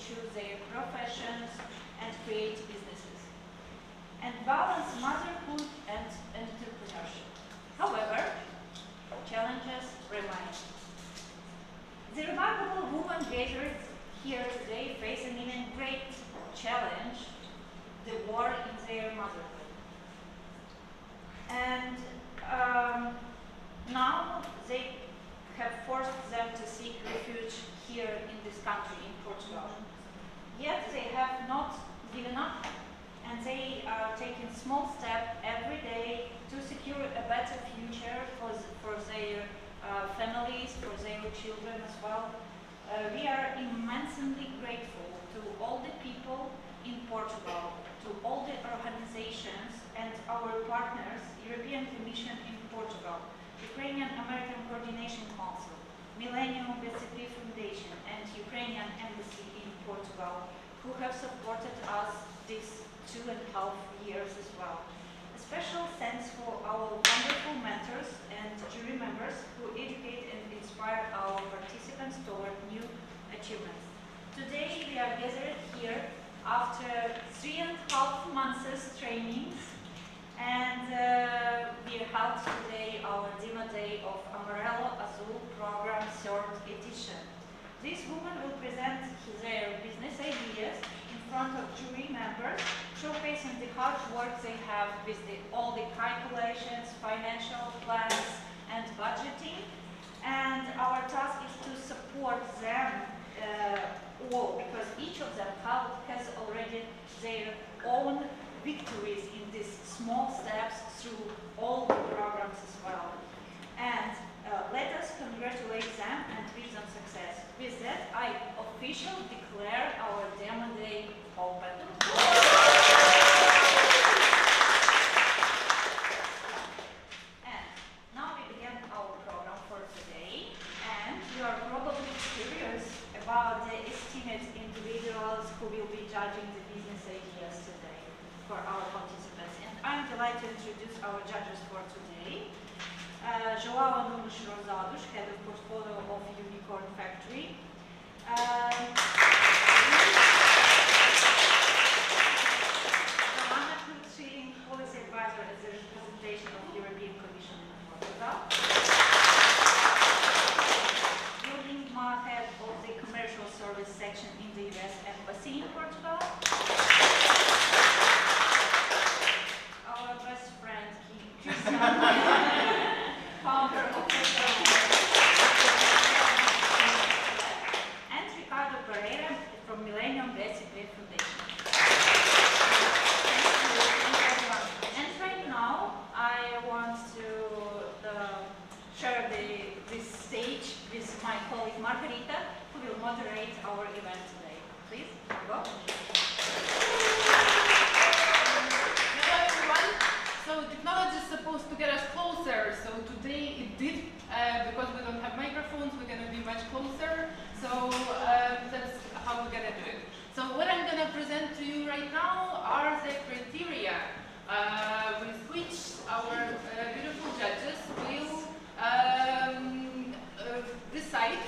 choose their professions and create businesses, and balance motherhood and entrepreneurship. However, challenges remain. The remarkable women gathered here today face an even great challenge, the war in their motherhood. And now they have forced them to seek refuge here in this country, in Portugal. Yet they have not given up, and they are taking small steps every day to secure a better future for their families, for their children as well. We are immensely grateful to all the people in Portugal, to all the organizations and our partners, European Commission in Portugal, Ukrainian American Coordination Council, Millennium BCP Foundation, and Ukrainian Embassy in Portugal, who have supported us these 2.5 years as well. A special thanks for our wonderful mentors and jury members who educate and inspire our participants toward new achievements. Today we are gathered here after 3.5 months trainings, and we held today our demo day of Amarelo Azul program 3rd edition. These women will present their business ideas in front of jury members, showcasing the hard work they have with all the calculations, financial plans, and budgeting. And our task is to support them all, because each of them has already their own victories in these small steps through all the programs as well. And let us congratulate them and wish them success. With that, I officially declare our demo day open. And now we begin our program for today. And you are probably curious about the esteemed individuals who will be judging the business ideas today for our participants. And I'm delighted to introduce our judges for today. João Nunes Rosados, head of portfolio of Unicorn Factory. Joanna Kucin, policy advisor at the representation of European Commission in Portugal. Yulin Ma, head of the commercial service section in the US Embassy in Portugal. Our best friend, Christian. Founder of and Ricardo Pereira from Millennium BCP Foundation. And right now, I want to share this stage with my colleague Margarita, who will moderate our event today. Please, go. Hello everyone. So technology is supposed to get us closer. So today it did, because we don't have microphones, we're going to be much closer. So that's how we're going to do it. So what I'm going to present to you right now are the criteria with which our beautiful judges will decide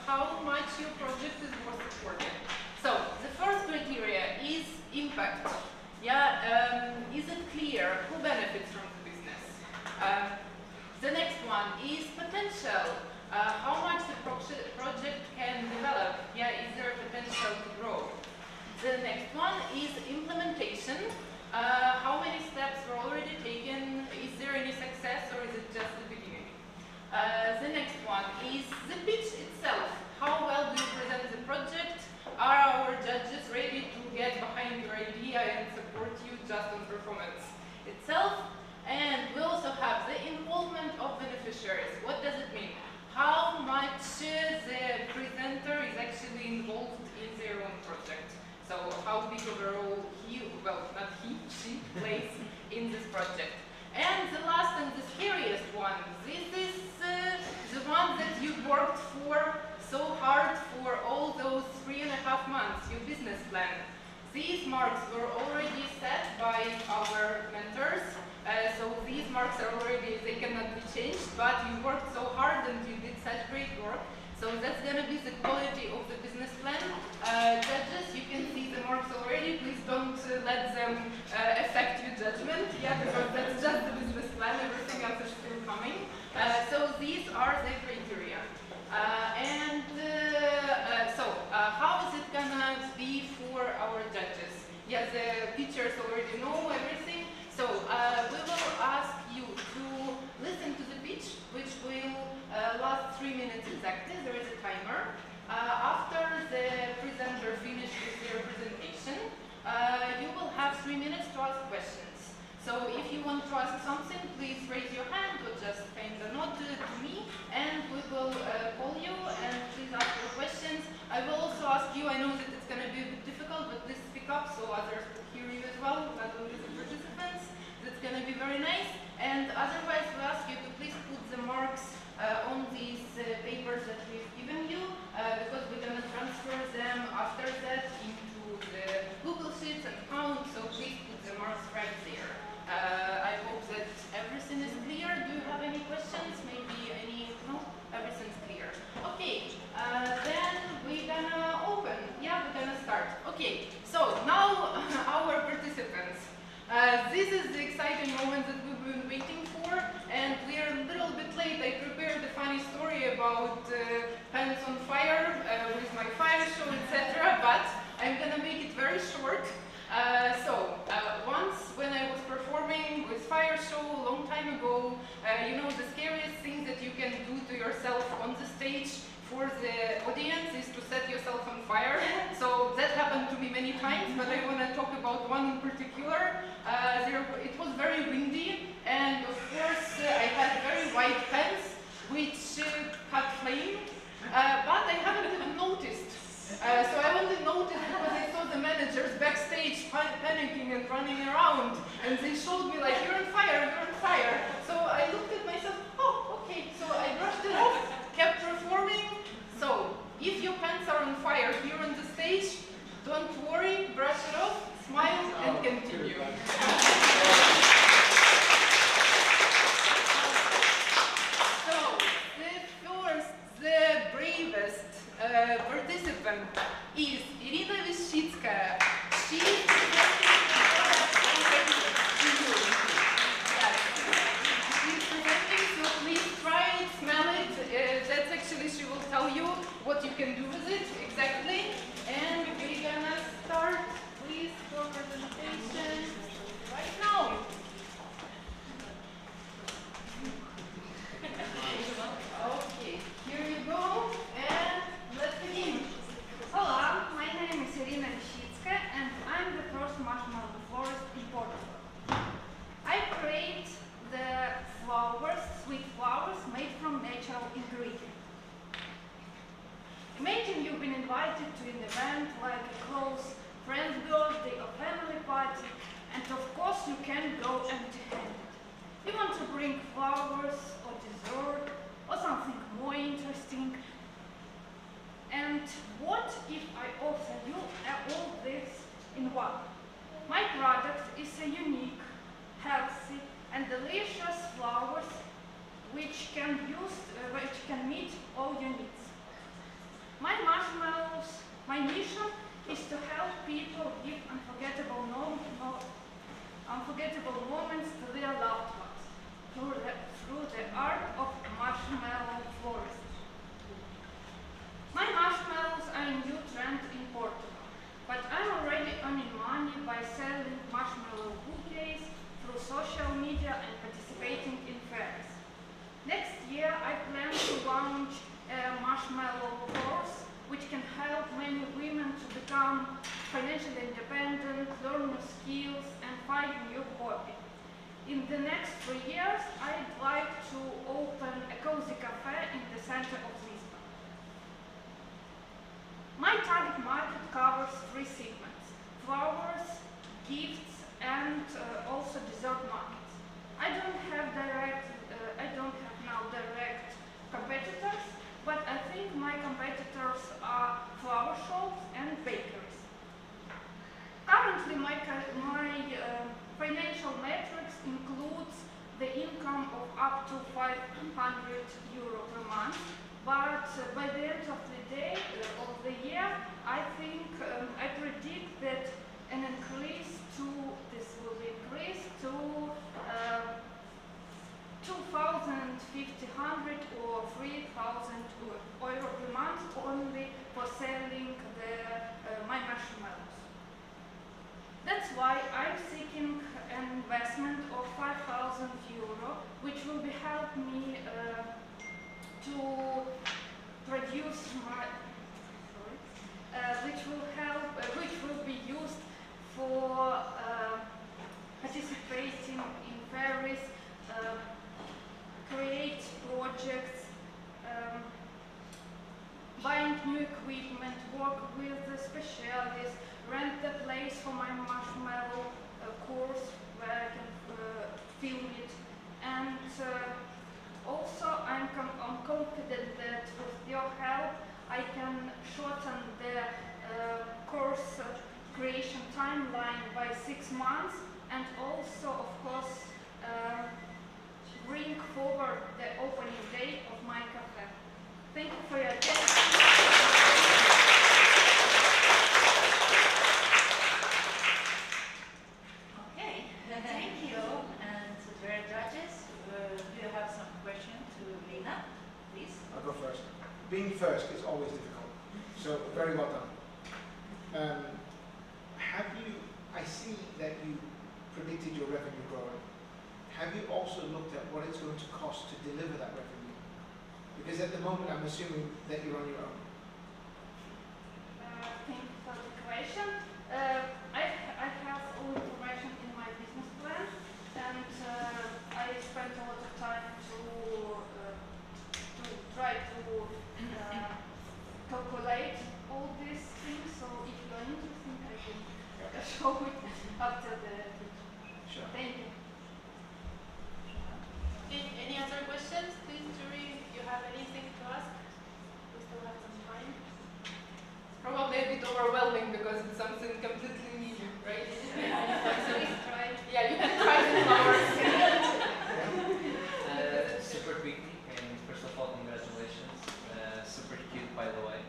how much your project is worth supporting. So the first criteria is impact. Is it clear who benefits from the business? The next one is potential. How much the project can develop? Is there a potential to grow? The next one is implementation. How many steps were already taken? Is there any success, or is it just the beginning? The next one is the pitch itself. How well do you present the project? Are our judges ready to get behind your idea and support you just on performance itself? And we also have the involvement of beneficiaries. What does it mean? How much the presenter is actually involved in their own project. So how big of a role she plays in this project. And the last and the scariest one, this is the one that you worked for so hard for all those 3.5 months, your business plan. These marks were already set by our mentors, so these marks are already, they cannot be changed, but you worked so hard and you did such great work. So that's going to be the quality of the business plan Judges, you can see the marks already. Please don't let them affect your judgment. Yeah, because that's just the business plan. Everything else is still coming. So these are the criteria. How is it gonna be for our judges? Yeah, the teachers already know everything. So we will ask you to listen to the pitch, which will last 3 minutes exactly. There is a timer. After the presenter finishes with their presentation, you will have 3 minutes to ask questions. So if you want to ask something, please raise your hand or just kind of nod to me, and we will call you, and please ask your questions. I will also ask you, I know that it's going to be a bit difficult, but please speak up so others will hear you as well, not only the participants. That's going to be very nice. And otherwise, we ask you to please put the marks on these papers that we've given you, because we're going to transfer them after that into the Google Sheets and count, so please put the marks right there. I hope that everything is clear. Do you have any questions? Maybe any? No? Everything's clear. Okay, then we're gonna open. Yeah, we're gonna start. Okay, so now our participants. This is the exciting moment that we've been waiting for, and we are a little bit late. I prepared a funny story about pants on fire with my fire show, etc., but I'm gonna make it very short. Once when I was performing with fire show a long time ago, you know, the scariest thing that you can do to yourself on the stage for the audience is to set yourself on fire. So that happened to me many times, but I want to talk about one in particular. It was very windy, and of course I had very white pants which caught flame, but I haven't even noticed. So I only noticed because I saw the managers backstage panicking and running around, and they showed me like, you're on fire, you're on fire. So I looked at myself, oh, okay. So I brushed it off, kept performing. So if your pants are on fire here on the stage, don't worry, brush it off, smile, and continue. So the bravest participant is Irina Vishitskaya. She is presenting so please try it, smell it. That's actually, she will tell you what you can do with it exactly. And we're gonna start with your presentation right now. Okay, here you go, and let's begin. Hello, my name is Irina Vishitskaya, and I'm the first marshmallow florist in Portugal. I create the flowers, sweet flowers, made from natural ingredients. Imagine you've been invited to an event like a close friend's birthday or family party, and of course you can't go empty-handed. You want to bring flowers or dessert or something more interesting. And what if I offer you all this in one? My product is a unique, healthy, and delicious flowers which can meet all your needs. My marshmallows, my mission is to help people give unforgettable moments to their loved ones through the art of marshmallow florist. My marshmallows are a new trend in Portugal, but I'm already earning money by selling marshmallow bouquets through social media and participating in fairs. Next year, I plan to launch a marshmallow course which can help many women to become financially independent, learn new skills, and find a new hobby. In the next 3 years, I'd like to open a cozy cafe in the center of Lisbon. My target market covers 3 segments: flowers, gifts, and also dessert markets. I don't have now direct competitors, but I think my competitors are flower shops and bakeries. Currently, my financial metrics includes the income of up to €500 per month, but by the end of the year, I think investment of €5,000, which will be help me to produce my, which will be used for participating in various create projects, buying new equipment, work with the specialists, rent the place for my marshmallow course where I can film it, and also I'm confident that with your help I can shorten the course creation timeline by 6 months, and also of course bring forward the opening day of my cafe. Thank you for your attention. Okay, thank you. And to our judges, do you have some questions to Lina, please? I'll go first. Being first is always difficult, so very well done. I see that you predicted your revenue growing. Have you also looked at what it's going to cost to deliver that revenue? Because at the moment I'm assuming that you're on your own. Thank you for the question. I have all information in my business plan, and I spent a lot of time to try to calculate all these things. So if you are interested, I can show it after the. Sure. Thank you. Any other questions? Please, jury, if you have anything to ask, we still have some time. It's probably a bit overwhelming because it's something completely new, right? Please try. Yeah, you can try it flowers. Super quickly, and first of all, congratulations. Super cute, by the way.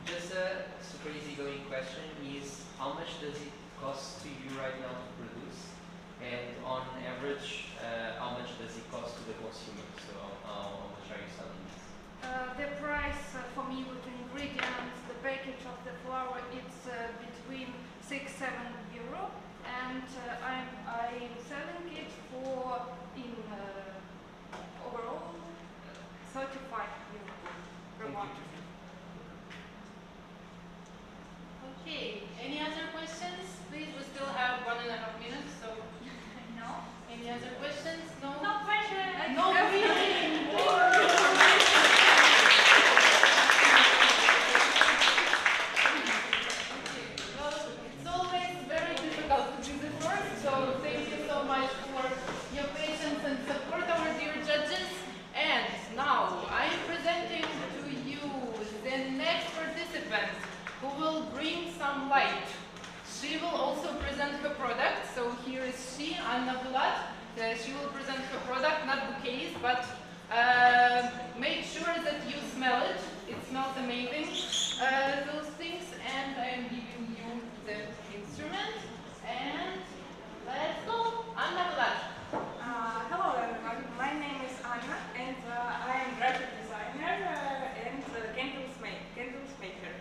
Just a super easygoing question is, how much does it cost to you right now to produce? And on average, how much does it cost to the consumer? So how much are you selling this? The price for me with the ingredients, the package of the flour, it's between €6–7, and I'm selling it for overall €35 per month. Okay, any other questions? Please, we still have 1.5 minutes, so. No? Any other questions? No? No pressure. No breathing. It's always very difficult to be the first, so thank you so much for your patience and support, our dear judges. And now I'm presenting to you the next participant who will bring some light. She will also present her product. So here is she, Anna Bulat. She will present her product, not bouquets, but make sure that you smell it. It smells amazing, those things. And I am giving you the instrument. And let's go. Anna Bulat. Hello everyone, my name is Anna, and I am graphic designer and candles maker.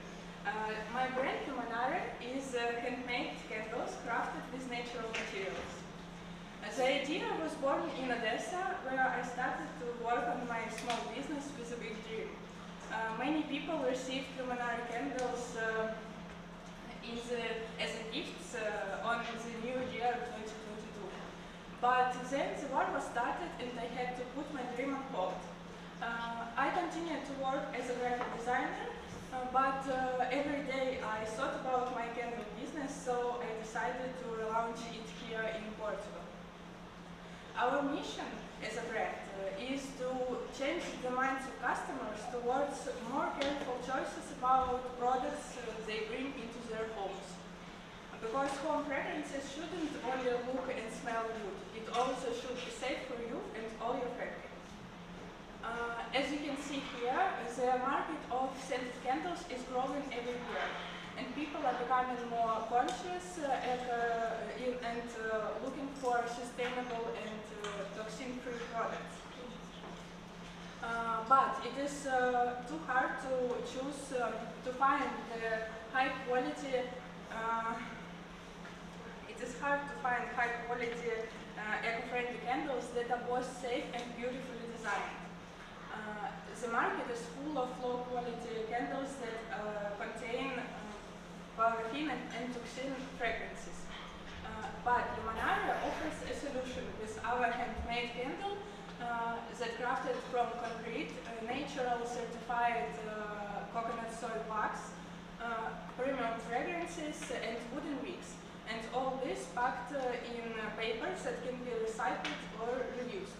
My brand Humanare is handmade candles crafted with natural materials. The idea was born in Odessa, where I started to work on my small business with a big dream. Many people received Humanare candles as a gift on the new year 2022. But then the war was started and I had to put my dream on hold. I continued to work as a graphic designer, but every day I thought about my candle business, so I decided to relaunch it here in Portugal. Our mission as a brand is to change the minds of customers towards more careful choices about products they bring into their homes. Because home fragrances shouldn't only look and smell good, it also should be safe for you and all your family. As you can see here, the market of scented candles is growing every year, and people are becoming more conscious and looking for sustainable and toxin-free products. But it is too hard to choose, to find the high quality. It is hard to find high-quality, eco-friendly candles that are both safe and beautifully designed. The market is full of low-quality candles that contain paraffin and toxin fragrances. But Amarelo offers a solution with our handmade candle that crafted from concrete, natural certified coconut soil wax, premium fragrances and wooden wicks. And all this packed in papers that can be recycled or reused.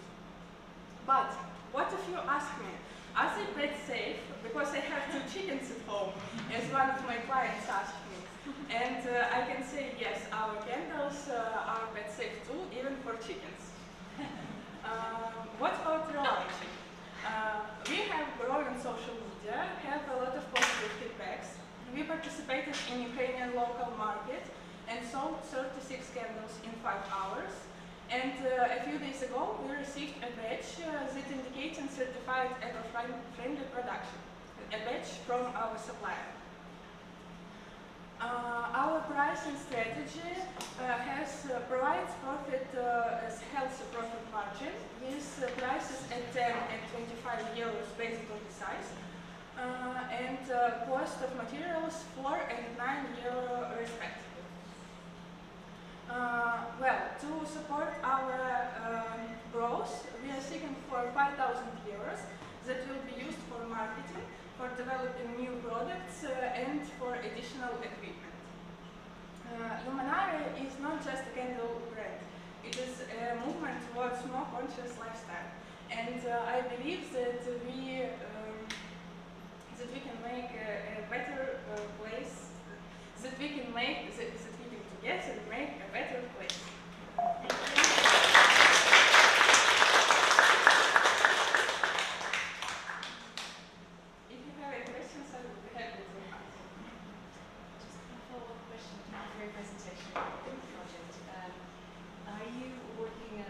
But what if you ask me, are they pet safe? Because I have 2 chickens at home, as one of my clients asked me. And I can say yes, our candles are pet safe too, even for chickens. What about relaunching? We have grown on social media, have a lot of positive feedbacks. We participated in Ukrainian local market and sold 36 candles in 5 hours. And a few days ago, we received a badge that indicates a certified eco-friendly production, a badge from our supplier. Our pricing strategy provides profit as healthy profit margin with prices at 10 and 25 euros based on the size, and cost of materials 4 and 9 euro respectively. Well, to support our growth, we are seeking for 5,000 euros that will be used for marketing, for developing new products, and for additional equipment. Amarelo is not just a candle brand. It is a movement towards more conscious lifestyle. And I believe that we can make a better place, that we can together make a better place. If you have any questions, I will be happy to answer. Just a follow-up question to your presentation about the project. Are you working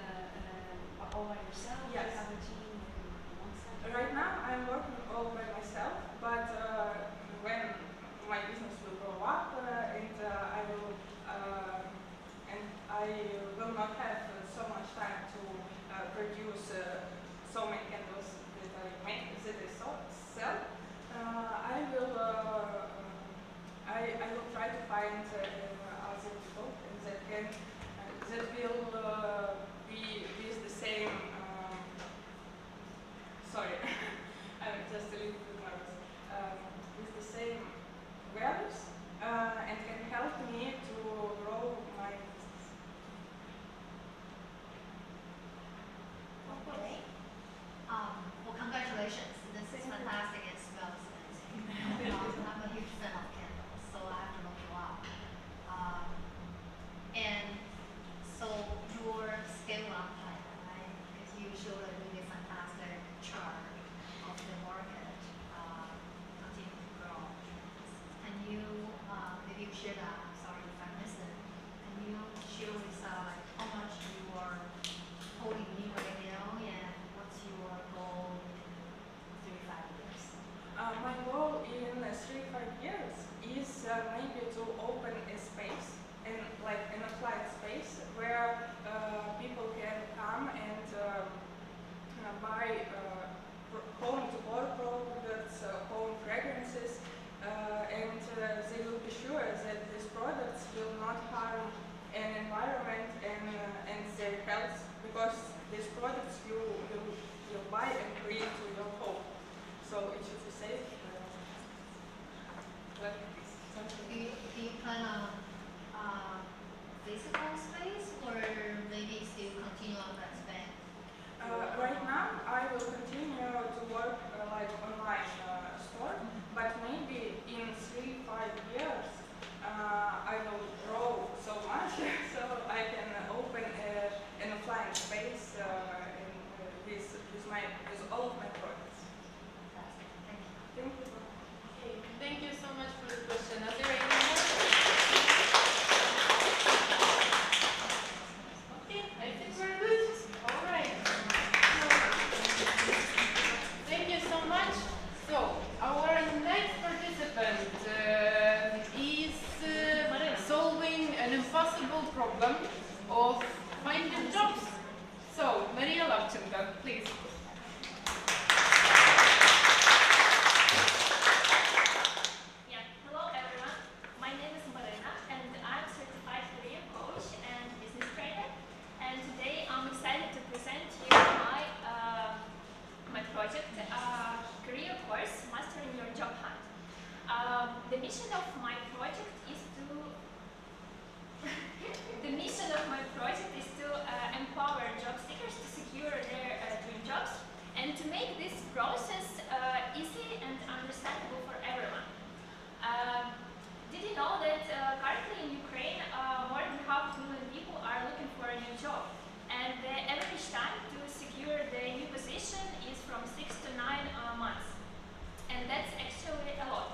all by yourself? Yes. Do you have a team working alongside? Right now, I'm working all by myself, but when my business will grow up I will not have so much time to produce so many candles that I make, that I sell. I will try to find other people that will be with the same. Sorry, I'm just a little bit nervous. With the same values and can help me to grow my business. Okay. Well, congratulations. This is fantastic. It smells amazing. I'm a huge fan of candles, so I have to look you up. And so your scale-up plan, right? Because you showed a really fantastic chart of the market continue to grow. Can you maybe share that? I'm sorry if I missed it. Can you share with us how much you are holding in right now and what's your goal in 3-5 years? My goal in 3-5 years is maybe to open a space, like an offline space, where people can come and buy home decor products, home fragrances, and they will be sure that these products will not harm an environment and their health, because these products you buy and bring to your home. So it should be safe. Like this. Do you plan on physical space or maybe still continue on that space? Right now, I will continue to work like online store, but maybe in 3-5 years, I will grow so much so I can open an offline space with all of my products. Thank you. Thank you. Okay, thank you so much for the question. Are there any more? The mission of my project is to empower job seekers to secure their dream jobs and to make this process easy and understandable for everyone. Did you know that currently in Ukraine more than 500,000 people are looking for a new job, and the average time to secure the new position is from 6 to 9 months, and that's actually a lot.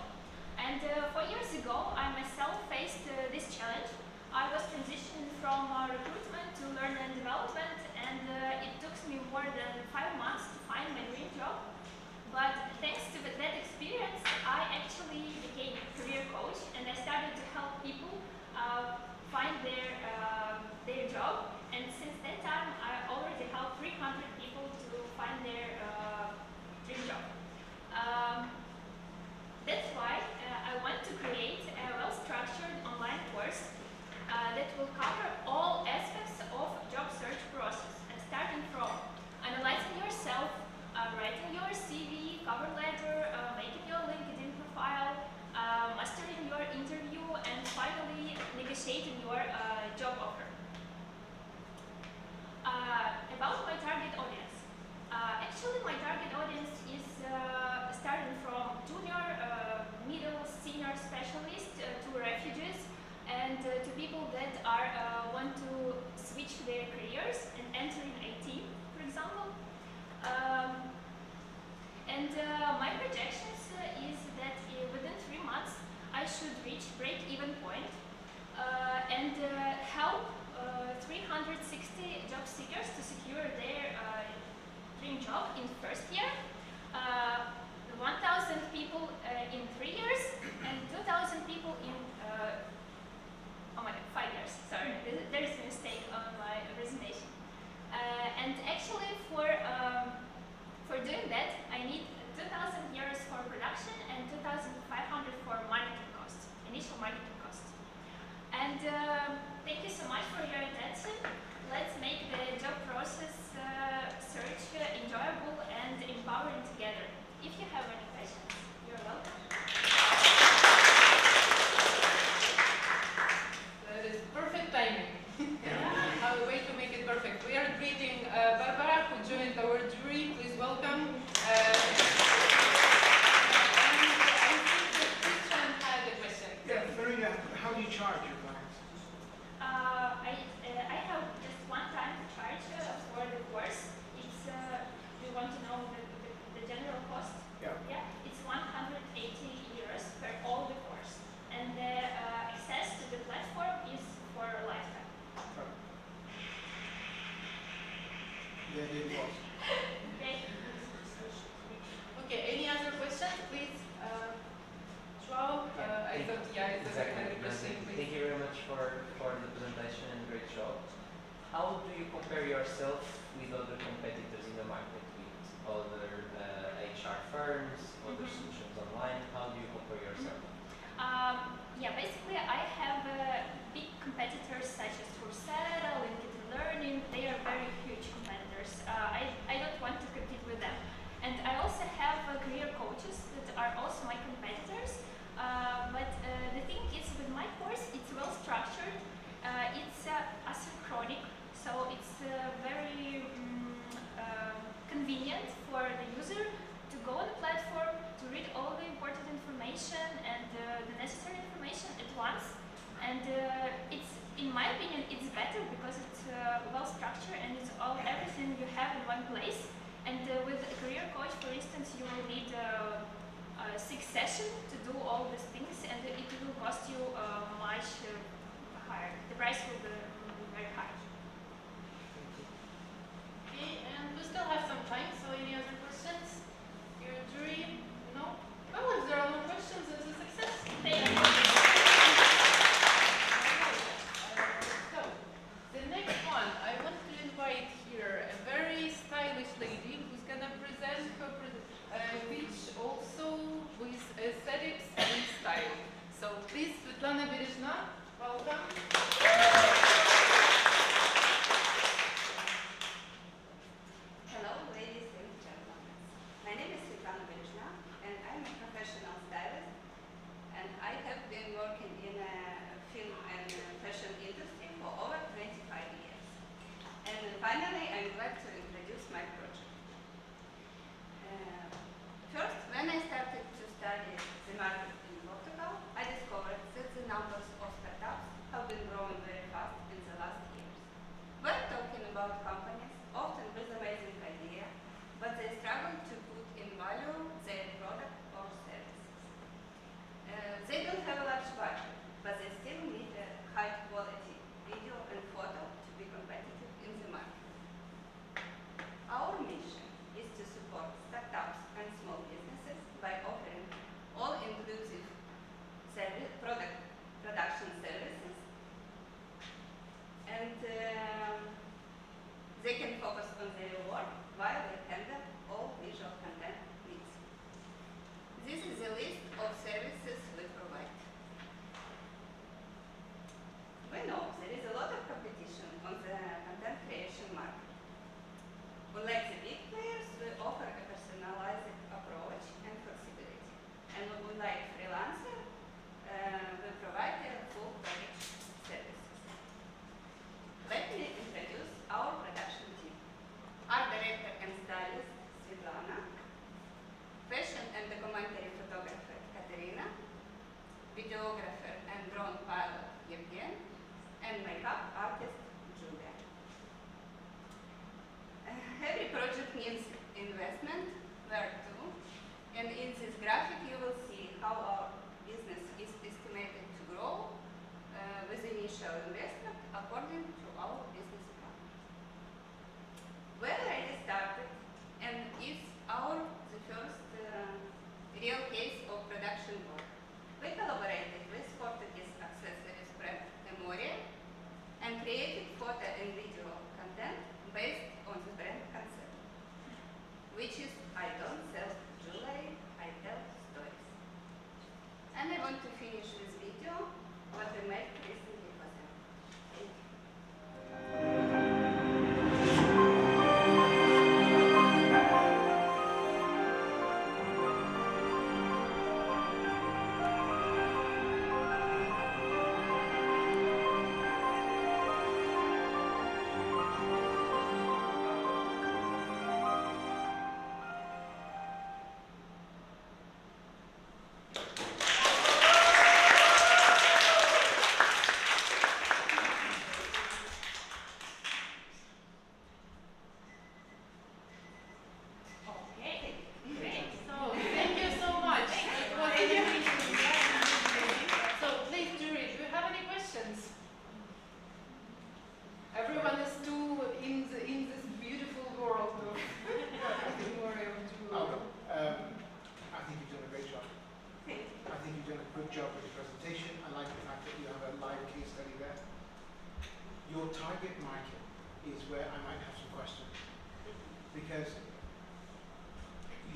And 4 years ago I myself faced this challenge. I was transitioning from recruitment to learning and development, and it took me more than 5 months to find my dream job. But thanks to that experience, I actually became a career coach, and I started to help people find their job. And since that time, I already helped 300 people to find their dream job. That's why I want to create a well-structured online course that will cover all aspects of job search process, and starting from analyzing yourself, writing your CV, cover letter, making your LinkedIn profile, mastering your interview, and finally negotiating your job offer. About my target audience. Actually, my target audience is starting from junior, middle, senior specialist to refugees, and to people that want to switch their careers and enter in IT, for example. My projections is that within 3 months I should reach break-even point and help 360 job seekers to secure their dream job in first year, 1,000 people in 3 years, and 2,000 people in 5 years. Sorry, there is a mistake on my presentation. And actually, for doing that, I need 2,000 euros for production and 2,500 for marketing costs, initial marketing costs. And thank you so much for your attention. Let's make the job process search enjoyable and empowering together. If you have any questions, you're welcome. That is perfect timing. How a way to make it perfect. We are greeting Barbara, who joined our jury. Please welcome. And I think that Christian had a question. Yeah, Marina, how do you charge your clients? I have just one time to charge for the course. It's you want to know the general cost? Yeah. Yeah. It's 180 euros per all the course, and the access to the platform is for a lifetime. Yeah, it was. Okay. Okay, any other questions, please? Joao, I thought, yeah, it's Exactly. a question, please. Thank you very much for the presentation and great job. How do you compare yourself with other competitors in the market, with other HR firms, other solutions online? How do you compare yourself? Yeah, basically I have big competitors such as Coursera, LinkedIn Learning. They are very huge competitors. I don't want to compete with them. And I also have career coaches that are also my competitors. But the thing is, with my course, it's well structured. It's asynchronic, so it's very convenient for the user to go on the platform, to read all the important information and the necessary information at once. And it's, in my opinion, it's better because it's well structured and it's everything you have in one place. And with a career coach, for instance, you will need 6 sessions to do all these things, and it will cost you much higher. The price will be very high. Okay, and we still have some time, so any other questions? Your jury? No? Well, if there are no questions, it's a success. Thank you. So, the next one, I want to invite here a very stylish lady who's going to present her pitch also with aesthetics and style. So please, Svetlana Berezhna, welcome. Hello, ladies and gentlemen. My name is Svetlana Berezhna, and I'm a professional stylist, and I about companies, often with amazing idea, but they struggle to put in value their product or services. They don't have a large budget, but they still need a high quality video and photo to be competitive in the market. Our mission is to support startups and small businesses by offering all-inclusive production services, and they can focus on their work while they handle all visual content needs. This is a list of services we provide. We know there is a lot of competition on the content creation market. Unlike the big players, we offer a personalized approach and flexibility. And unlike freelancer, we provide a full package services. Let me introduce our production team. Art director and stylist, Svetlana. Fashion and documentary photographer, Katerina. Videographer and drone pilot, Evgen. And makeup artist, Julia. Every project needs investment, where to. And in this graphic you will see how our business is estimated to grow with initial investment according to our business plan. We already started, and it's the first real case of production work. We collaborated with Portuguese accessories brand Amarelo and created photo and video content based on the brand concept, which is I don't sell jewelry, I tell stories. And I want to finish this video what we made recently for them. Thank you. Because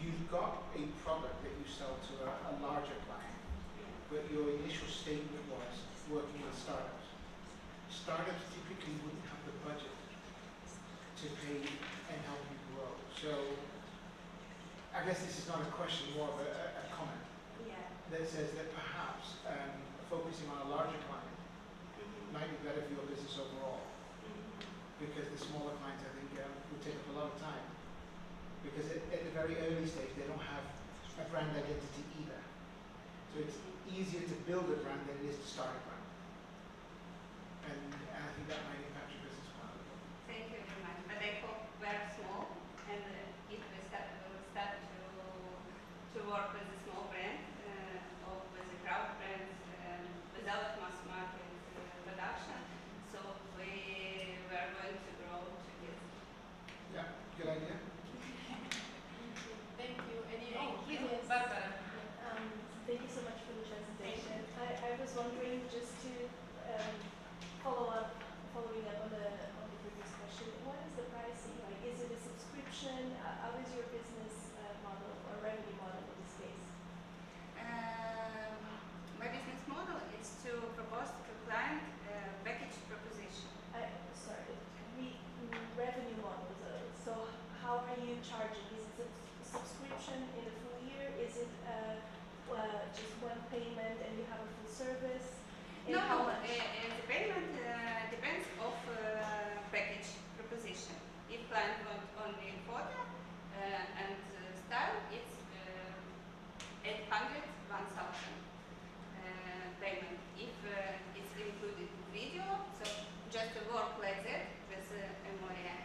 you've got a product that you sell to a larger client, but your initial statement was working with startups. Startups typically wouldn't have the budget to pay and help you grow. So I guess this is not a question, more of a comment that says that perhaps focusing on a larger client might be better for your business overall. Because the smaller clients, I think, would take up a lot of time. Because at the very early stage, they don't have a brand identity either. So it's easier to build a brand than it is to start a brand. And I think that might impact your business plan. Thank you very much. But I hope we're small, and if we start to work with a small brand, or with a crowd brand, without mass market production, so we were going to grow together. Yeah, good idea. Thank you. Yes. Barbara. Thank you so much for the presentation. I was wondering, just to following up on the previous question, what is the pricing? Like, is it a subscription? How is your business model or revenue model in this case? My business model is to propose to client package proposition. Revenue model. So how are you charging? Is it a subscription in a full year? Is it just one payment and you have a full service? And how much? The payment depends of package proposition. If client wants only photo and style, it's 800, 1,000 payment. If it's included video, so just a work like that with Amarelo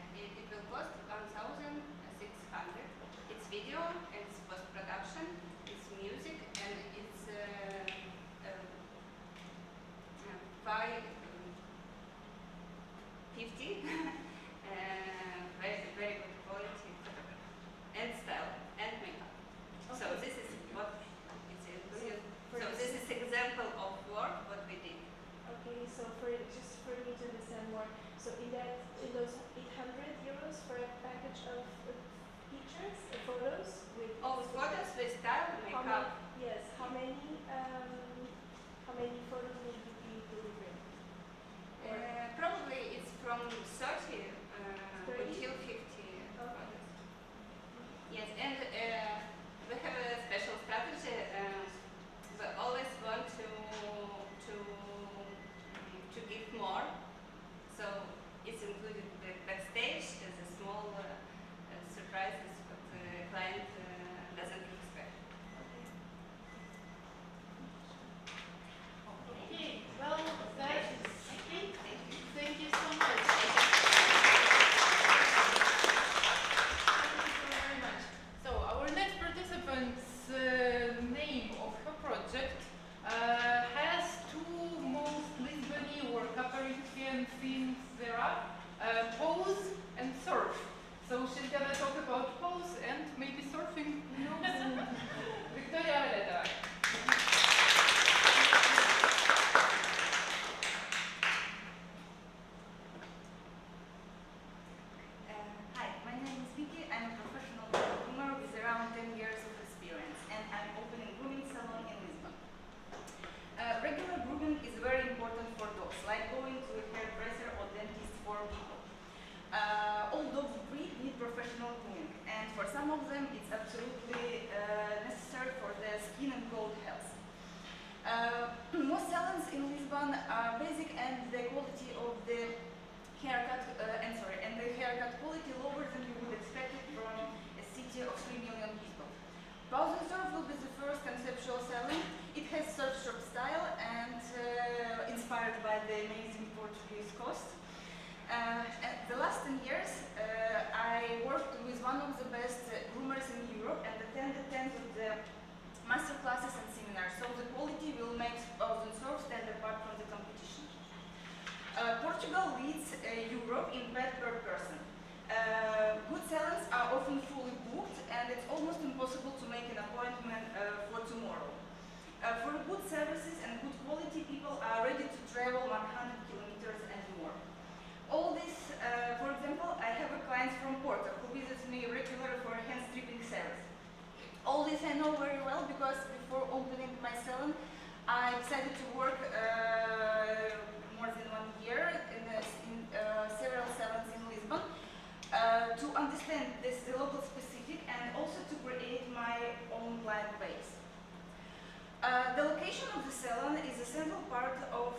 most salons in Lisbon are basic, and the quality of the haircut, and the haircut quality lower than you would expect it from a city of 3 million people. Pausensurf will be the first conceptual salon. It has surf shop style and inspired by the amazing Portuguese coast. The last 10 years, I worked with one of the best groomers in Europe and attended tens of the master classes and seminars, so the quality will make Pausensurf stand apart from the competition. Portugal leads Europe in pet per person. Good salons are often fully booked, and it's almost impossible to make an appointment for tomorrow. For good services and good quality, people are ready to travel 100 kilometers and more. All this, for example, I have a client from Porto who visits me regularly for hand stripping service. All this I know very well because before opening my salon, I decided to work more than 1 year in several salons in Lisbon to understand the local specific and also to create my own client base. The location of the salon is a central part of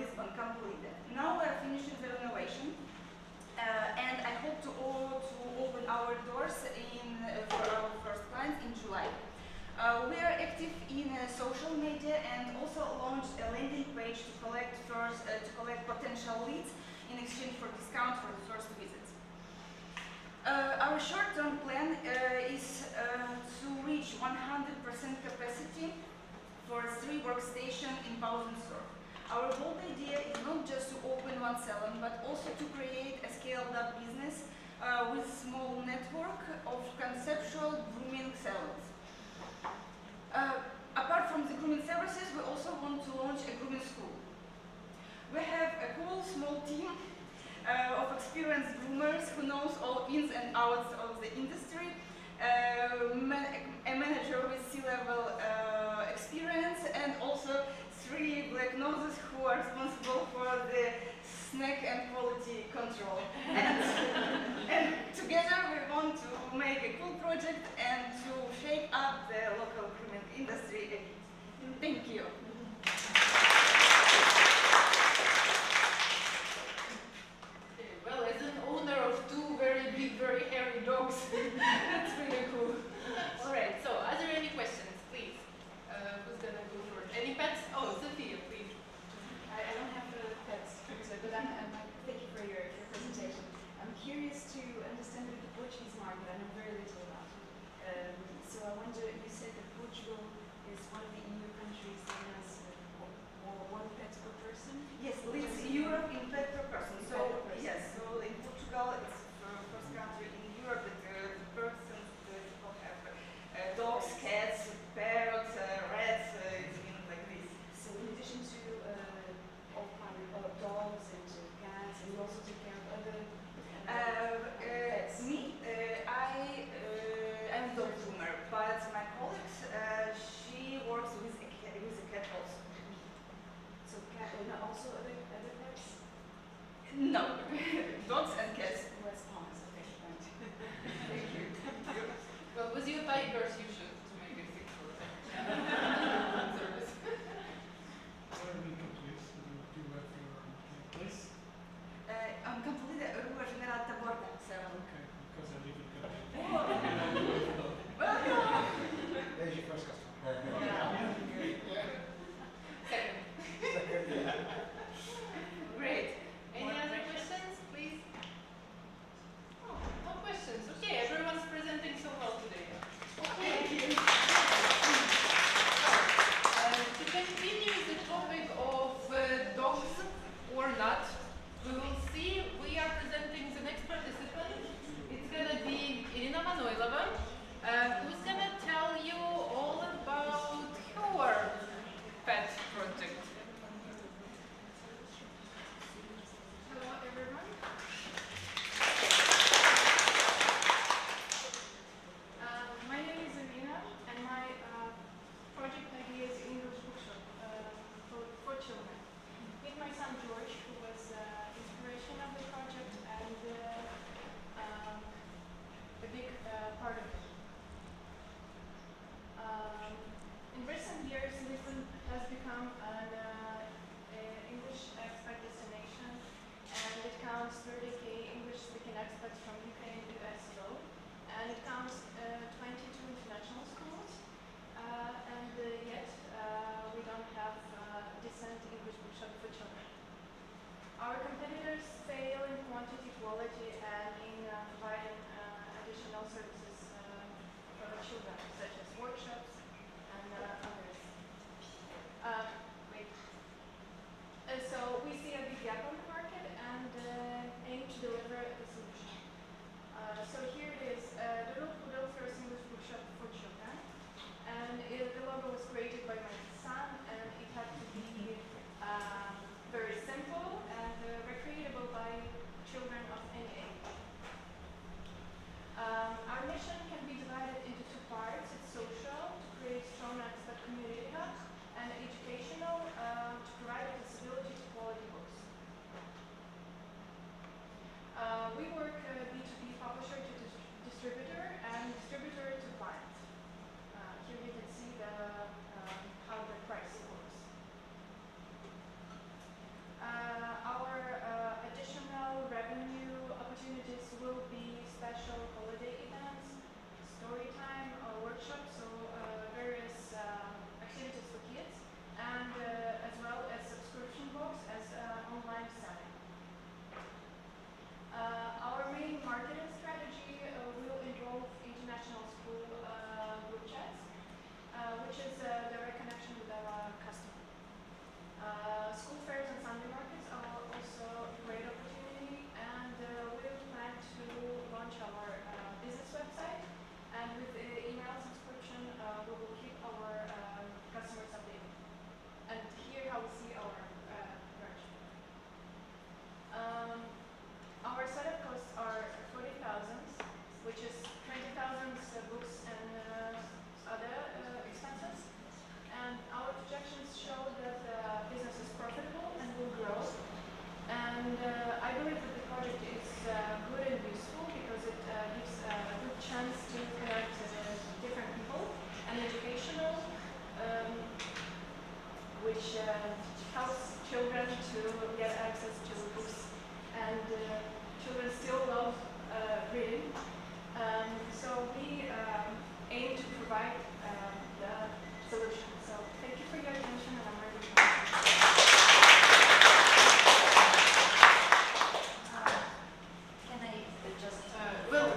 Lisbon completed. Now we are finishing the renovation, and I hope to open our doors for our first clients in July. We are active in social media and also launched a landing page to collect potential leads in exchange for discount for the first visits. Our short-term plan is to reach 100% capacity for 3 workstations in Pausensurf. Our bold idea is not just to open one salon, but also to create a scaled-up business with a small network of conceptual grooming salons. Apart from the grooming services, we also want to launch a grooming school. We have a cool small team of experienced groomers who knows all ins and outs of the industry, a manager with C-level experience, and also 3 black noses who are responsible for the snack and quality control. And together we want to make a cool project and to shake up the local grooming industry. Thank you. Well, as an owner of 2 very big, very hairy dogs, that's really cool. All right, so are there any questions, please? Who's gonna go first? Any pets? Oh, Sophia, please. I don't have pets, but thank you for your presentation. I'm curious to understand the Portuguese market. I know very little about it. So I wonder, you said that Portugal is one of the EU countries that recent English bookshop for children? Our competitors fail in quantity, quality, and in providing additional services for the children, such as workshops and others. So we see a big gap on the market and aim to deliver the solution. So here it is, the first English bookshop for children, and the logo was created by my son, and it had to be very simple and recreatable by children of any age. Our mission can be divided into two parts. It's social, to create strong and expert community hubs, and educational, to provide accessibility to quality books. We work B2B publisher to distributor and distributor to client. Here you can see how the price works. Our additional revenue opportunities will be special holiday events, story time, workshops, so various activities for kids, and as well as subscription box as online selling. Our main marketing strategy will involve international school group chats, which is a direct connection with our customer. School fairs and Sunday markets are also a great opportunity, and we plan to launch our business website, and with the email subscription we will keep our customers updated. And here how we see our branch. Our setup costs are 40,000, which is 20,000 books and other expenses. And our projections show that the business is profitable and will grow. And I believe that the project is good and useful because it gives a good chance to connect different people, and educational, which helps children to get access to books. And children still love reading. So we aim to provide the solution. So thank you for your attention, and I'm ready to Can I just... We will.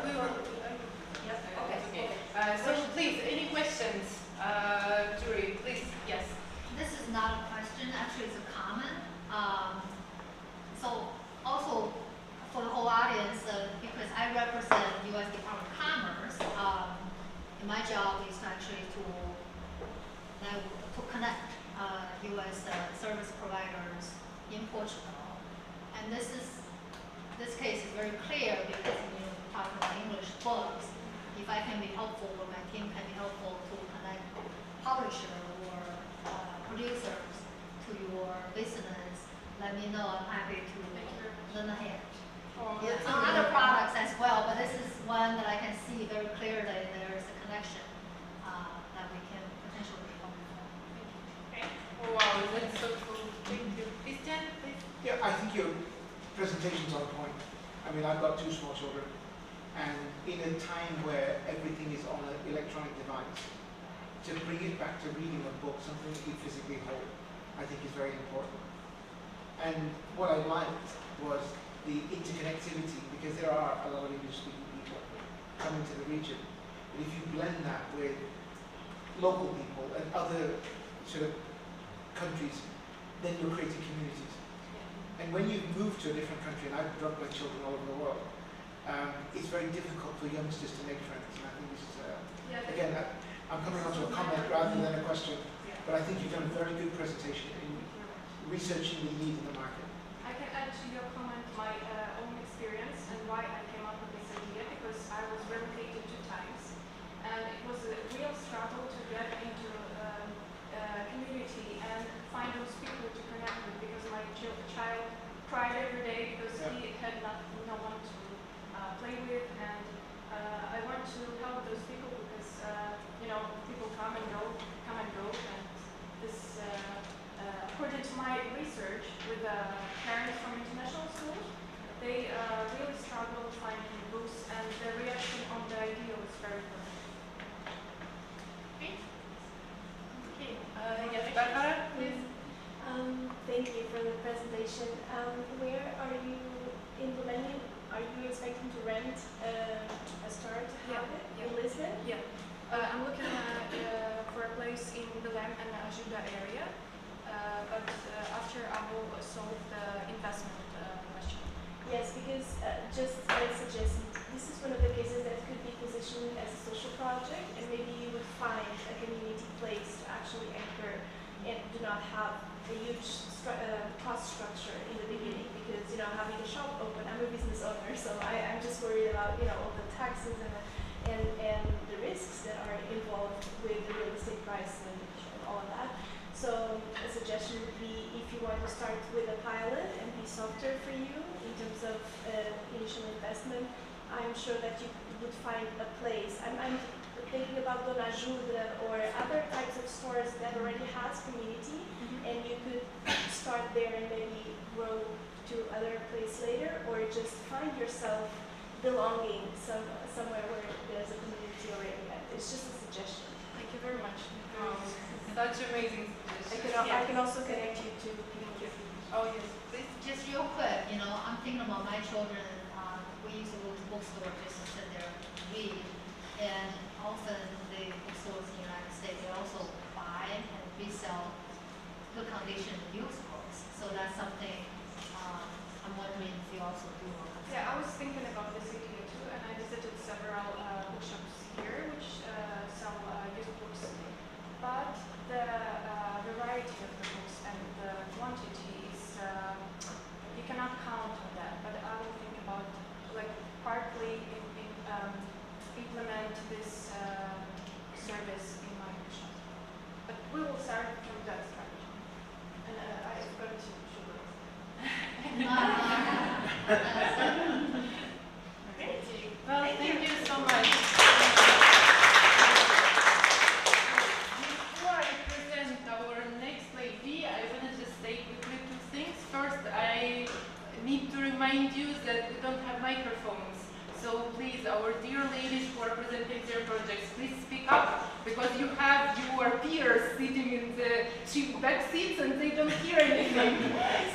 Yes. Okay. So please, any questions, jury? Please, yes. This is not a question, actually it's a comment. So also for the whole audience, because I represent U.S. Department of Commerce, and my job is actually to connect U.S. Service providers in Portugal. And this case is very clear because when you talk about English books, if I can be helpful or my team can be helpful to connect publisher or producers to your business, let me know. I'm happy to lend a hand. Yeah, some other products as well, but this is one that I can see very clearly there is a connection that we can potentially help with. Okay. Oh, wow, that's so cool. Thank you. Christian, please. Yeah, I think your presentation's on point. I mean, I've got 2 small children, and in a time where everything is on an electronic device, to bring it back to reading a book, something that you physically hold, I think is very important. And what I liked was the interconnectivity, because there are a lot of English-speaking people coming to the region. But if you blend that with local people and other sort of countries, then you're creating communities. And when you move to a different country, and I've dropped my children all over the world, it's very difficult for youngsters to make friends. And I think this is, again, I'm coming on to a comment rather than a question, but I think you've done a very good presentation in researching the need in the market. I can add to your comment my own experience and why I came up with this idea, because I was relocated 2 times, and it was a real struggle to get into community and find those people to connect with, because my child cried every day because he had no one to play with, and I want to help those people because people come and go, and this, according to my research with parents from international schools, they really struggle finding books, and the reaction on the idea was very good. Okay. Yes, Barbara, please. thank you for the presentation. Where are you implementing? Are you expecting to rent a store to have it in Lisbon? Yeah. I'm looking for a place in Belém and Ajuda area, but after I will solve the investment question. Yes, because just a suggestion, this is one of the cases that could be positioned as a social project, and maybe you would find a community place to actually anchor and do not have a huge cost structure in the beginning, because having a shop open, I'm a business owner, so I'm just worried about all the taxes and the risks that are involved with the real estate price and all of that. So a suggestion would be, if you want to start with a pilot and be softer for you in terms of initial investment, I'm sure that you would find a place. I'm thinking about Dona Ajuda or other types of stores that already has community, and you could start there and maybe grow to other place later, or just find yourself belonging somewhere where there's a community already. It's just a suggestion. Thank you very much. Such amazing suggestions. I can also connect you to people. Oh yes, please. Just real quick, I'm thinking about my children. We used to go to bookstore just to sit there and read, and often the bookstores in the United States, they also buy and resell good condition used books. So that's something I'm wondering if you also do. Yeah, I was thinking about this idea too, and I visited several bookshops here which sell used books, but the variety of the books and the quantity is, you cannot count on that, but I will think about partly implement this service in my bookshop. But we will start from that strategy. And I've got to sugar. Great. Well, thank you so much. Before I present our next lady, I want to just say quickly two things. First, I need to remind you that we don't have microphones. So please, our dear ladies who are presenting their projects, please speak up, because you have your peers sitting in the cheap back seats and they don't hear anything.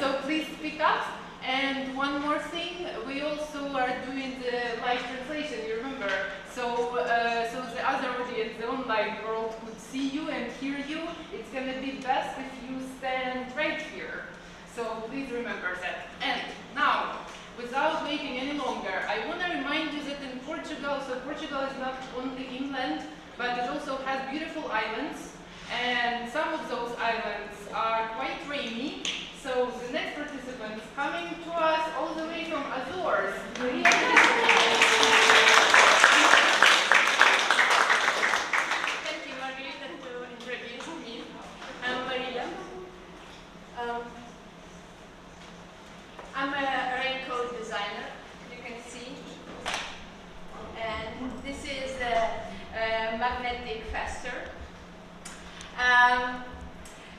So please speak up. And one more thing, we also are doing the live translation, you remember? So the other audience, the online world, could see you and hear you. It's going to be best if you stand right here. So please remember that. And now, without waiting any longer, I want to remind you that in Portugal, so Portugal is not only inland, but it also has beautiful islands. And some of those islands are quite rainy. So the next participant is coming to us all the way from Azores. Maria. Thank you, Margarita, to introduce me. I'm Maria. I'm a raincoat designer, you can see. And this is the magnetic faster.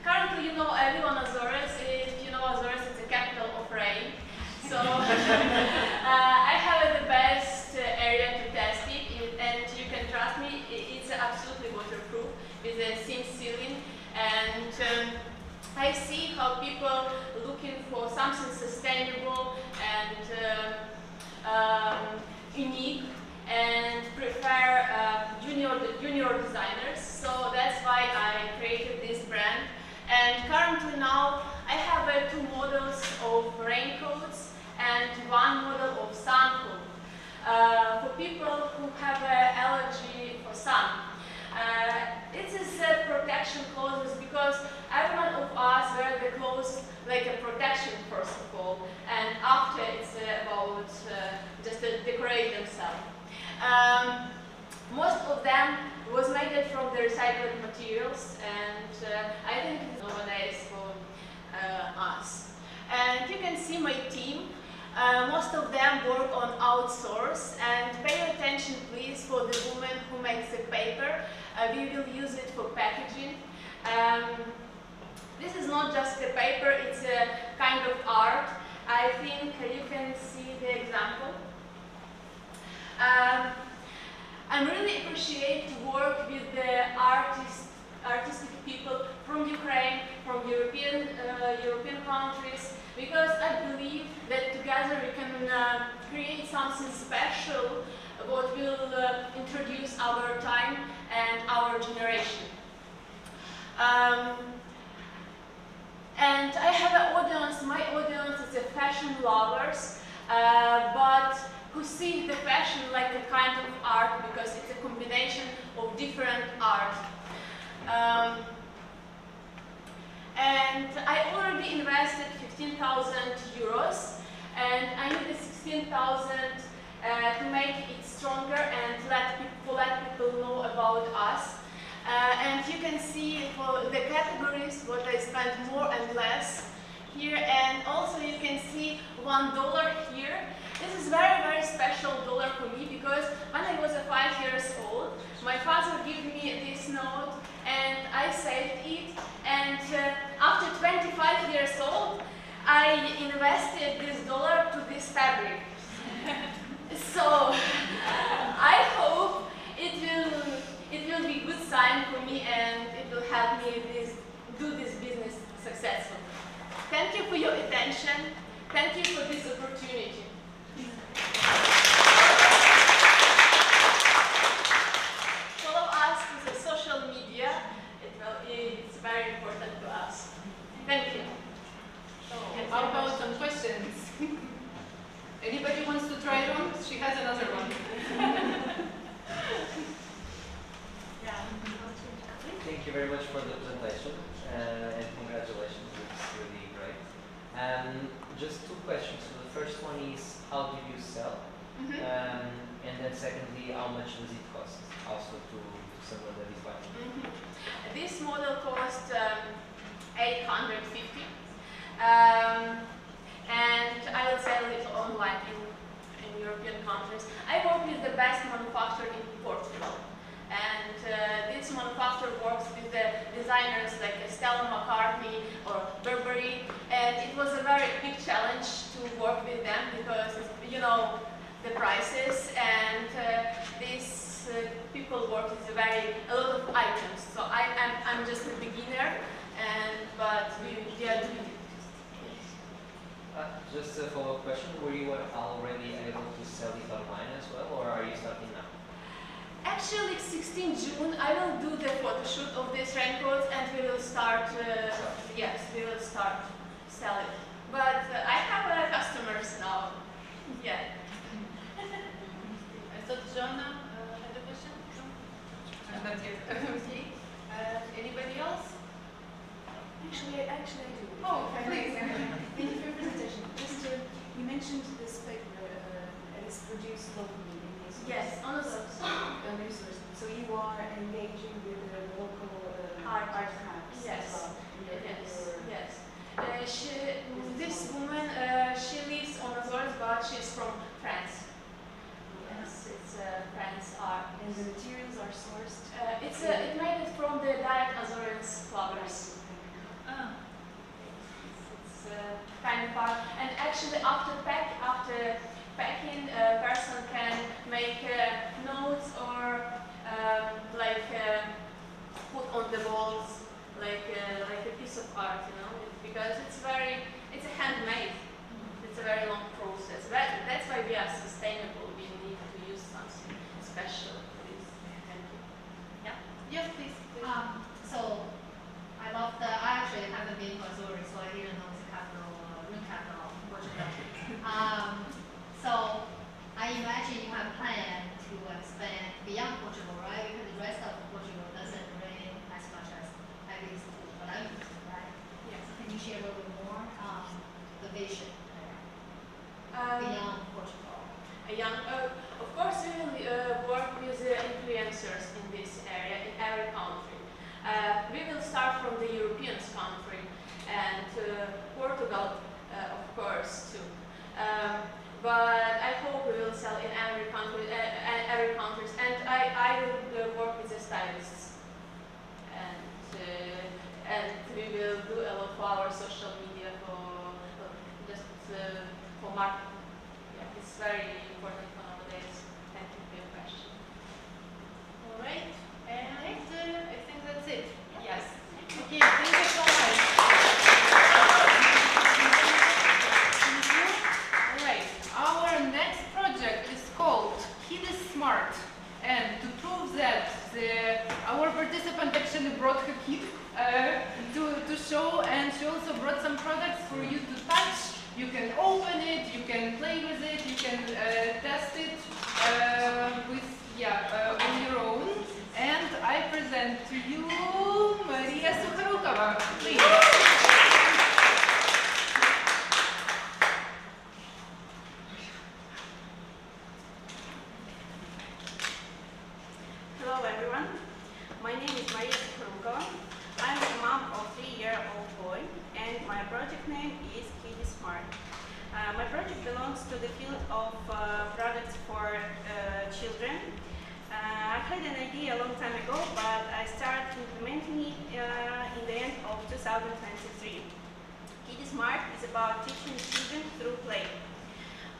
Currently, everyone Azores, if you know Azores, it's the capital of rain. So I have the best area to test it, and you can trust me, it's absolutely waterproof with a thin ceiling. And I see how people looking for something sustainable and unique, and prefer junior designers. So that's why I created this brand. And currently now I have 2 models of raincoats and 1 model of sun hood for people who have an allergy for sun. This is protection clothes because everyone of us wear the clothes like a protection first of all, and after it's about just to decorate themselves. Most of them was made from the recycled materials, and I think it's nowadays for us. And you can see my team. Most of them work on outsource, and pay attention please for the woman who makes the paper. We will use it for packaging. This is not just a paper, it's a kind of art. I think you can see the example. I really appreciate to work with the artistic people from Ukraine, from European because I believe that together we can create something special what will introduce our time and our generation. And I have an audience, my audience is the fashion lovers, but who see the fashion like a kind of art because it's a combination of different art. And I already invested 15,000 euros, and I need 16,000 to make it stronger and let people know about us. And you can see for the categories what I spent more and less here, and also you can see $1 here. This is very, very special dollar for me because when I was 5 years old, my father gave me this note and I saved it, and after 25 years old, I invested this dollar to this fabric. So I hope it will be good sign for me and it will help me do this business successfully. Thank you for your attention. Thank you for this opportunity. Follow us to the social media. It's very important to us. Thank you. How about some questions? Anybody wants to try it on? She has another one. Thank you very much for the presentation and congratulations, it's really great. Just two questions. So the first one is, how do you sell? And then secondly, how much does it cost also to someone that is buying? This model cost 850. And I will sell it online in European countries. I work with the best manufacturer in Portugal. And this manufacturer works with the designers like Stella McCartney or Burberry. And it was a very big challenge to work with them because, you know, the prices and these people work with a lot of items. So I'm just a beginner, but we are doing it. Just a follow-up question, were you already able to sell it online as well, or are you starting now? Actually, 16 June, I will do the photo shoot of this raincoat and we will start, yes, we will start selling. But I have customers now, yeah. I thought Joanna had a question? Not yet. Anybody else? Actually, I do. Oh, please. Thank you for your presentation. Just you mentioned this paper is produced locally in these Yes, on the resource. So you are engaging with the local artifacts Yes. as well. Yes. This woman, she lives on Azores, but she's from France. Yes, it's France art. And the materials are sourced? It made it from the direct Azores flowers. It's kind of art. And actually, after packing, a person can make notes or put on the walls like a piece of art, you know, because it's a handmade. It's a very long process. That's why we are sustainable. We need to use something special for this. Thank you. Yeah. Yes, please. So I actually haven't been to Azores, so I didn't know the capital of Portugal. So I imagine you have planned to expand beyond Portugal, right? Because the rest of Portugal doesn't rain as much as at least what I'm used to, right? Yes. So can you share a little bit more the vision there beyond Portugal? Of course, we will work with influencers in this area, in every country. We will start from the European country and Portugal, of course, too. But I hope we will sell in every country, and I will work with the stylists, and we will do a lot for our social media for marketing. Yeah, it's very important for nowadays. Thank you for your question. All right. And I think that's it. Yes. Okay, thank you so much. also brought some products for you to touch. You can open it, you can play with it, you can test it on your own. And I present to you Maria Sukharukova. Please. Hello everyone, my name is Maria Sukharukova. I'm the mom of a 3-year-old boy and my project name is Kids Smart. My project belongs to the field of products for children. I had an idea a long time ago, but I started implementing it in the end of 2023. Kids Smart is about teaching children through play.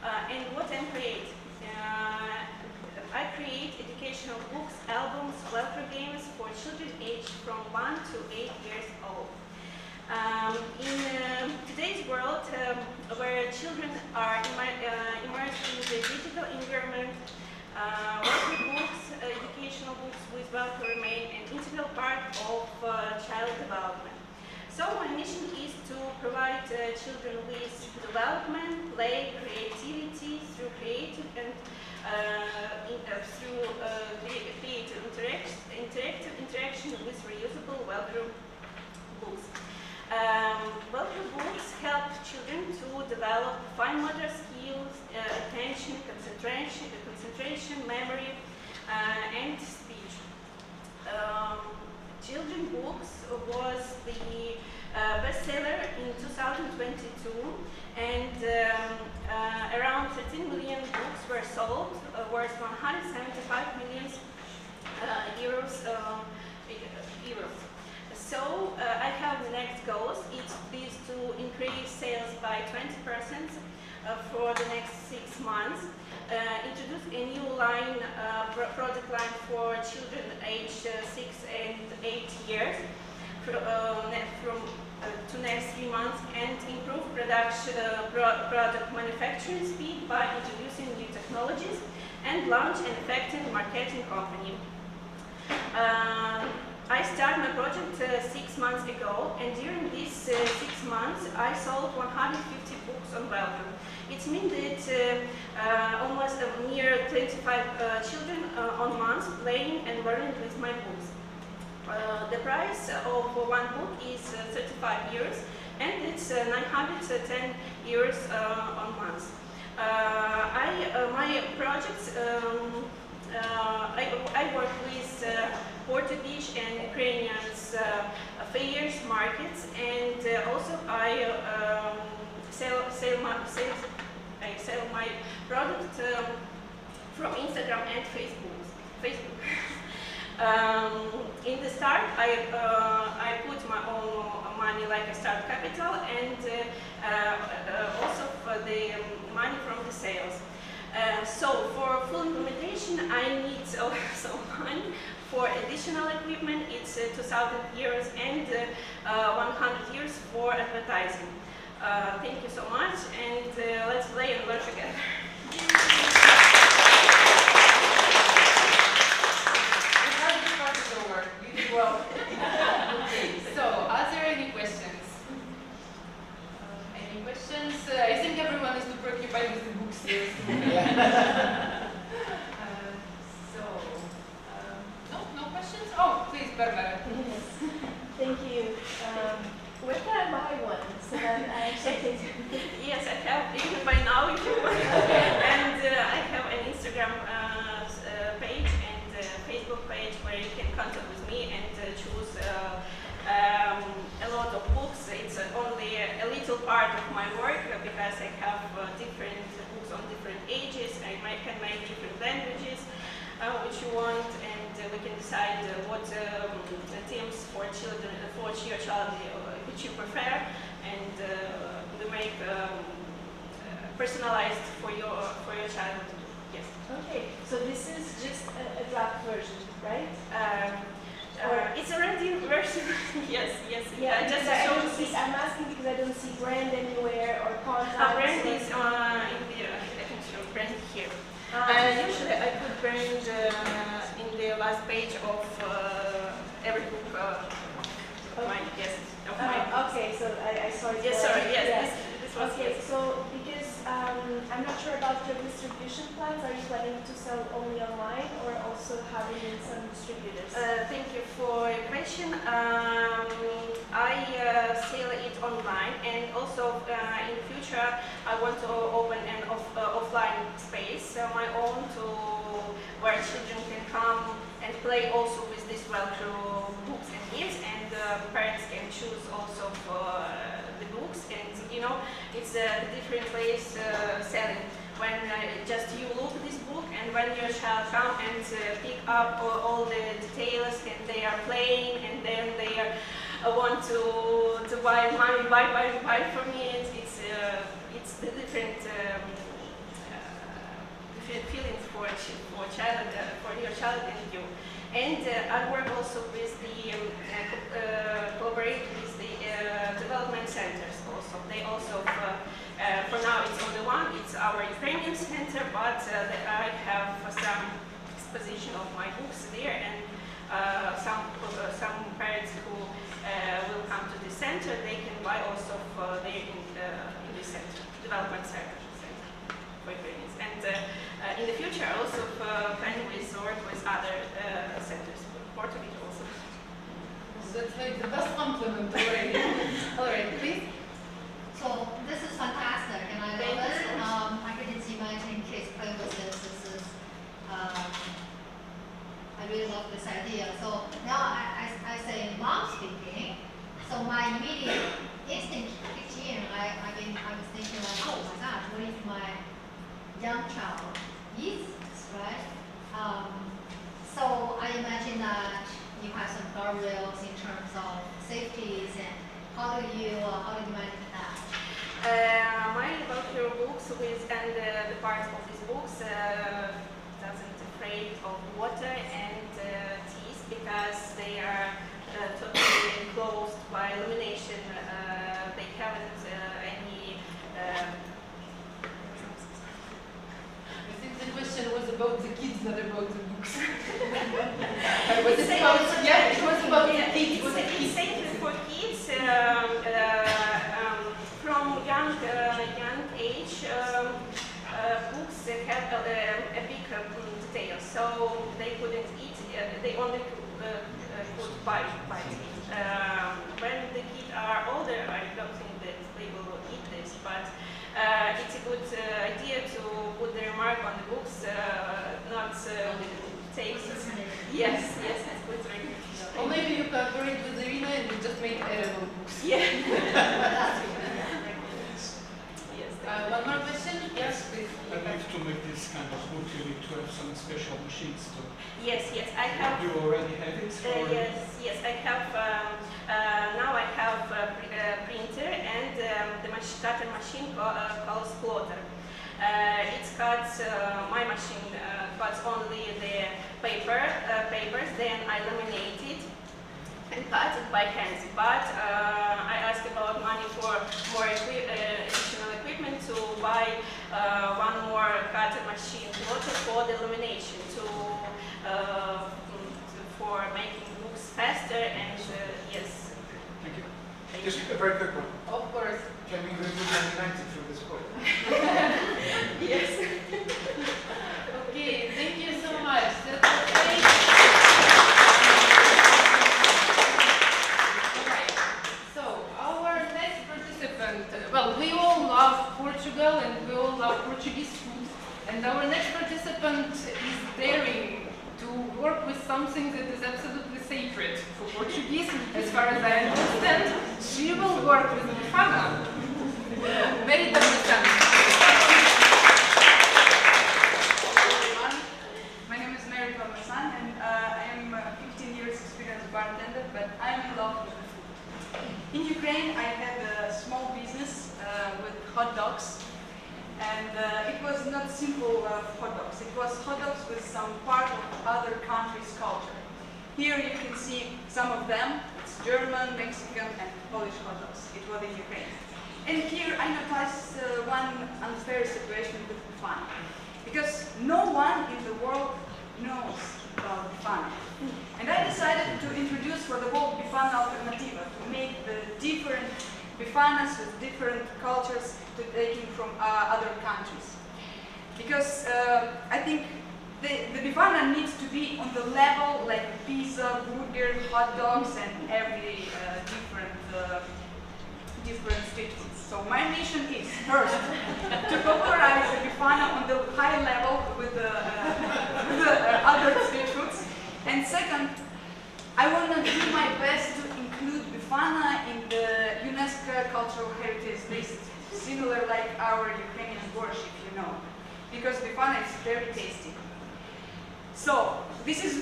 And what I create? I create educational books, albums, welcome games for children aged from 1 to 8 years old. In today's world, where children are immersed in the digital environment, welcome books, educational books with welcome remain an integral part of child development. So my mission is to provide children with development, play, creativity through creative and interactive interaction with reusable welcome books. Welcome books help children to develop fine motor skills, attention, concentration, memory, and speech. Children's books was the bestseller in 2022, and around 13 million books were sold, worth 175 million euros. So I have the next goals. It is to increase sales by 20% for the next 6 months. Introduce a new line, product line for children aged 6 and 8 years to next 3 months, and improve product manufacturing speed by introducing new technologies and launch an effective marketing company. I started my project 6 months ago, and during these 6 months I sold 150 books on welcome. It means that almost near 25 children on months playing and learning with my books. The price of one book is 35 euros, and it's 910 euros on months. My projects, I work with Portuguese and Ukrainian fairs, markets, and also I sell my product from Instagram and Facebook. In the start, I put my own money, like a start capital, and also for the money from the sales. So for full implementation, I need also money. For additional equipment, it's 2,000 euros and 100 euros for advertising. Thank you so much, and let's play and learn together. You did well. Okay, so are there any questions? Any questions? I think everyone is super occupied with the books here. No questions? Oh, please, Barbara. Yes. Thank you. Where can I buy one? So that I actually Yes, I have even by now if you want. And I have an Instagram page and Facebook page where you can contact with me and choose a lot of books. It's only a little part of my work because I have different books on different ages. I can make different languages which you want, and we can decide what themes for children, for your child which you prefer, and we make personalized for your child. Yes. Okay, so this is just a draft version, right? It's a ready version. Yes. Yeah, Just I show don't see, I'm asking because I don't see brand anywhere or contact. Brand is in the, I can show brand here. Usually I put brand in the last page of every book my guest. Of my Okay, so I saw it. Yes, sorry. Yes, this was Okay, yes. so because I'm not sure about your distribution plans. Are you planning to sell only online or also having some distributors? Thank you for your question. I sell it online, and also in future I want to open an offline space, my own, to where children can come and play also with this value books and gifts, and parents can choose also for the books, and you know it's different ways selling. When just you look at this book, and when your child come and pick up all the details, and they are playing, and then they want to buy, mommy, buy for me. It's the different different feelings for child, for your child and you. And I work also with the collaborate with the development centers. Also, they also. For now, it's only one. It's our Ukrainian center, but I have some exposition of my books there, and some parents who will come to the center, they can buy also there in the center, development center for Ukrainians. And in the future, I also plan with work with other centers, Portugal also. So that's like the best compliment already. All right, please. So this is fantastic, and I love it. I can imagine kids play with this. I really love this idea. So now I say mom speaking. So my immediate instinct kicked in. I was thinking like, oh my gosh, what if my young child needs this, right? So I imagine that you have some guardrails in terms of safeties, and how do you manage that? My about books and the parts of these books doesn't afraid of water and teeth, because they are totally enclosed by illumination. They haven't any. I think the question was about the kids, not about the books. Was it about? Yeah, it was about the kids. It's safe for kids from young age. Books have a big detail, so they couldn't eat. They only could buy it. When the kids are older, I don't think that they will eat this, but it's a good idea to put the remark on the books, not take. Yes, it's good. Or maybe you collaborate with Irina and you just make edible books. Yeah. One more question? Yes, please. I believe to make this kind of book you need to have some special machines to. Yes, I have. Do you already have it? Yes, I have. Now I have a printer and the cutter machine called plotter. It cuts, my machine cuts only the papers, then I laminate it and cut it by hand. But I ask about money for more additional equipment to buy one more cutter machine plotter for the lamination, for making books faster, and yes. Thank you. Just a very quick one. Of course. Can we remove the 90 from this book? Yes. Okay, thank you so much. That's great. Alright, so our next participant, well, we all love Portugal and we all love Portuguese food, and our next participant is daring to work with something that is absolutely sacred for Portuguese, as far as I understand. She will work with bifana. Very interesting. My name is Mary Palmasan, and I am 15 years experienced bartender, but I'm in love with the food. In Ukraine, I had a small business with hot dogs, and it was not simple hot dogs. It was hot dogs with some part of other countries' culture. Here you can see some of them. It's German, Mexican, and Polish hot dogs. It was in Ukraine. And here I noticed one unfair situation with bifana, because no one in the world knows about bifana. And I decided to introduce for the world bifana alternativa, make the different bifanas with different cultures taken from other countries. Because I think the bifana needs to be on the level like pizza, burger, hot dogs, and every different street foods. So my mission is first to popularize the bifana on the high level with the other street foods, and second, I want to do my best to include bifana in the UNESCO Cultural Heritage List, similar like our Ukrainian borscht, if you know, because bifana is very tasty. So this is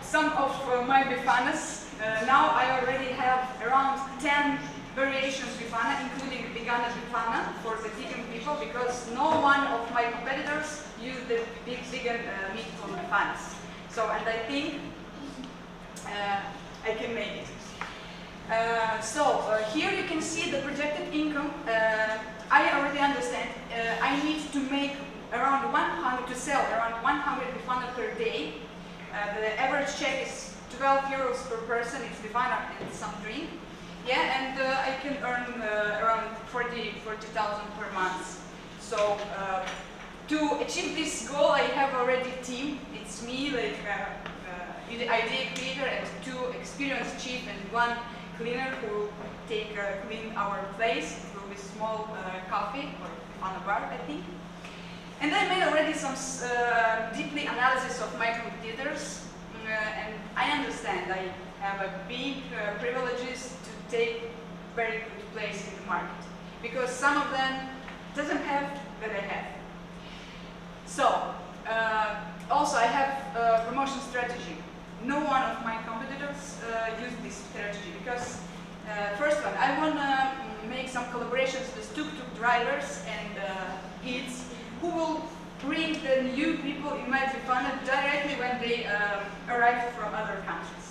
some of my bifanas. Now I already have around 10 variations bifana, including vegana bifana for the vegan people, because no one of my competitors use the big vegan meat from bifanas. So, and I think I can make it. Here you can see the projected income. I already understand. I need to make around 100 to sell around 100 bifana per day. The average check is 12 euros per person. It's bifana and some drink. Yeah, and I can earn around 40,000 per month. So to achieve this goal, I have already a team. It's me, like idea creator, and 2 experienced chief and 1 cleaner who clean our place. It will be small coffee or on a bar, I think. And I made already some deeply analysis of my competitors, and I understand I have a big privileges to take very good place in the market, because some of them doesn't have that I have. So also I have a promotion strategy. No one of my competitors use this strategy, because first one, I want to make some collaborations with tuk-tuk drivers and kids who will bring the new people in my bifana directly when they arrive from other countries.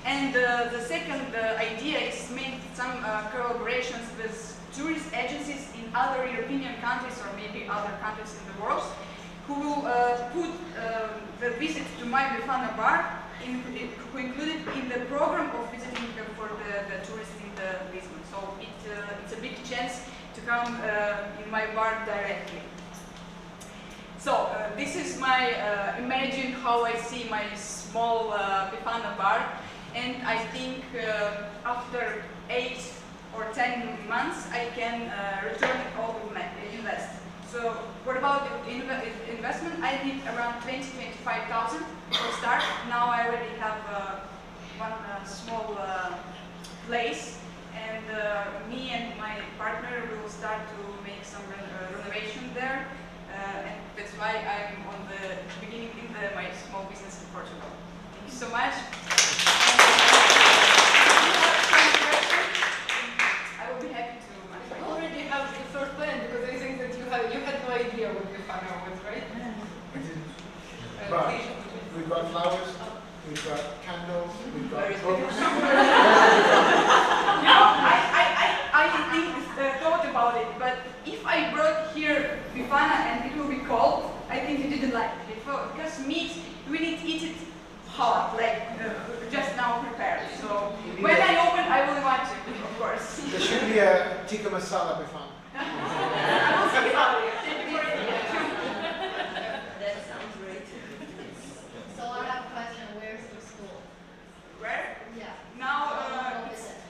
And the second idea is make some collaborations with tourist agencies in other European countries or maybe other countries in the world, who will put the visit to my bifana bar who included in the program of visiting for the tourists in the Lisbon. So it's a big chance to come in my bar directly. So this is my imagine how I see my small bifana bar, and I think after 8 or 10 months I can return all the invest. So what about the investment? I need around 25,000 for start. Now I already have one small place, and me and my partner will start to make some renovation there. And that's why I'm on the beginning in my small business in Portugal. Thank you so much. I will be happy to. You already have the first plan, because I think that you had no idea what the bifana was, right? We didn't. But we've got flowers, we've got candles, we've got books. I thought about it, but if I brought here bifana and it will be cold, I think you didn't like it. Because meat, we need to eat it hot, like just now prepared. So when I open, I will want to, of course. There should be a tikka masala bifana. That sounds great. So I have a question, where's the school? Where? Yeah. Now,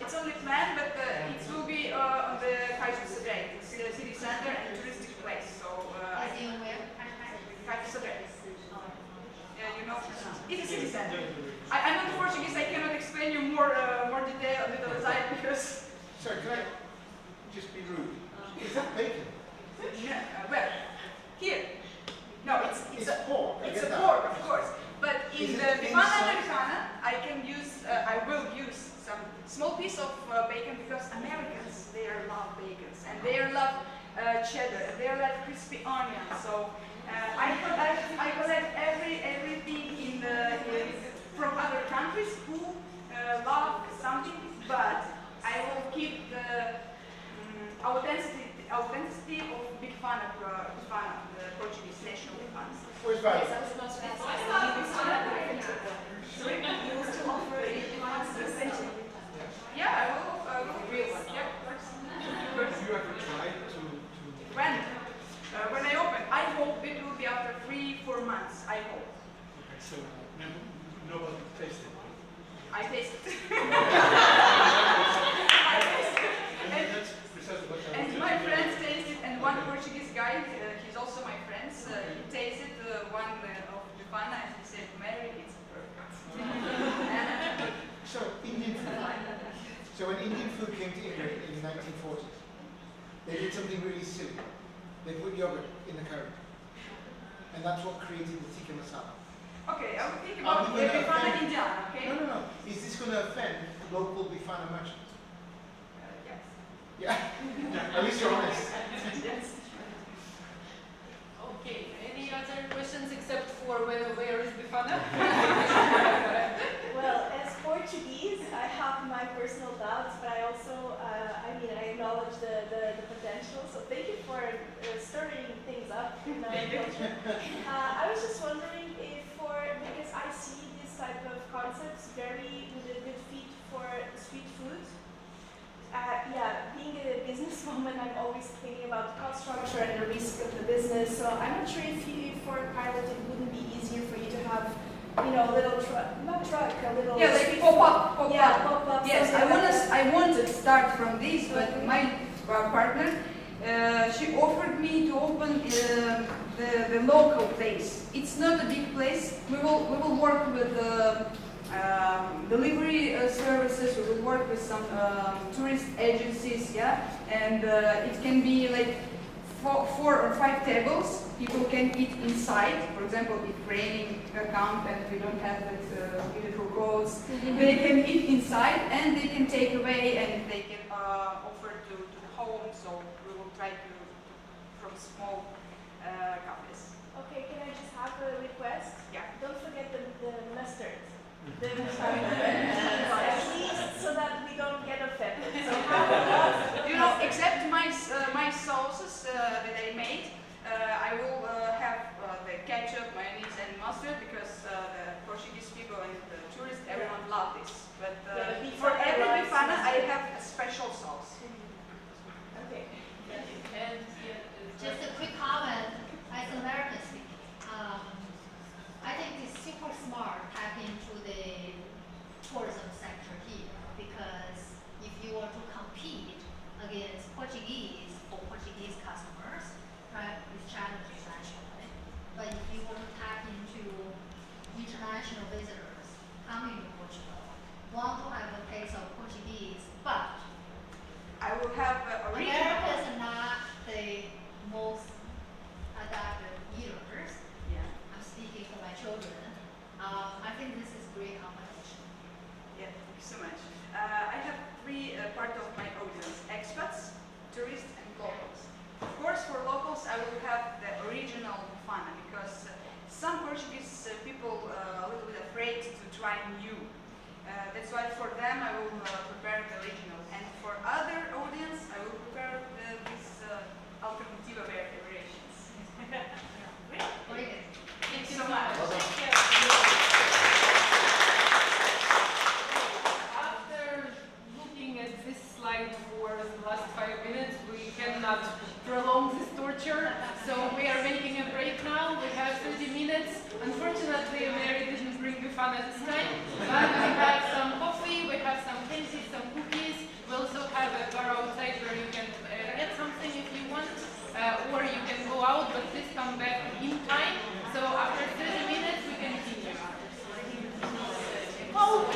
it's only planned, but it will be on the city center and touristic place. So, As in where? Yeah, you know, it's a city center. I'm not Portuguese, I cannot explain you more detail on the side because... Sorry, can I just be rude? Is that bacon? Yeah, well, here. No, it's a pork. It's a pork, of course. But in the bifana americana, I will use some small piece of bacon, because Americans, they love bacon, and they love cheddar, and they love crispy onions. So I collect everything from other countries who love something, but I will keep the authenticity of bifana, the Portuguese national bifana. Where's that? Yeah, I will. real one. Yeah, works. Have you ever tried to When I open, I hope it will be after 3-4 months. I hope. Okay, so nobody tasted it. I taste it. And that's precisely what I And was my just friends taste it, and one Portuguese guy, he's also my friend, he tasted one of Bifana and he said, Mary, it's perfect. So Indian food. So when Indian food came to England in the 1940s, they did something really silly. They put yogurt in the curry. And that's what created the tikka masala. Okay, I will think about the Bifana Indiana, okay? No. Is this going to offend local Bifana merchants? Yes. Yeah. At least you're honest. Yes. Okay, any other questions except for where is Bifana? Well, as Portuguese, I have my personal doubts, but I also, I acknowledge the potential. So thank you for stirring things up in our culture. I was just wondering if because I see this type of concepts very with a good fit for street food. Being a businesswoman, I'm always thinking about the cost structure and the risk of the business. So I'm not sure if for a pilot it wouldn't be easier for you to have, a little truck, a little Yeah, like street pop-up. food. Yeah, pop-up. Yes, I wanted to start from this, but my partner, she offered me to open the local place. It's not a big place. We will work with delivery services. We will work with some tourist agencies. Yeah, and it can be like 4 or 5 tables. People can eat inside. For example, if raining comes and we don't have that beautiful roads, they can eat inside and they can take away and they can offer to home. So we will try to from small cafes. Okay, can I just have a request? Yeah. Don't forget the mustard. The mustard. At least so that we don't get offended. So have Except my sauces that I made, I will have the ketchup, mayonnaise, and mustard because the Portuguese people and the tourists, everyone love this. But for every bifana, I have a special sauce. Okay. And Just a quick comment, as Americans speaking, I think it's super smart tap into the tourism sector here because if you were to compete against Portuguese for Portuguese customers, right, it's challenging nationally. But if you were to tap into international visitors coming to Portugal, want to have a taste of Portuguese, but I will have original. Americans are not the most adapted eaters. Yeah. I'm speaking for my children. I think this is great combination. Yeah, thank you so much. I have 3 part of my audience: expats, tourists, and locals. Of course, for locals, I will have the original bifana because some Portuguese people are a little bit afraid to try new. That's why for them I will prepare the original, and for other audience I will prepare these alternative variations. Great. Thank you so much. after looking at this slide for the last 5 minutes, we cannot prolong this torture. So we are making a break now. We have 30 minutes. Unfortunately, Mary didn't bring bifana this time, but we have some coffee, we have some candies, some cookies. We also have a bar outside where you can get something if you want, or you can go out, but please come back in time. So after 30 minutes, we continue. Oh.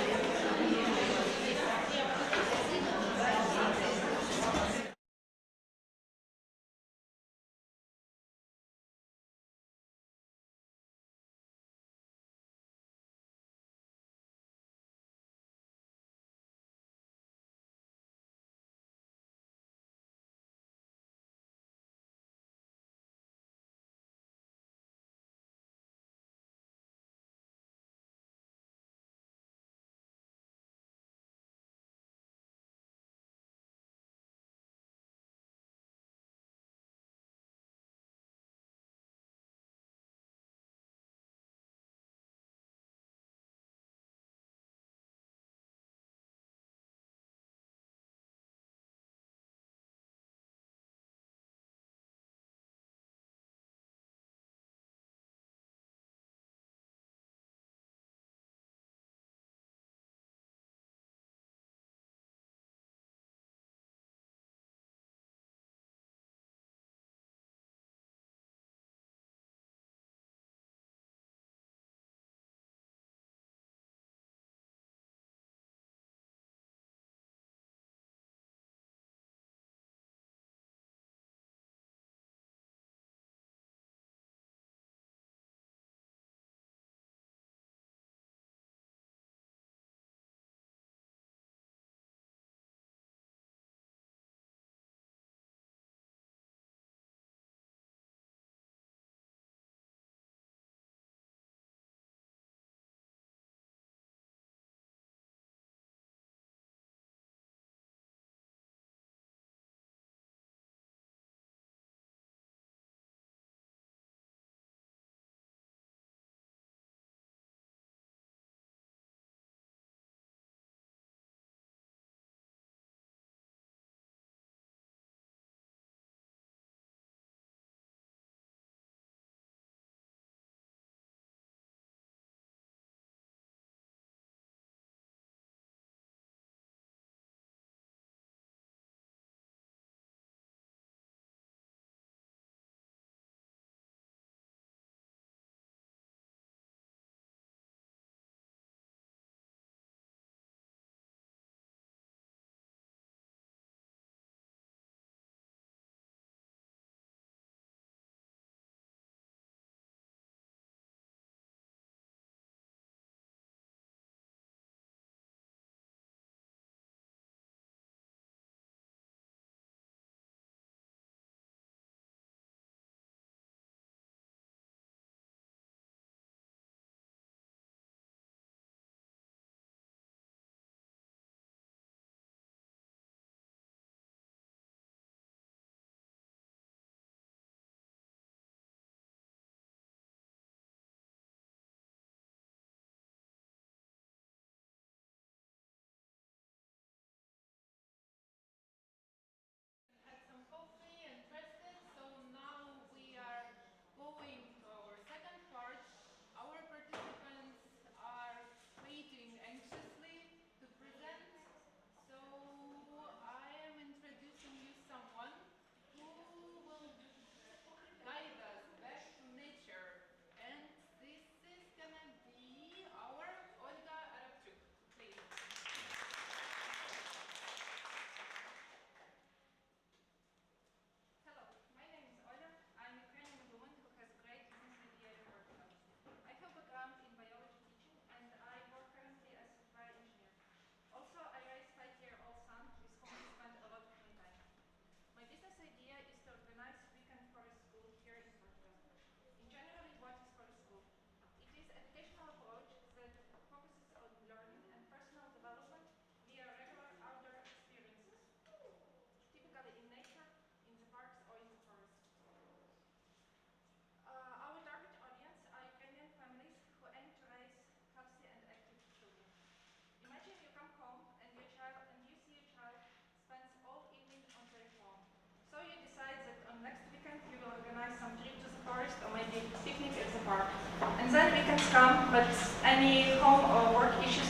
but any home or work issues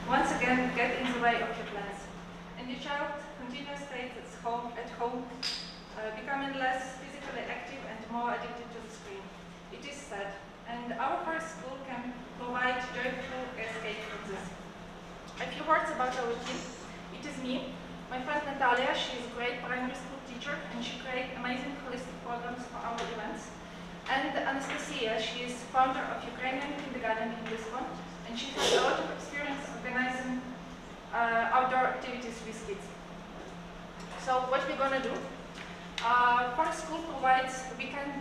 once again get in the way of your plans. And your child continues stays at home, becoming less physically active and more addicted to the screen. It is sad, and our first school can provide joyful escape from this. A few words about our team. It is me, my friend Natalia. She is a great primary school teacher, and she creates amazing holistic programs for our events. And Anastasia, she is founder of Ukrainian kindergarten in Lisbon, and she has a lot of experience organizing outdoor activities with kids. So what we're gonna do? Forest School provides weekend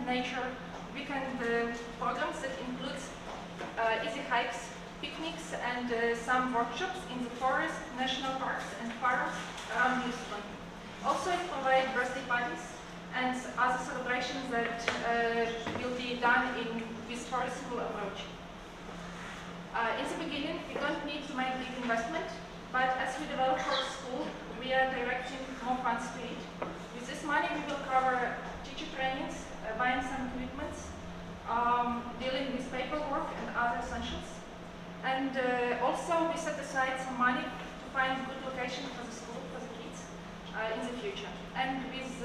programs that include easy hikes, picnics, and some workshops in the forest, national parks, and farms around Lisbon. Also, it provides birthday parties and other celebrations that will be done with Forest School approach. In the beginning, we don't need to make big investment, but as we develop our school, we are directing more funds to it. With this money, we will cover teacher trainings, buying some equipment, dealing with paperwork and other essentials. And also, we set aside some money to find a good location for the school, for the kids, in the future. And with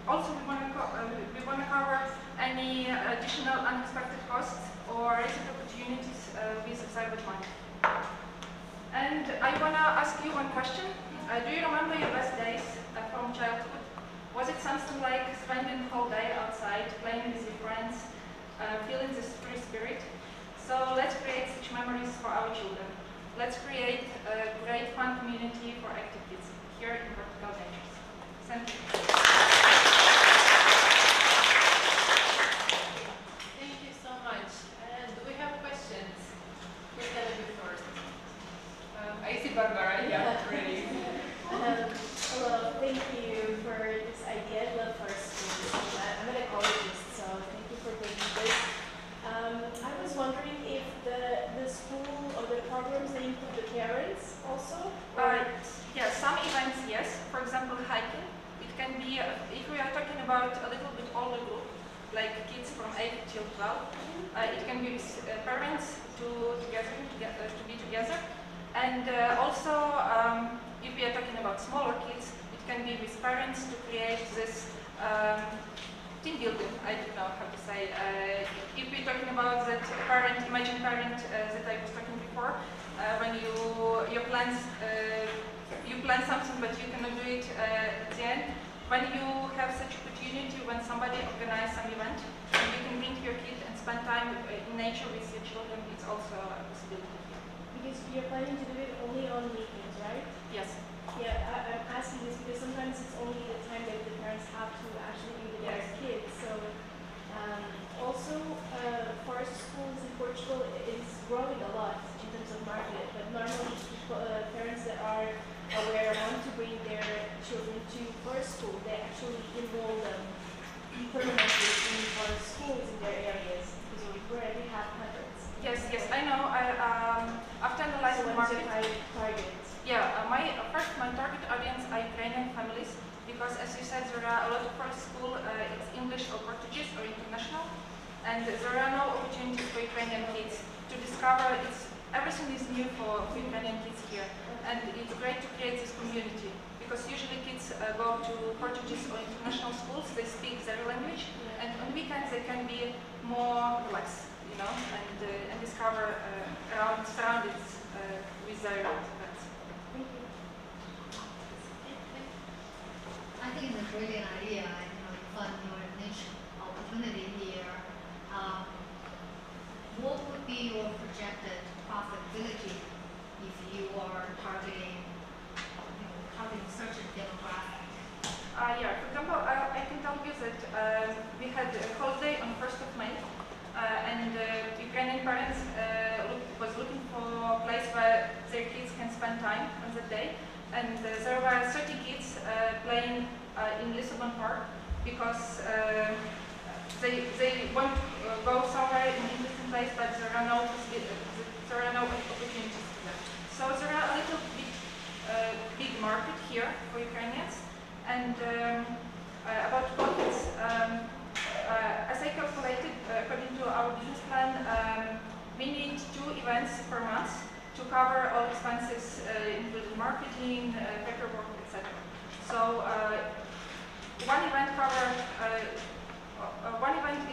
also we want to cover any additional unexpected costs or raising opportunities with reserved money. And I want to ask you one question. Do you remember your best days from childhood? Was it something like spending the whole day outside, playing with your friends, feeling the free spirit? So let's create such memories for our children. Let's create a great fun community for active kids here in Portugal. Thank you. Thank you so much. And do we have questions? Who's going to be first? I see Barbara. Yeah, ready. Hello, thank you for this idea. I love Forest School. I'm an ecologist, so thank you for bringing this. I was wondering if the school or the programs, they include the parents also? Yeah, some events, yes. For example, hiking. It can be, if we are talking about a little bit older group, like kids from 8 till 12, it can be with parents to be together. And also, if we are talking about smaller kids, it can be with parents to create this team building. I don't know how to say. If we're talking about that parent, imagine parent that I was talking before, when you plan something but you cannot do it at the end. When you have such opportunity, when somebody organizes some event, and you can bring your kid and spend time in nature with your children, it's also a possibility. Because you're planning to do it only on weekends, right? Yes. Yeah, I'm asking this because sometimes it's only the time that the parents have to actually be with their kids. So also, forest schools in Portugal is growing a lot in terms of market, but normally parents that are aware want to bring their children to forest school, they actually enroll them permanently in forest schools in their areas because we already have hundreds. Yes, I know. After analyzing the market, yeah, my target audience are Ukrainian families because, as you said, there are a lot of forest school. It's English or Portuguese or international, and there are no opportunities for Ukrainian kids to discover. Everything is new for Ukrainian kids here, and it's great to create this community because usually kids go to Portuguese or international schools. They speak their language, and on weekends they can be more relaxed, you know, and discover surroundings with their friends. Thank you. I think it's a brilliant idea, fun your niche opportunity here. What would be your projected profitability if you are targeting certain demographic? Yeah, for example, I can tell you that we had a holiday on 1st of May, and Ukrainian parents was looking for a place where their kids can spend time on that day, and there were 30 kids playing in Lisbon Park because they want to go somewhere in an interesting place, but there are no opportunities for them. So there are a little bit big market here for Ukrainians. And about profits, as I calculated according to our business plan, we need 2 events per month to cover all expenses, including marketing, paperwork, etc. So one event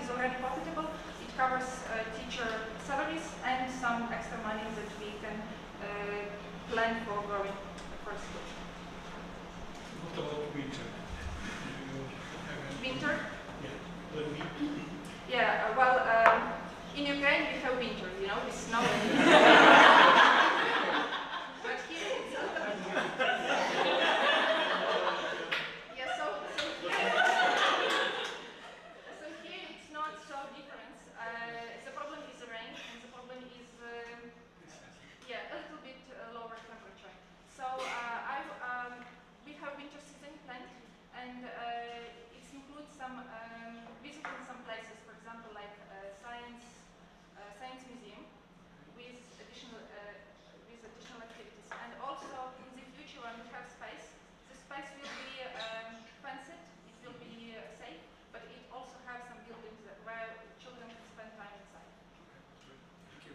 is already profitable. It covers teacher salaries and some extra money that we can plan for growing for school. What about winter? Winter? Yeah, the week. Yeah, well, in Ukraine we have winter, you know, with snow. But here it's yeah, so here it's not so different. The problem is the rain, and the problem is yeah, a little bit lower temperature. So we have winter season planned, and it includes some visiting some places, for example, like science museum with additional activities. And also in the future, when we have space, the space will be fenced, it will be safe, but it also has some buildings where children can spend time inside. Thank you.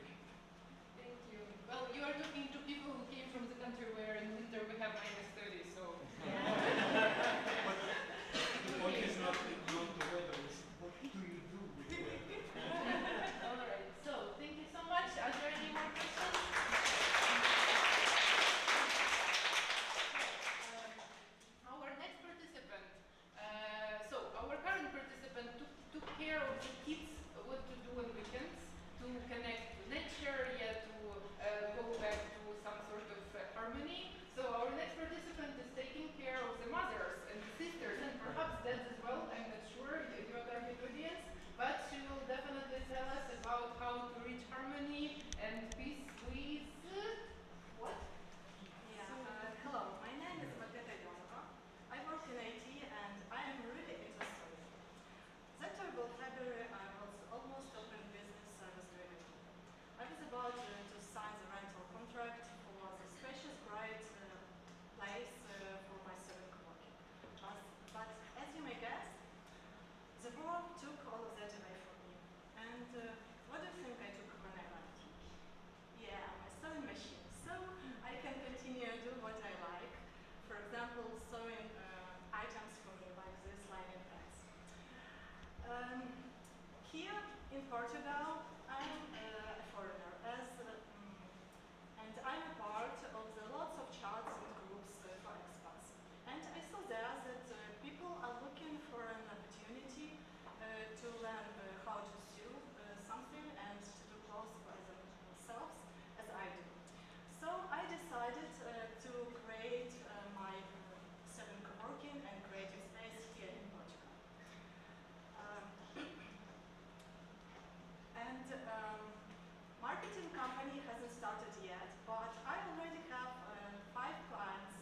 Thank you. Well, you are talking to people who came from the country where in winter we have -30, so. What is not the weather, is what do you do with the weather? All right. So thank you so much. Are there any more questions? Our next participant. So our current participant took care of the kids, what to do on weekends, to connect to nature, yeah, to go back to some sort of harmony. So our next participant is taking care of the mothers and the sisters, and perhaps dads as well. I'm not sure, you are target audience, but she will definitely tell us about how to reach harmony and peace with what? Yeah, hello, my name is Mateo. I work in IT and I am really into stories. That terrible February I was almost open business service director. I was about to sign the rental contract for the spacious, bright place for my servant co-working. But as you may guess, the war took all of that away from me. And what do you think I took when I left? Yeah, my sewing machine. So I can continue to do what I like. For example, sewing items for me like this lining pads. Here in Portugal, I'm a foreigner, and I'm a part of the lots of chats and groups for expats. And I saw there that people are looking for an opportunity to learn how to sew something and to do clothes by themselves, as I do. So I decided to create my servant co-working and creative space here in Portugal. Marketing company hasn't started yet, but I already have 5 clients.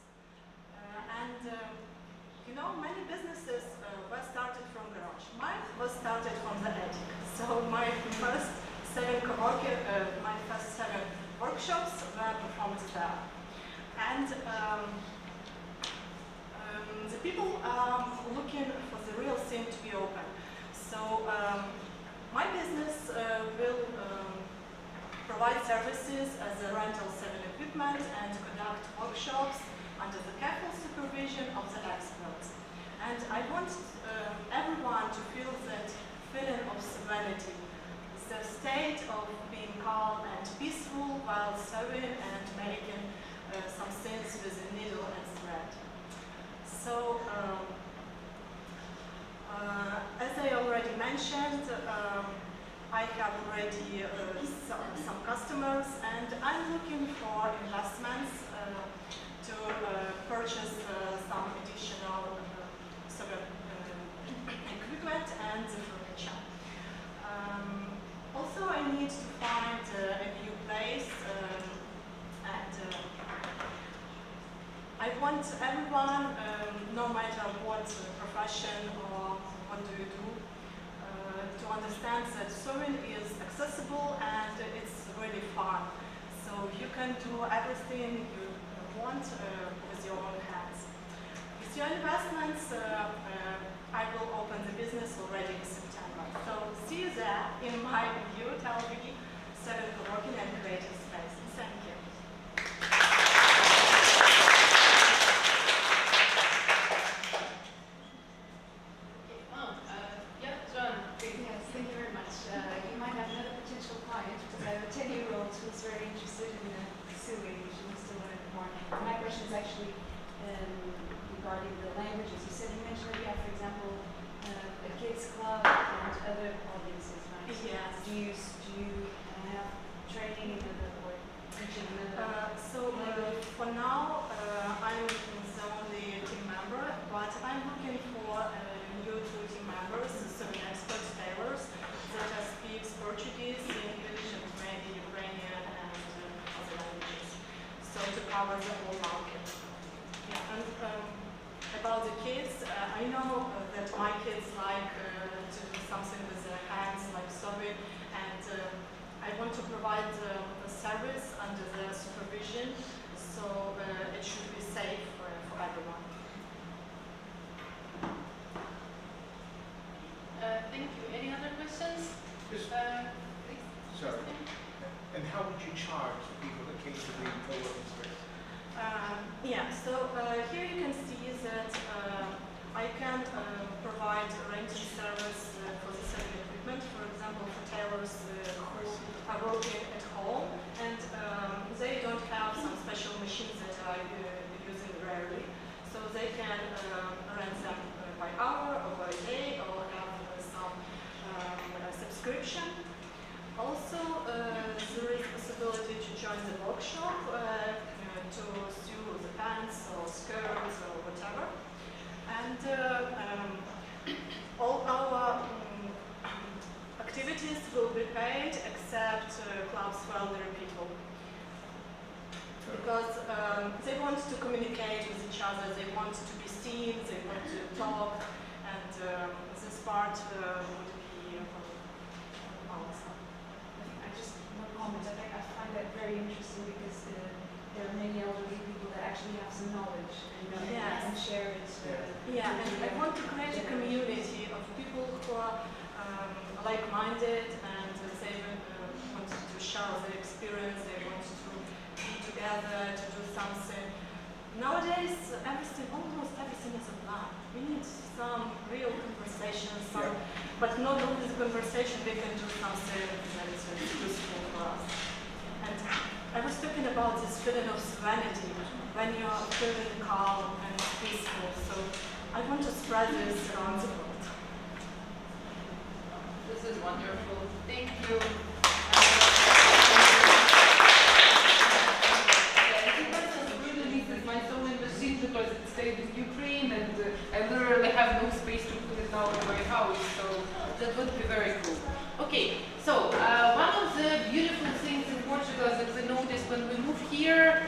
You know, many businesses were started from garage. Mine was started from the attic. So my first 7 workshops were performed there. And the people are looking for the real thing to be open. So my business will provide services as a rental selling equipment and conduct workshops under the careful supervision of the experts. And I want everyone to feel that feeling of serenity, the state of being calm and peaceful while sewing and making some things with a needle and thread. So, as I already mentioned, I have already some customers, and I'm looking for investments to purchase some additional equipment and furniture. Also, I need to find a new place, and I want everyone, no matter what profession or what do you do, to understand that sewing is accessible and it's really fun. So you can do everything you want with your own hands. With your investments, I will open the business already in September. So see you there in my UTLB 7 target audiences, right? Yes. Do you have training in the or teaching the? For now, I'm the only team member, but I'm looking for new two team members, so expert tailors that speak Portuguese, English, and maybe Ukrainian and other languages. So to cover the whole market. Yeah, and about the kids, I know that my kids like to do something with their hands, like sewing, and I want to provide a service under their supervision, so it should be safe for everyone. Thank you. Any other questions? Yes. Please. Sorry. And how would you charge people that came to the co-working space? Here you can see that I can provide renting service for the same equipment, for example, for tailors who are working at home and they don't have some special machines that are using rarely, so they can rent them by hour or by day or have some subscription. Also, there is possibility to join the workshop to sew the pants or skirts or whatever. And all our activities will be paid except clubs for elderly people. Because they want to communicate with each other, they want to be seen, they want to talk, and this part would be awesome. I just one comment. I find that very interesting because there are many elderly people that actually have some knowledge and share it. And I want to create a community of people who are like-minded and they want to share their experience, they want to be together, to do something. Nowadays, almost everything is online. We need some real conversation, but not only the conversation, we can do something that is useful for us. And I was talking about this feeling of serenity when you are feeling calm and peaceful. So I want to spread this around the world. This is wonderful. Thank you. My sewing machine because it stayed in Ukraine and I literally have no space to put it now in my house, so that would be very cool. Okay, so one of the beautiful things in Portugal that we noticed when we moved here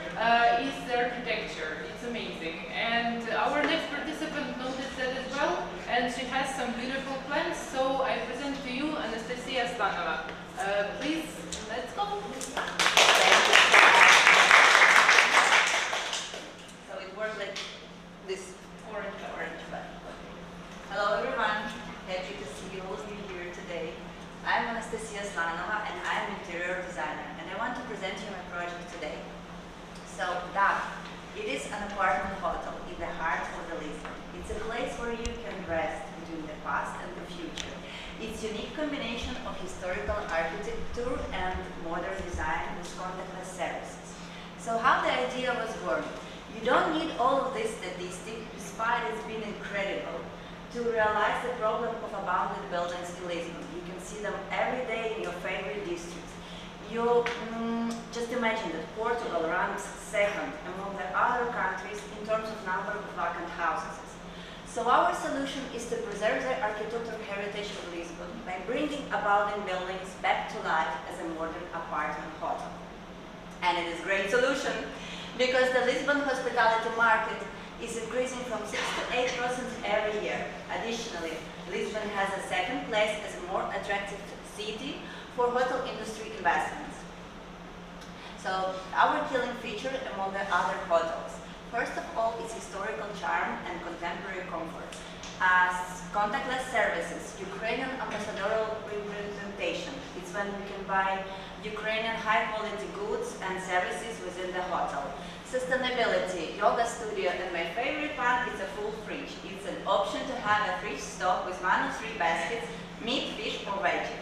is the architecture. It's amazing. And our next participant noticed that as well, and she has some beautiful plans, so I present to you Anastasia Stanova. Please, let's go. Work like this orange, but hello everyone, happy to see all of you here today. I'm Anastasia Stanova and I'm an interior designer and I want to present you my project today. So it is an apartment hotel in the heart of the Lisbon. It's a place where you can rest between the past and the future. Its unique combination of historical architecture and modern design with contactless services. So how the idea was born? You don't need all of this statistic, despite it's been incredible, to realize the problem of abandoned buildings in Lisbon. You can see them every day in your favorite districts. You just imagine that Portugal ranks second among the other countries in terms of number of vacant houses. So our solution is to preserve the architectural heritage of Lisbon by bringing abandoned buildings back to life as a modern apartment hotel. And it is a great solution, because the Lisbon hospitality market is increasing from 6 to 8% every year. Additionally, Lisbon has a second place as a more attractive city for hotel industry investments. So our killing feature among the other hotels. First of all, its historical charm and contemporary comfort. As contactless services, Ukrainian ambassadorial representation. It's when you can buy Ukrainian high-quality goods and services within the hotel. Sustainability, yoga studio, and my favorite one is a full fridge. It's an option to have a fridge stocked with 1 of 3 baskets, meat, fish, or veggie.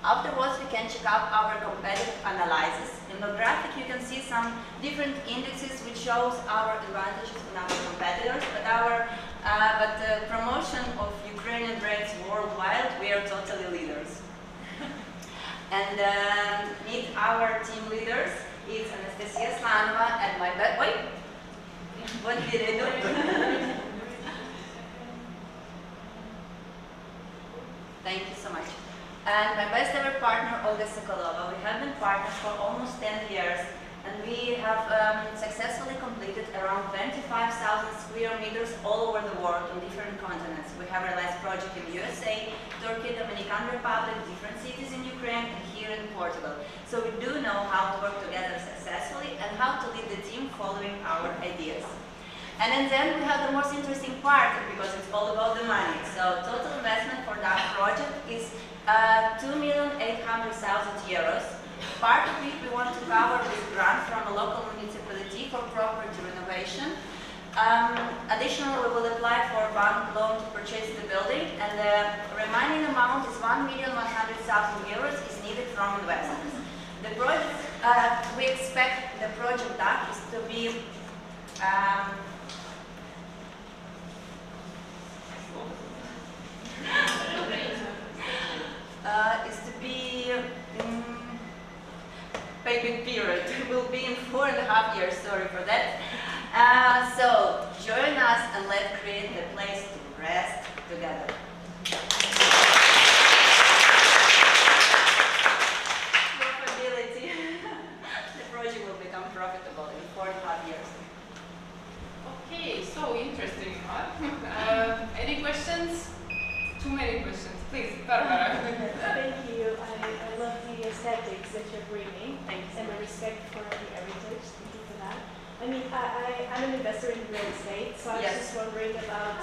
Afterwards, we can check out our competitive analysis. In the graphic, you can see some different indexes which shows our advantages on our competitors, but the promotion of Ukrainian brands worldwide, we are totally leaders. and meet our team leaders. It's Anastasia Slanova and my best. Wait, what did I do? Thank you so much. And my best ever partner, Olga Sokolova. We have been partners for almost 10 years, and we have successfully completed around 25,000 square meters all over the world on different continents. We have realized projects in USA, Turkey, Dominican Republic, different cities in Ukraine, and here in Portugal. So we do know how to work together successfully and how to lead the team following our ideas. And then we have the most interesting part, because it's all about the money. So total investment for that project is 2,800,000 euros. Part of it we want to cover with grant from a local municipality for property renovation. Additionally, we will apply for a bank loan to purchase the building, and the remaining amount is 1,100,000 euros is needed from investors. The project, we expect the project that is to be payment period will be in 4.5 years, sorry for that. So join us and let's create the place to rest together. Profitability. The project will become profitable in 4.5 years. Okay, so interesting, huh? Any questions? Too many questions. Please, Barbara. Thank you. I love the aesthetics that you're bringing and the respect for the heritage. Thank you for that. I mean, I'm an investor in real estate, so I was just wondering about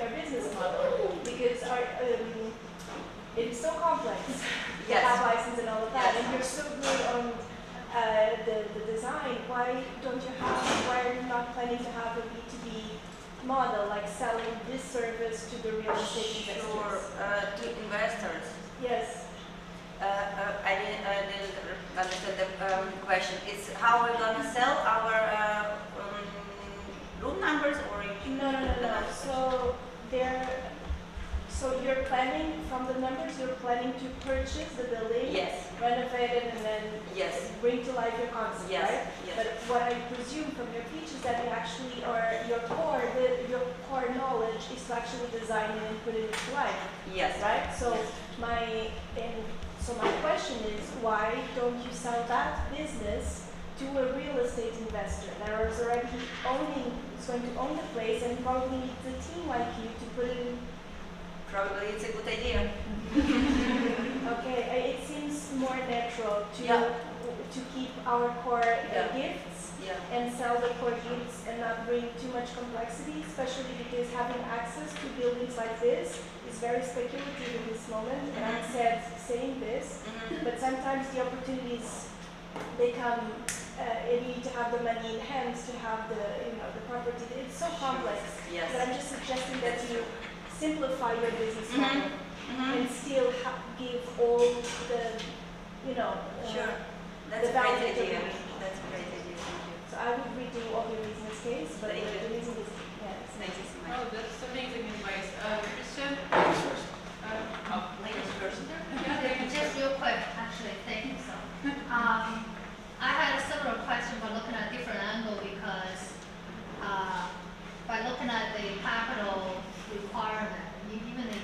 your business model, because it is so complex to have license and all of that, and you're so good on the design. Why are you not planning to have a B2B model, like selling this service to the real estate investors? Sure, to investors. Yes. I didn't understand the question. It's how we're going to sell our room numbers, or No. So you're planning, from the numbers, you're planning to purchase the building, renovate it, and then bring to life your concept, right? Yes. But what I presume from your pitch is that you actually your core knowledge is to actually design it and put it into life. Yes. Right? So my question is, why don't you sell that business to a real estate investor that is already going to own the place and probably needs a team like you to put it in? Probably it's a good idea. Okay, it seems more natural to keep our core gifts and sell the core gifts and not bring too much complexity, especially because having access to buildings like this is very speculative in this moment. And I'm saying this, but sometimes the opportunities, they come, you need to have the money in hands to have the property. It's so complex. Yes. But I'm just suggesting that you simplify your business model and still give all the, That's the a great value. idea. That's a great idea. Thank you. So I would redo all your business case, but the reason is, Thank you so much. Oh, that's amazing advice. Christian? Ladies first. Just real quick, actually, thank you so. I had a similar question, but looking at a different angle, because by looking at the capital requirement, even the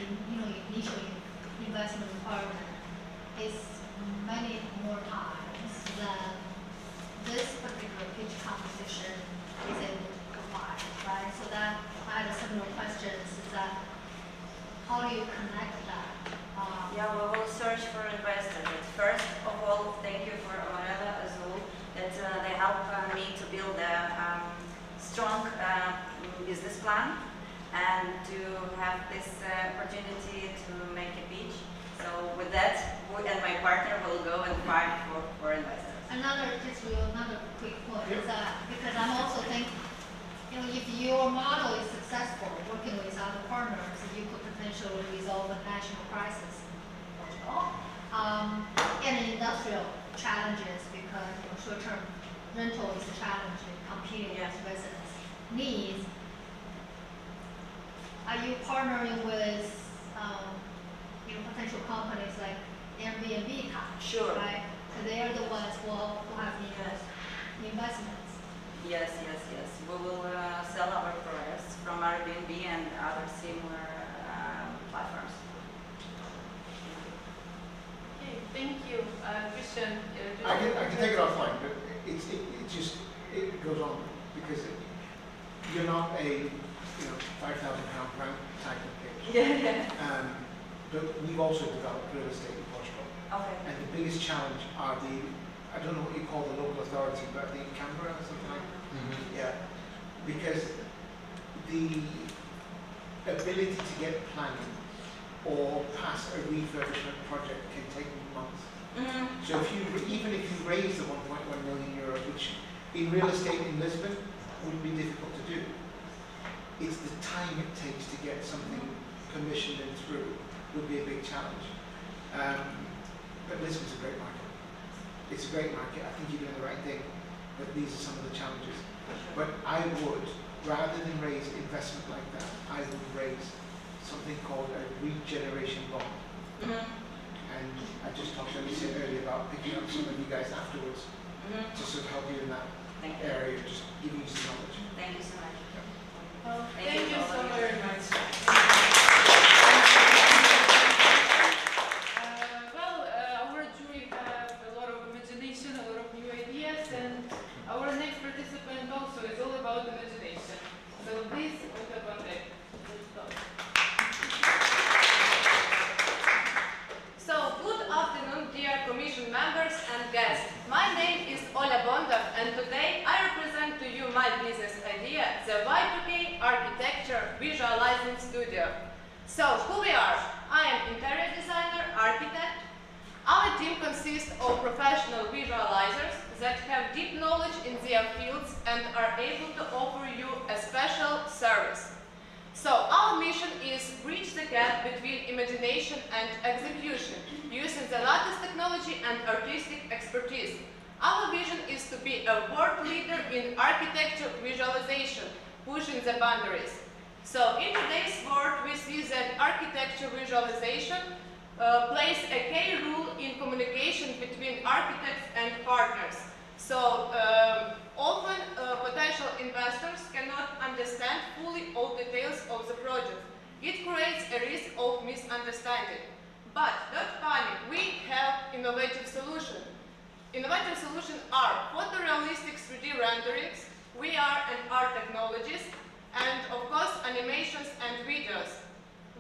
initial investment requirement is many more times than this particular pitch competition is able to provide, right? So that I had a similar question: is that how do you connect that? We will search for investors. But first of all, thank you for Amarelo Azul that they helped me to build a strong business plan and to have this opportunity to make a pitch. So with that, and my partner will go and find for investors. Another quick point is that, because I'm also thinking, if your model is successful working with other partners, you could potentially resolve a national crisis in Portugal and industrial challenges, because short-term rental is a challenge in competing with residents' needs. Are you partnering with potential companies like Airbnb type, Sure. right? So they are the ones who have the investments. Yes, yes, yes. We will sell our products from Airbnb and other similar platforms. Okay, thank you. Christian, I can take it offline, but it goes on because you're not a £5,000 brand type of page. Yeah. But we've also developed real estate in Portugal. Okay. And the biggest challenge are I don't know what you call the local authority, but the Canberra or something like that. Yeah. Because the ability to get planning or pass a refurbishment project can take months. So even if you raise the 1.1 million euros, which in real estate in Lisbon would be difficult to do, it's the time it takes to get something commissioned and through would be a big challenge. But Lisbon's a great market. It's a great market. I think you're doing the right thing, but these are some of the challenges. But I would, rather than raise investment like that, I would raise something called a regeneration bond. And I just talked to Alicia earlier about picking up some of you guys afterwards to sort of help you in that area, just giving you some knowledge. Thank you so much. Thank you so very much. Our jury have a lot of imagination, a lot of new ideas, and our next participant also is all about imagination. So please, welcome on deck. Let's go. So, good afternoon, dear Commission members and guests. My name is Oля Bondar, and today I represent to you my business idea, the Y2K Architecture Visualizing Studio. So, who we are? I am interior designer, architect. Our team consists of professional visualizers that have deep knowledge in their fields and are able to offer you a special service. So, our mission is bridge the gap between imagination and execution, using the latest technology and artistic expertise. Our vision is to be a world leader in architecture visualization, pushing the boundaries. So, in today's world, we see that architecture visualization plays a key role in communication between architects and partners. So, often potential investors cannot understand fully all details of the project. It creates a risk of misunderstanding. But don't panic, we have innovative solutions. Innovative solutions are photorealistic 3D renderings, VR and art technologies, and of course animations and videos.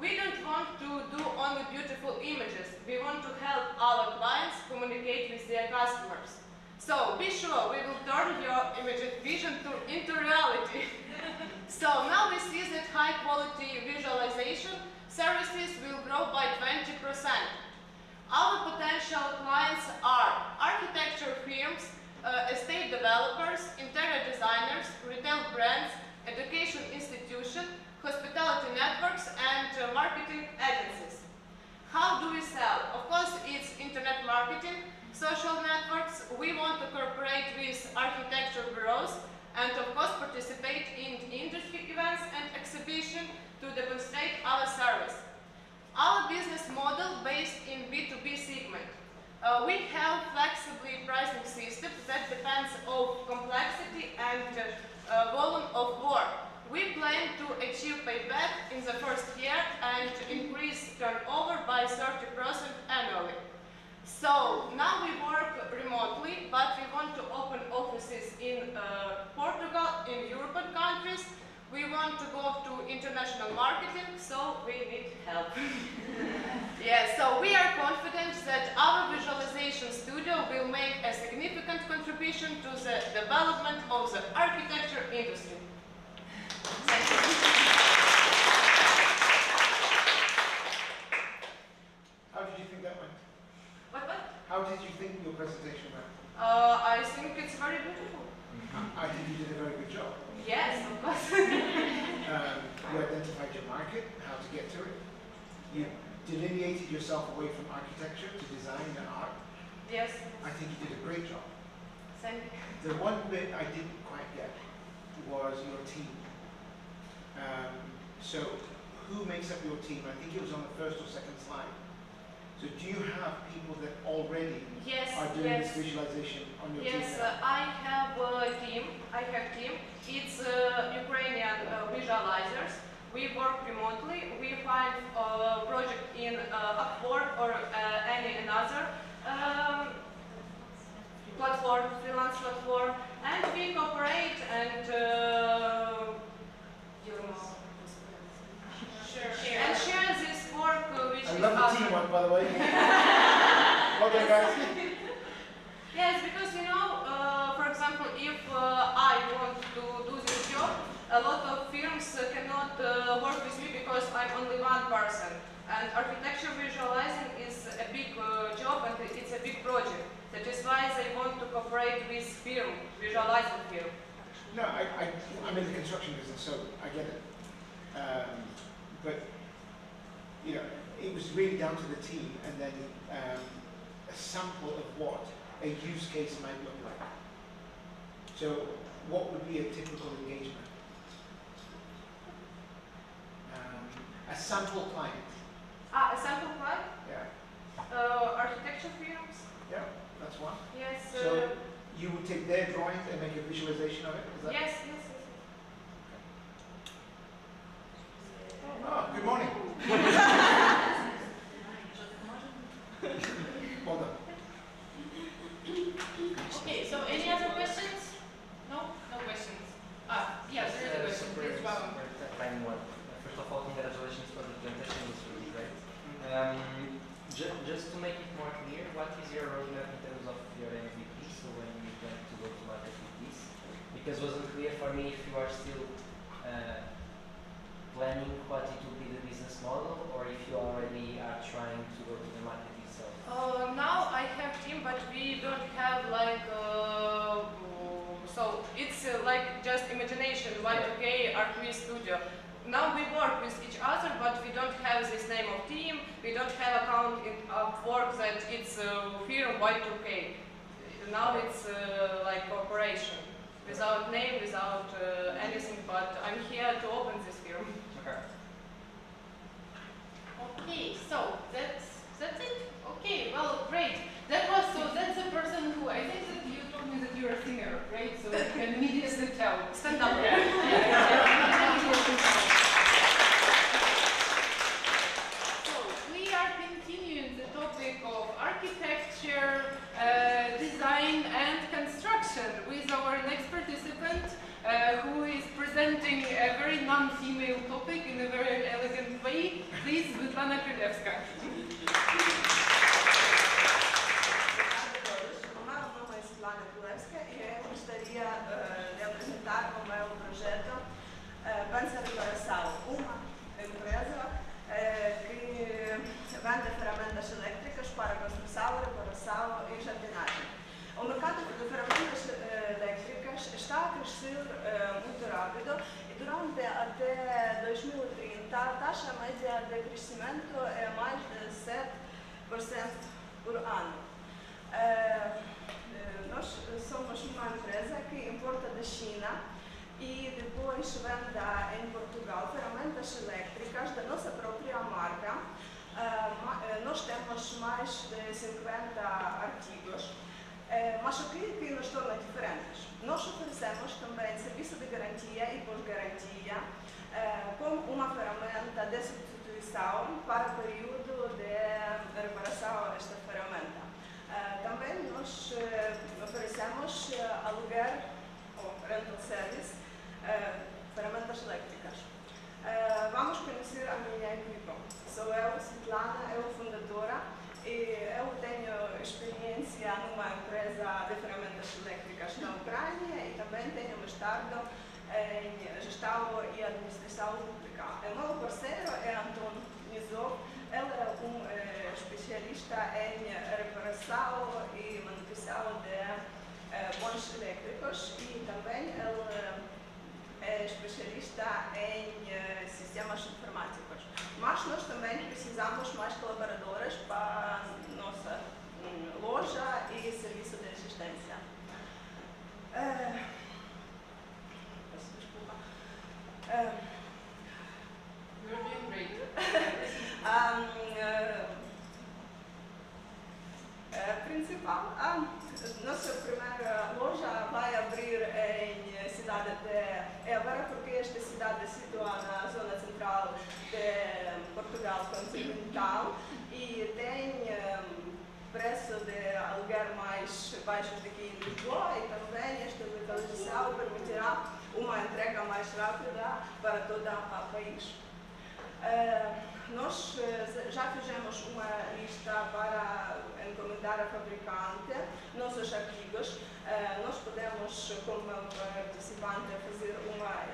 We don't want to do only beautiful images, we want to help our clients communicate with their customers. So be sure we will turn your vision into reality. So now we see that high quality visualization services will grow by 20%. Our potential clients are architecture firms, estate developers, interior designers, retail brands, education institutions, hospitality networks, and marketing agencies. How do we sell? Of course, it's internet marketing, social networks. We want to cooperate with architecture bureaus and, of course, participate in industry events and exhibitions to demonstrate our service. Our business model based in B2B segment. We have flexibly pricing system that depends on complexity and volume of work. We plan to achieve payback in the first year and increase turnover by 30% annually. So now we work remotely, but we want to open offices in Portugal, in European countries. We want to go to international marketing, so we need help. Yes, so we are confident that our visualization studio will make a significant contribution to the development of the architecture industry. Thank you. How did you think that went? What? How did you think your presentation went? I think it's very beautiful. I think you did a very good job. Yes, of course. You identified your market, how to get to it. You delineated yourself away from architecture to design and art. Yes. I think you did a great job. Thank you. The one bit I didn't quite get was your team. So who makes up your team? I think it was on the first or second slide. So do you have people that already Yes, are doing yes. this visualization on your Yes, team? now? I have a team. It's Ukrainian visualizers. We work remotely. We find a project in Upwork or any another platform, freelance platform, and we cooperate and share this work with I each love the other. teamwork, by the way. Okay, guys. Yes, because you know, for example, if I want to do this job, a lot of firms cannot work with me because I'm only one person. And architecture visualizing is a big job and it's a big project. That is why they want to cooperate with firm, visualizing firm. No, I'm in the construction business, so I get it. But, you know, it was really down to the team and then a sample of what a use case might look like. So what would be a typical engagement? A sample client. A sample client? Yeah. Architecture firms? Yeah, that's one. Yes. So you would take their drawings and make a visualization of it? Is that? Yes. Oh, good morning. Well done. Okay, so any other questions? No? No questions. Yes, there is a question. Please, Robin. First of all, congratulations for the presentation. It was really great. Just to make it more clear, what is your roadmap in terms of your MVP? So when you plan to go to market with this? Because it wasn't clear for me if you are still planning what it will be the business model, or if you already are trying to go to the market itself. Now I have team, but we don't have like so it's like just imagination. Like okay, art studio. Now we work with each other, but we don't have this name of team. We don't have account in Upwork that it's firm Y2K. Now it's like corporation, without name, without anything. But I'm here to open this firm. Okay, so that's it. Okay, well, great. That's a person who I think that you told me that you're a singer, right? So you can immediately tell. Stand up. So we are continuing the topic of architecture, design, and construction with our next participant, who is presenting a very non-female topic in a very elegant way. Please, Svetlana Krylewska. De apresentar o meu projeto Pensa Reparação, uma empresa que vende ferramentas elétricas para construção, reparação e jardinagem. O mercado de ferramentas elétricas está a crescer muito rápido e durante até 2030 a taxa média de crescimento é mais de 7% por ano. Nós somos uma empresa que importa da China e depois vende em Portugal ferramentas elétricas da nossa própria marca. Nós temos mais de 50 artigos, mas o que nos torna diferentes? Nós oferecemos também serviço de garantia e pós-garantia com uma ferramenta de substituição para o período de reparação desta ferramenta. Também nós oferecemos aluguer ou rental service, ferramentas elétricas. Vamos conhecer a minha equipe. Sou eu, Svetlana, eu fundadora e eu tenho experiência numa empresa de ferramentas elétricas na Ucrânia e também tenho mestrado em gestão e administração pública. O meu parceiro é Anton Nizov. Ele é especialista em reparação e manutenção de bons elétricos e também ele é especialista em sistemas informáticos. Mas nós também precisamos mais colaboradores para a nossa loja e serviço de assistência. Desculpa. You're doing great. Nossa primeira loja vai abrir em cidade de Évora, porque esta cidade se situa na zona central de Portugal continental e tem preço de aluguer mais baixo do que em Lisboa e também esta localização permitirá uma entrega mais rápida para todo o país. Nós já fizemos uma lista para encomendar a fabricante, nossos artigos. Nós podemos, como participante, fazer uma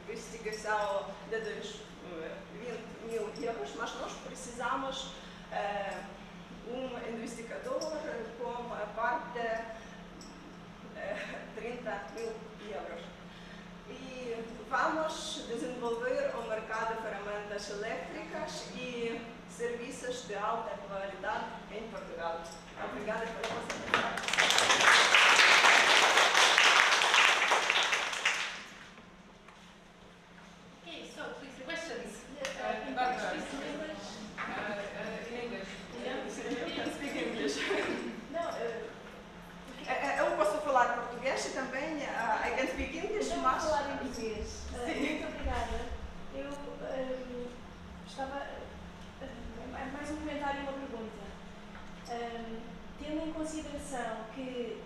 investigação de 20 mil euros, mas nós precisamos investigador com a parte de 30 mil euros. E vamos desenvolver o mercado de ferramentas elétricas e serviços de alta qualidade em Portugal. Obrigada pela vossa atenção. Okay, so please, questions? In English. You can speak English. Eu posso falar português e também I can speak English, Eu vou mas... falar em português. Muito obrigada. Eu estava... mais um comentário e uma pergunta. Tendo em consideração que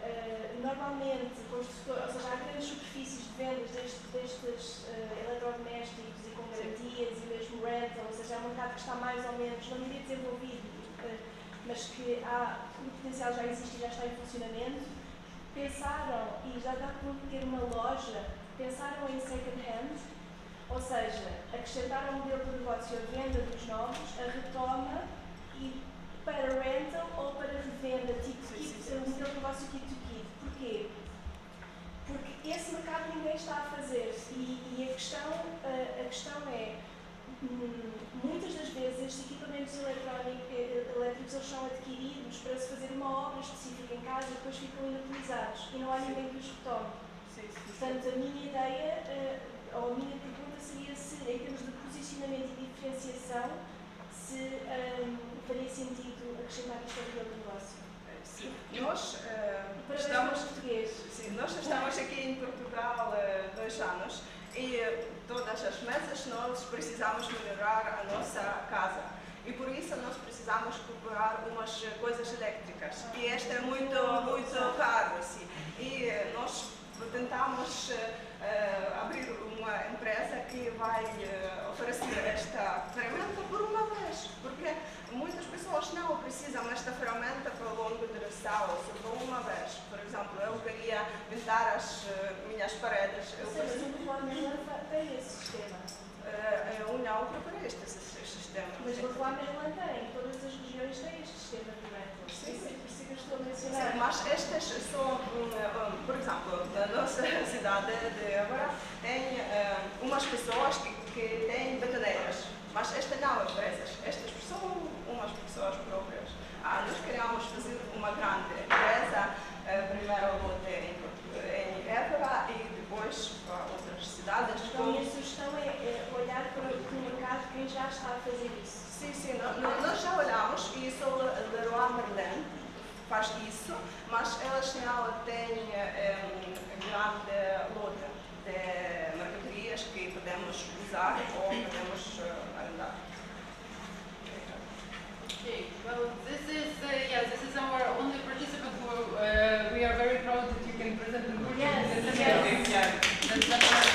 normalmente, ou seja, há grandes superfícies de vendas destes eletrodomésticos e com garantias e mesmo rental, ou seja, é um mercado que está mais ou menos, não diria desenvolvido, mas que o potencial já existe e já está em funcionamento, pensaram, e já dá para ter uma loja, pensaram em second hand, ou seja, acrescentar ao modelo de negócio a venda dos novos, a retoma e para rental ou para revenda, o modelo de negócio kit to kit. Porquê? Porque esse mercado ninguém está a fazer e a questão é, muitas das vezes estes equipamentos elétricos eles são adquiridos para se fazer uma obra específica em casa e depois ficam inutilizados e não há ninguém que os retome. Portanto, a minha ideia, ou a minha pergunta seria se, em termos de posicionamento e diferenciação, se faria sentido acrescentar isto ao modelo de negócio. Sim. Nós estamos aqui em Portugal há 2 anos e todas as meses nós precisamos melhorar a nossa casa e por isso nós precisamos comprar umas coisas elétricas e este é muito caro assim. E nós tentamos abrir uma empresa que vai oferecer esta ferramenta por uma vez, porque muitas pessoas não precisam desta ferramenta para longa duração, só por uma vez. Por exemplo, eu queria pintar as minhas paredes. Mas o Ukrainian tem esse sistema? Eu não preparei este sistema. Mas o Ukrainian tem, todas as regiões têm este sistema de rental. Sim, que estou a mencionar. Sim, mas estes são, por exemplo, na nossa cidade de Évora tem umas pessoas que têm betoneiras, mas estas não empresas, estas são umas pessoas próprias. Nós queríamos fazer uma grande empresa, primeiro em Évora e depois para outras cidades. Então a minha sugestão é olhar para o mercado quem já está a fazer isso. Sim, nós já olhamos e só Leroy Merlin faz isso, mas elas não têm grande loja de mercadorias que podemos usar ou podemos arrendar. Okay, well, this is our only participant who we are very proud that you can present in Portuguese. Yes. That's definitely.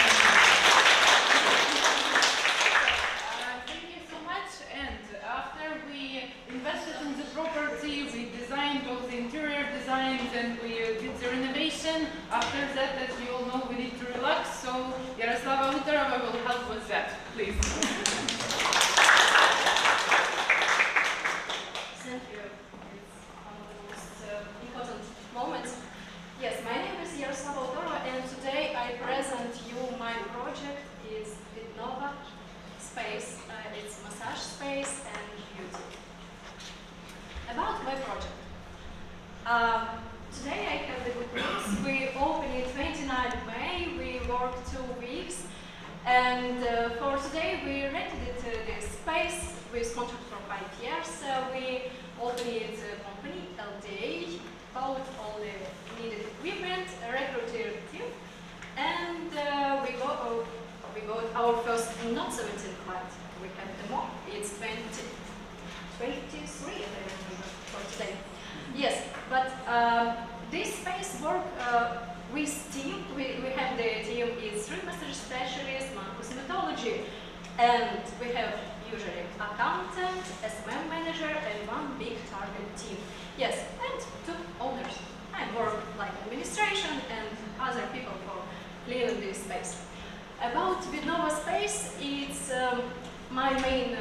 Thank you so much. And after we invested in the property, we designed all the interior designs and we did the renovation. After that, as you all know, we need to relax. So Yaroslava Utarova will help with that, please. Thank you. It's one of the most important moments. Yes, my name is Yaroslava Utarova and today I present you my project is Nova Space. It's massage space and beauty. About my project. Today I have the good news. We opened it 29 May. We worked 2 weeks. And for today we rented this space with contract for 5 years. We opened a company, LDA, bought all the needed equipment, recruited a team, and we got our first not 17 clients. We have the more. It's 23, if I remember, for today. Yes, but this space work with team. We have the team is 3 master specialists, 1 cosmetology, and we have usually accountant, SMM manager, and 1 big target team. Yes, and 2 owners. I work like administration and other people for cleaning this space. About Vidnova space, it's my main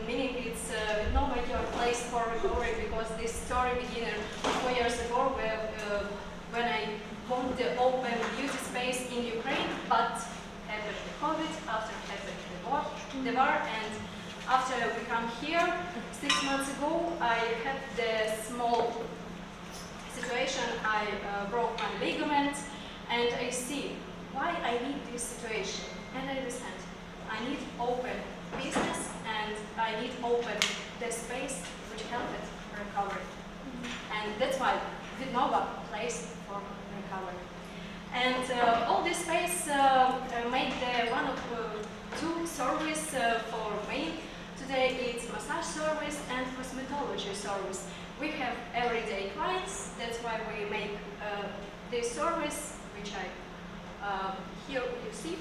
meaning. It's Vidnova your place for recovery, because this story began 4 years ago when I wanted to open beauty space in Ukraine, but after COVID, after the war, and after we come here 6 months ago, I had the small situation. I broke my ligament, and I see why I need this situation, and I understand I need open business, and I need open the space which helped recovery, and that's why Vidnova place for recovery. And all this space made one of 2 service for me. Today it's massage service and cosmetology service. We have everyday clients, that's why we make this service, which here you see.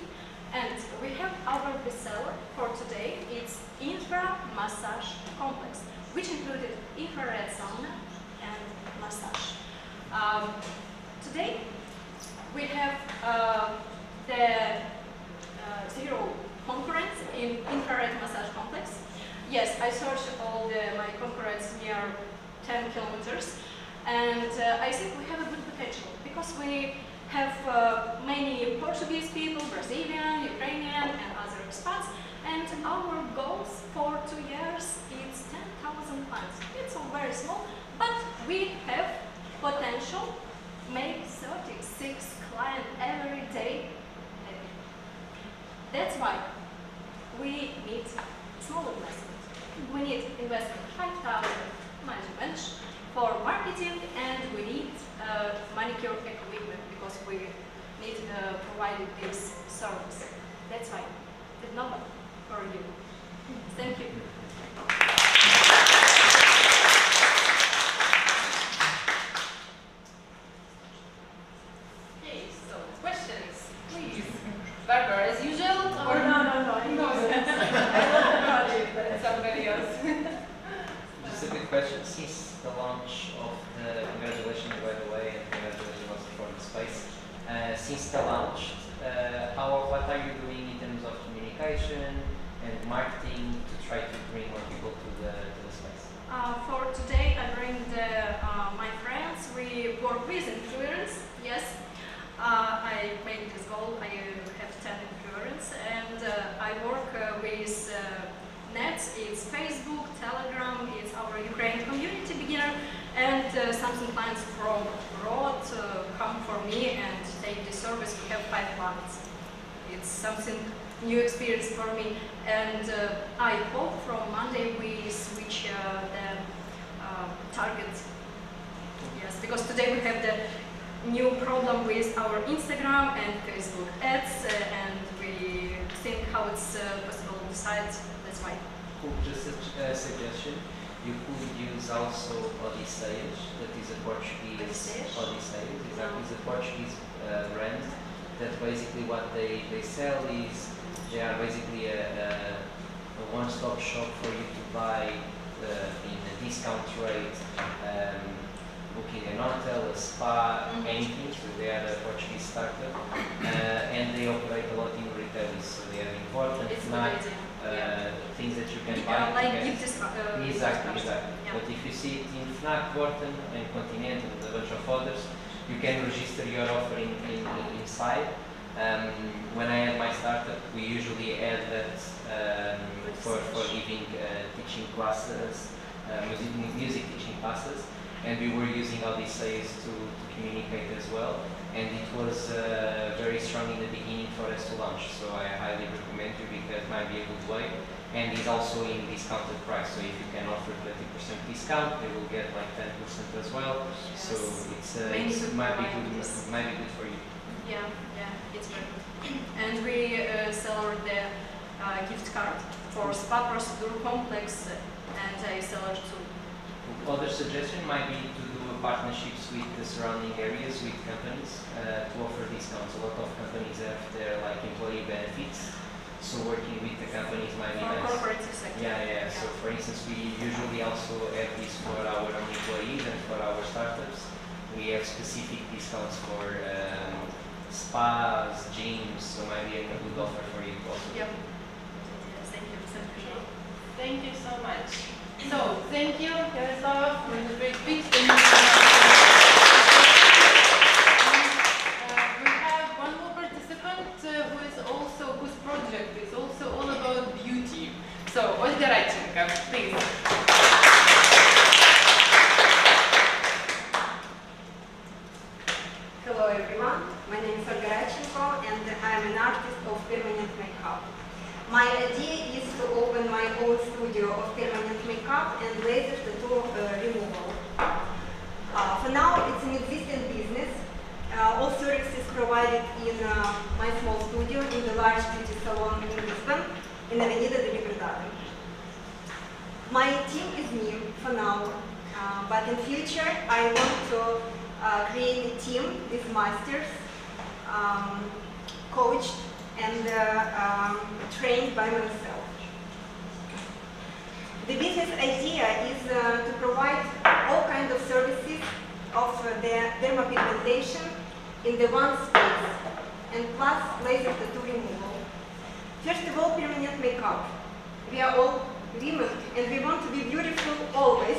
And we have our bestseller for today. It's Infra Massage Complex, which included infrared sauna and massage. Today we have the 0 concurrents in infrared massage complex. Yes, I searched all my concurrents near 10 kilometers, and I think we have a good potential, because we have many Portuguese people, Brazilian, Ukrainian, and other expats, and our goals for 2 years is 10,000 clients. It's all very small, but we have potential make 36 clients every day. That's why we need small investment. We need investment 5,000 management for marketing, and we need manicure equipment, because we need provide this service. That's why it's not for you. Thank you. Okay, so questions, please. Barbara, as usual, or No. somebody else? Just a quick question. Since the launch of the, congratulations by the way, and congratulations also for the space. Since the launch, what are you doing in terms of communication and marketing to try to bring more people to the space? For today, I bring my friends. We work with influencers. Yes, I made this goal. I have 10 influencers, and I work with nets. It's Facebook, Telegram. It's our Ukrainian community beginner, and something clients from abroad come for me and take the service. We have 5 clients. It's something new experience for me, and I hope from Monday we switch the target. Yes, because today we have the new problem with our Instagram and Facebook ads, and we think how it's possible to decide. That's why. Cool. Just a suggestion. You could use also Odisseias, that is a Portuguese Odisseias, exactly, is a Portuguese brand that basically what they sell is they are basically a one-stop shop for you to buy in a discount rate, booking an hotel, a spa, anything. So they are a Portuguese startup, and they operate a lot in retail. So they are important, things that you can buy. Like gift discount. Exactly. Yeah. But if you see it in Fnac, Vorten, and Continental, and a bunch of others, you can register your offer inside. When I had my startup, we usually add that for giving teaching classes, music teaching classes, and we were using all these layers to communicate as well. And it was very strong in the beginning for us to launch, so I highly recommend you because it might be a good way. And it's also in discounted price, so if you can offer 20% discount, they will get like 10% as well. Yes. So it might be good for you. Yeah, it's very good. And we sell the gift card for spa procedure complex and I sell it too. Other suggestion might be to do partnerships with the surrounding areas with companies to offer discounts. A lot of companies have their like employee benefits. So working with the companies might be nice. Corporate sector. Yeah. So for instance, we usually also have this for our own employees and for our startups. We have specific discounts for spas, gyms, so might be a good offer for you also. Yep. Thank you. Thank you so much. So, thank you, Yaroslav, for the great speech. Whose project is also all about beauty. So, Olga Radchenko, please. Hello everyone, my name is Olga Radchenko and I'm an artist of permanent makeup. My idea is to open my own studio of permanent makeup and laser tattoo removal. For now, it's an existing business. All services provided in my small studio in the large beauty salon in Lisbon, in Avenida de Liberdade. My team is new for now, but in future I want to create a team with masters, coached and trained by myself. The business idea is to provide all kinds of services of the dermapigmentation in the one space, and plus laser tattoo removal. First of all, permanent makeup. We are all women and we want to be beautiful always,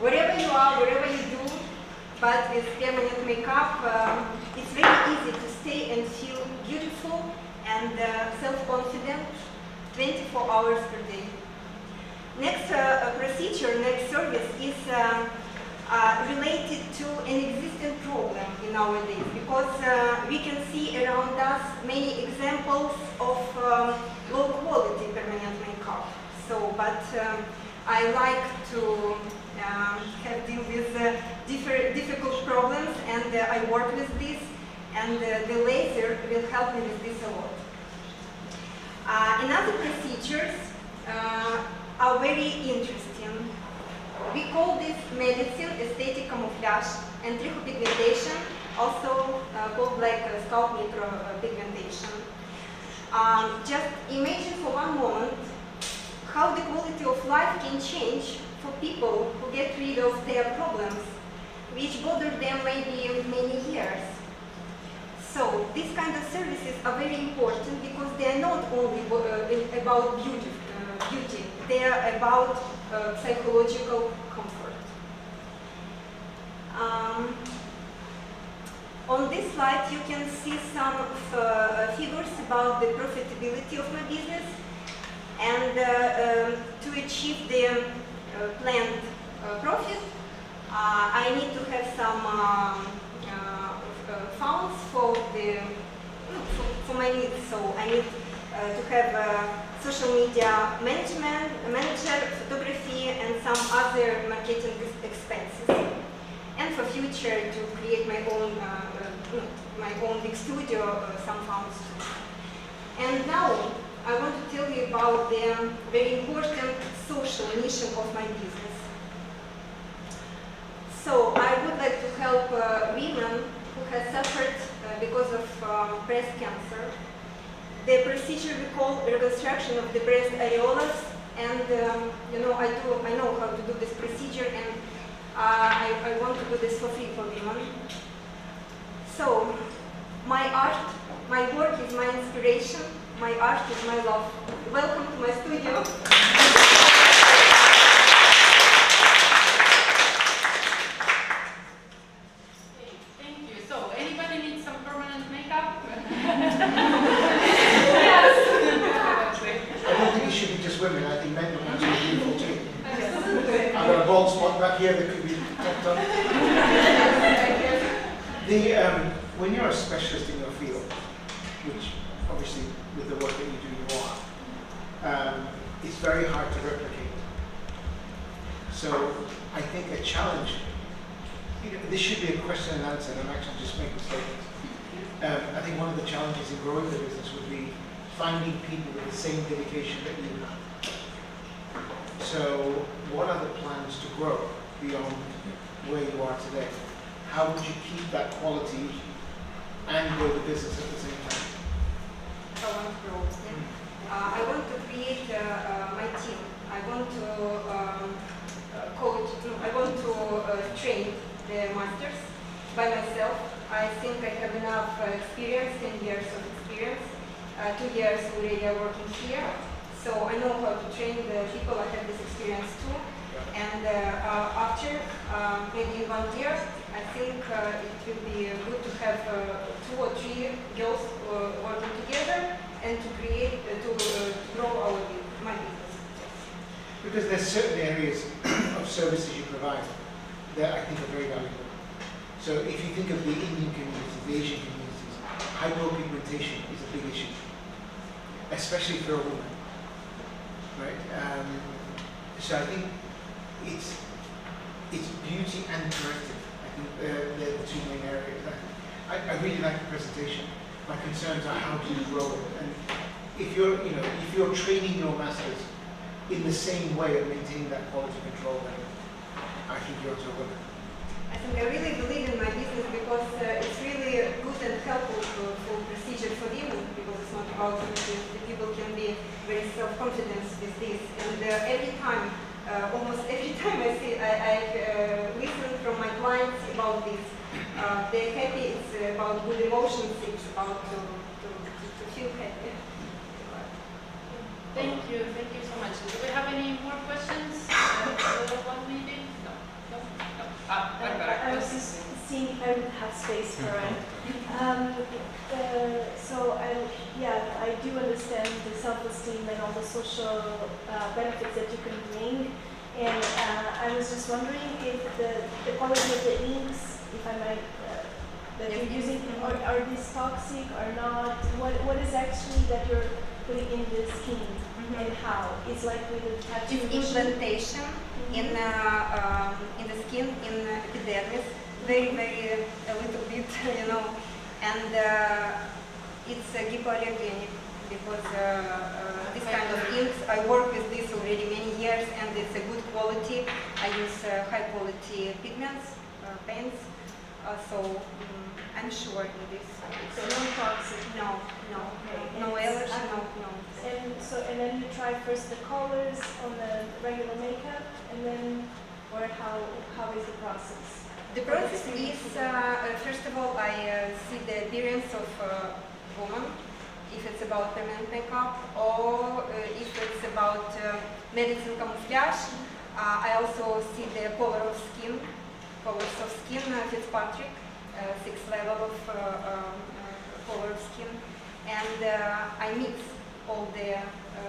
wherever you are, wherever you do, but with permanent makeup, it's very easy to stay and feel beautiful and self-confident 24 hours per day. Next procedure, next service is related to an existing problem in our days, because we can see around us many examples of low quality permanent makeup. So, but I like to have deal with difficult problems, and I work with this, and the laser will help me with this a lot. Another procedures are very interesting. We call this medicine aesthetic camouflage and trichopigmentation, also called like scalp micropigmentation. Just imagine for one moment how the quality of life can change for people who get rid of their problems, which bother them maybe many years. So these kind of services are very important because they are not only about beauty, they are about psychological comfort. On this slide you can see some figures about the profitability of my business, and to achieve the planned profit I need to have some funds for my needs. So I need to have social media manager, photography, and some other marketing expenses. And for future to create my own big studio, some funds too. And now I want to tell you about the very important social mission of my business. So I would like to help women who have suffered because of breast cancer. The procedure we call reconstruction of the breast areolas, and I know how to do this procedure, and I want to do this for free for women. So my art, my work is my inspiration, my art is my love. Welcome to my studio. Women, I think men are actually beautiful too. I've got a bald spot back here that could be When you're a specialist in your field, which obviously with the work that you do you are, it's very hard to replicate. So I think a challenge, this should be a question and answer, and I'm actually just making statements. I think one of the challenges in growing the business would be finding people with the same dedication that you have. So what are the plans to grow beyond where you are today? How would you keep that quality and grow the business at the same time? I want to grow. I want to create my team. I want to coach. I want to train the masters by myself. I think I have enough experience, 10 years of experience. 2 years already working here. So I know how to train the people. I have this experience too. And after maybe 1 year, I think it will be good to have 2 or 3 girls working together and to create, to grow my business. Because there's certain areas of services you provide that I think are very valuable. So if you think of the Indian communities, the Asian communities, hypopigmentation is a big issue, especially for a woman, right? So I think it's beauty and corrective. I think they're the 2 main areas. I really like the presentation. My concerns are how do you grow it, and if you're training your masters in the same way of maintaining that quality control, then I think you're to a winner. I think I really believe in my business because it's really good and helpful for procedure for women, because it's not about images. The people can be very self-confident with this, and every time, almost every time I listen from my clients about this. They're happy. It's about good emotions. It's about to feel happy. Thank you so much. Do we have any more questions? One maybe? No. I was just seeing if I would have space for it. I do understand the self-esteem and all the social benefits that you can bring. And I was just wondering if the quality of the inks, if I might, that you're using, are these toxic or not? What is actually that you're putting in the skin and how? It's likely to have implantation in the skin, in epidermis, very a little bit, and it's hypoallergenic because this kind of inks, I work with this already many years, and it's a good quality. I use high quality pigments, paints, so I'm sure in this. So no toxic? No. Okay. No allergy, no. And then you try first the colors on the regular makeup, and then, or how is the process? The process is, first of all, I see the appearance of a woman, if it's about permanent makeup, or if it's about medicine camouflage. I also see the color of skin, colors of skin, Fitzpatrick, 6th level of color of skin, and I mix all the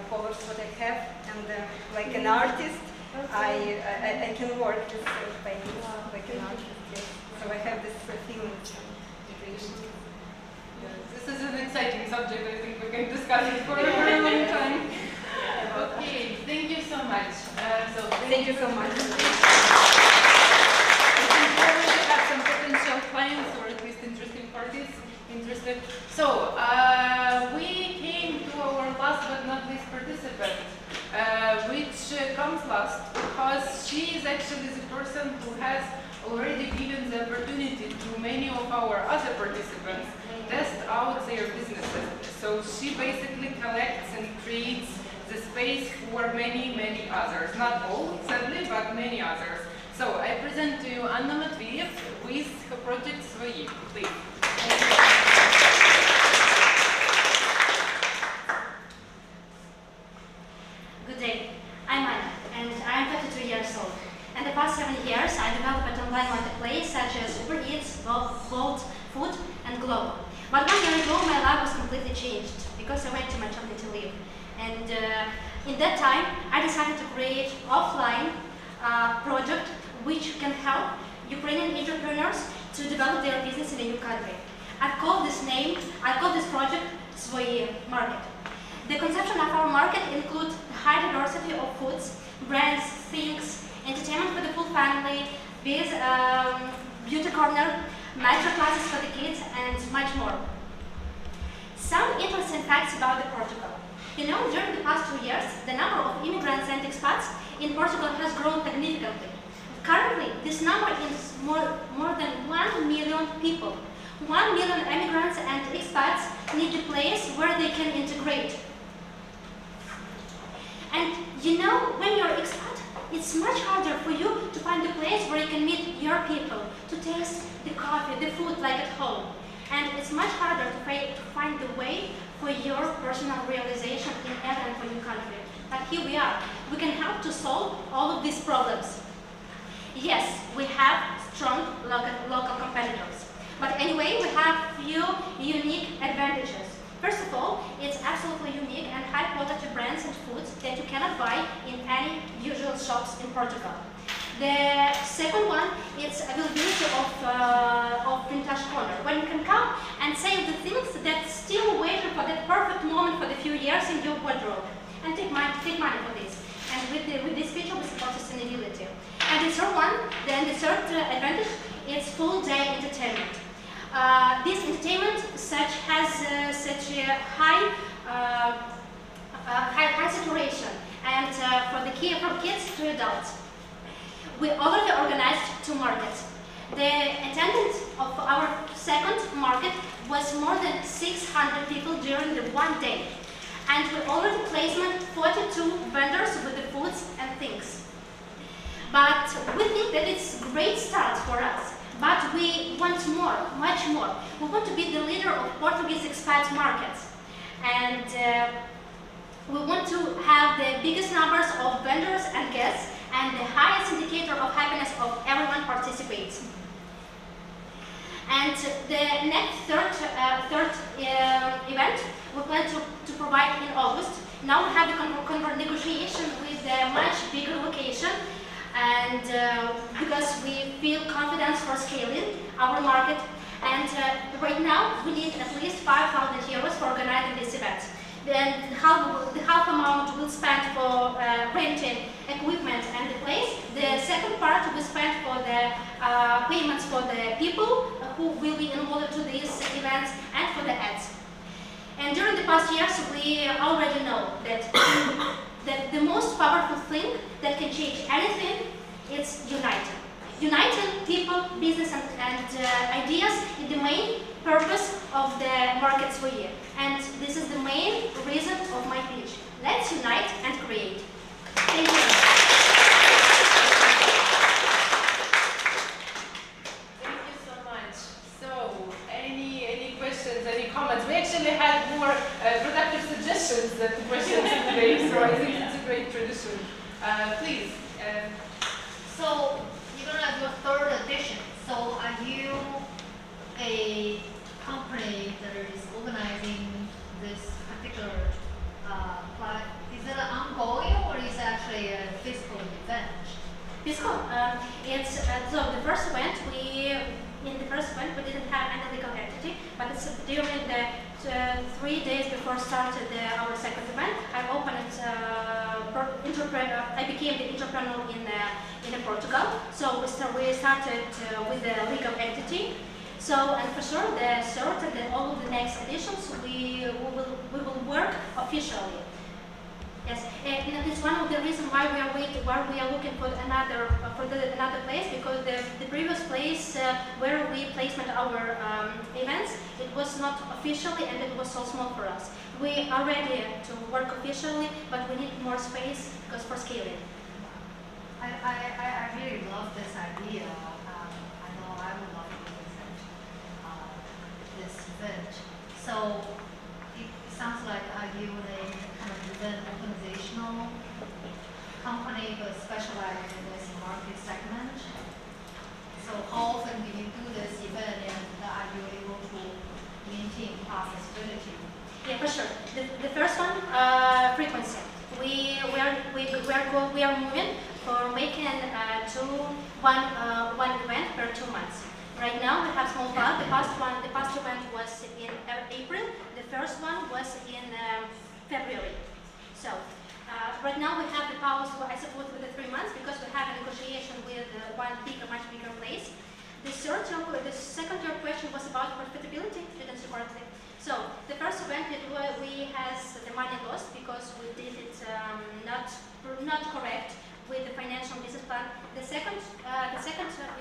colors that I have, and like an artist, I can work with paintings like an artist. Yes. So I have this feeling. This is an exciting subject. I think we can discuss it for a very long time. Okay, thank you so much. Thank you so much. We already have some potential clients, or at least interesting parties interested. So we came to our last but not least participant, which comes last because she is actually the person who has already given the opportunity to many of our other participants test out their businesses. So she basically collects and creates the space for many others. Not all, sadly, but many others. So I present to you Anna Matveyev with her project Свои. Please. Good day. I'm Anna, and I'm 32 years old. In the past 7 years, I developed an online marketplace such as Uber Eats, Bolt, Food, and Global. But 1 year ago, my life was completely changed because I went to maternity leave. And in that time, I decided to create offline project which can help Ukrainian entrepreneurs to develop their business in a new country. I've called this project Свои market. The conception of our market includes high diversity of foods, brands, things, entertainment for the full family, with beauty corner, master classes for the kids, and much more. Some interesting facts about Portugal. You know, during the past 2 years, the number of immigrants and expats in Portugal has grown significantly. Currently, this number is more than 1 million people. 1 million immigrants and expats need a place where they can integrate. And you know, when you're expat, it's much harder for you to find a place where you can meet your people, to taste the coffee, the food like at home. And it's much harder to find the way for your personal realization in every for your country. But here we are. We can help to solve all of these problems. Yes, we have strong local competitors. But anyway, we have few unique advantages. First of all, it's absolutely unique and high quality brands and foods that you cannot buy in any usual shops in Portugal. The second one is availability of vintage corner, when you can come and save the things that still waiting for that perfect moment for the few years in your wardrobe, and take money for this. And with this feature, we support sustainability. And the third one, the third advantage, is full day entertainment. This entertainment has such a high saturation, and from kids to adults. We already organized 2 markets. The attendance of our second market was more than 600 people during the 1 day. And we already placed 42 vendors with the foods and things. But we think that it's a great start for us. But we want more, much more. We want to be the leader of Portuguese expat markets. And we want to have the biggest numbers of vendors and guests, and the highest indicator of happiness of everyone participates. And the next third event we plan to provide in August. Now we have the negotiation with a much bigger location, and because we feel confidence for scaling our market. And right now we need at least 5,000 euros for organizing this event. Then the half amount will spend for renting equipment and the place. The second part will spend for the payments for the people who will be involved to these events and for the ads. And during the past years, we already know that the most powerful thing that can change anything is uniting. Uniting people, business, and ideas is the main purpose of the market Свои. And this is the main reason of my pitch. Let's unite and create. Thank you. Thank you so much. So, any questions, any comments? We actually had more productive suggestions than questions today, so I think it's a great tradition. Please. So, you're gonna do a 3rd edition. So, are you a company that is organizing this particular class? Is it ongoing or is it actually a physical event? Physical. It's so the first event we didn't have any legal entity, but it's during the 3 days before started our second event. I opened I became the entrepreneur in Portugal. So we started with the legal entity. So, and for sure, the third and all of the next editions, we will work officially. Yes, and it's one of the reasons why we are looking for another place, because the previous place where we placed our events, it was not officially and it was so small for us. We are ready to work officially, but we need more space because for scaling. I really love this idea. I know I would love to present this event. So it sounds like you a kind of event organizational company but specialized in this market segment. So how often do you do this event, and are you able to maintain accessibility? Yeah, for sure. The first one, frequency. We are moving for making one event per 2 months. Right now we have small part. The past event was in April. The first one was in February. So right now we have the pause, I suppose, with the 3 months because we have a negotiation with much bigger place. The second your question was about profitability. Didn't you correctly? So the first event we has the money lost because we did it not correct with the financial business plan. The second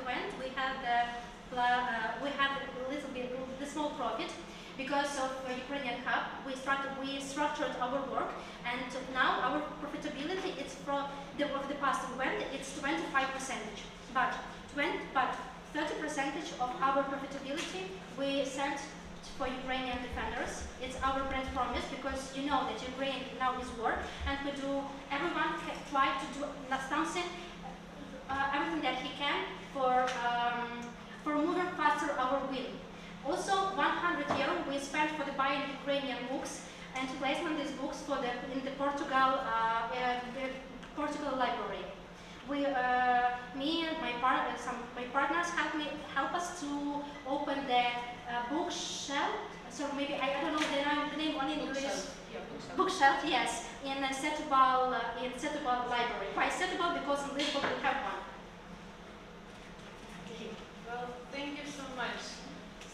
event we have a little bit the small profit because of Ukrainian hub. We structured our work, and now our profitability is from the past event. It's 25%, but 30% of our profitability we sent for Ukrainian defenders. It's our brand promise because you know that Ukraine now is war, and everyone try to do something, everything that he can for moving faster our win. Also, 100 euros we spent for the buying Ukrainian books and placement these books in the Portugal library. Me and my partners help us to open the bookshelf. So maybe I don't know the name on English. Bookshelf, yes, in Setúbal library. Why Setúbal? Because in Lisbon we have one. Well, thank you so much.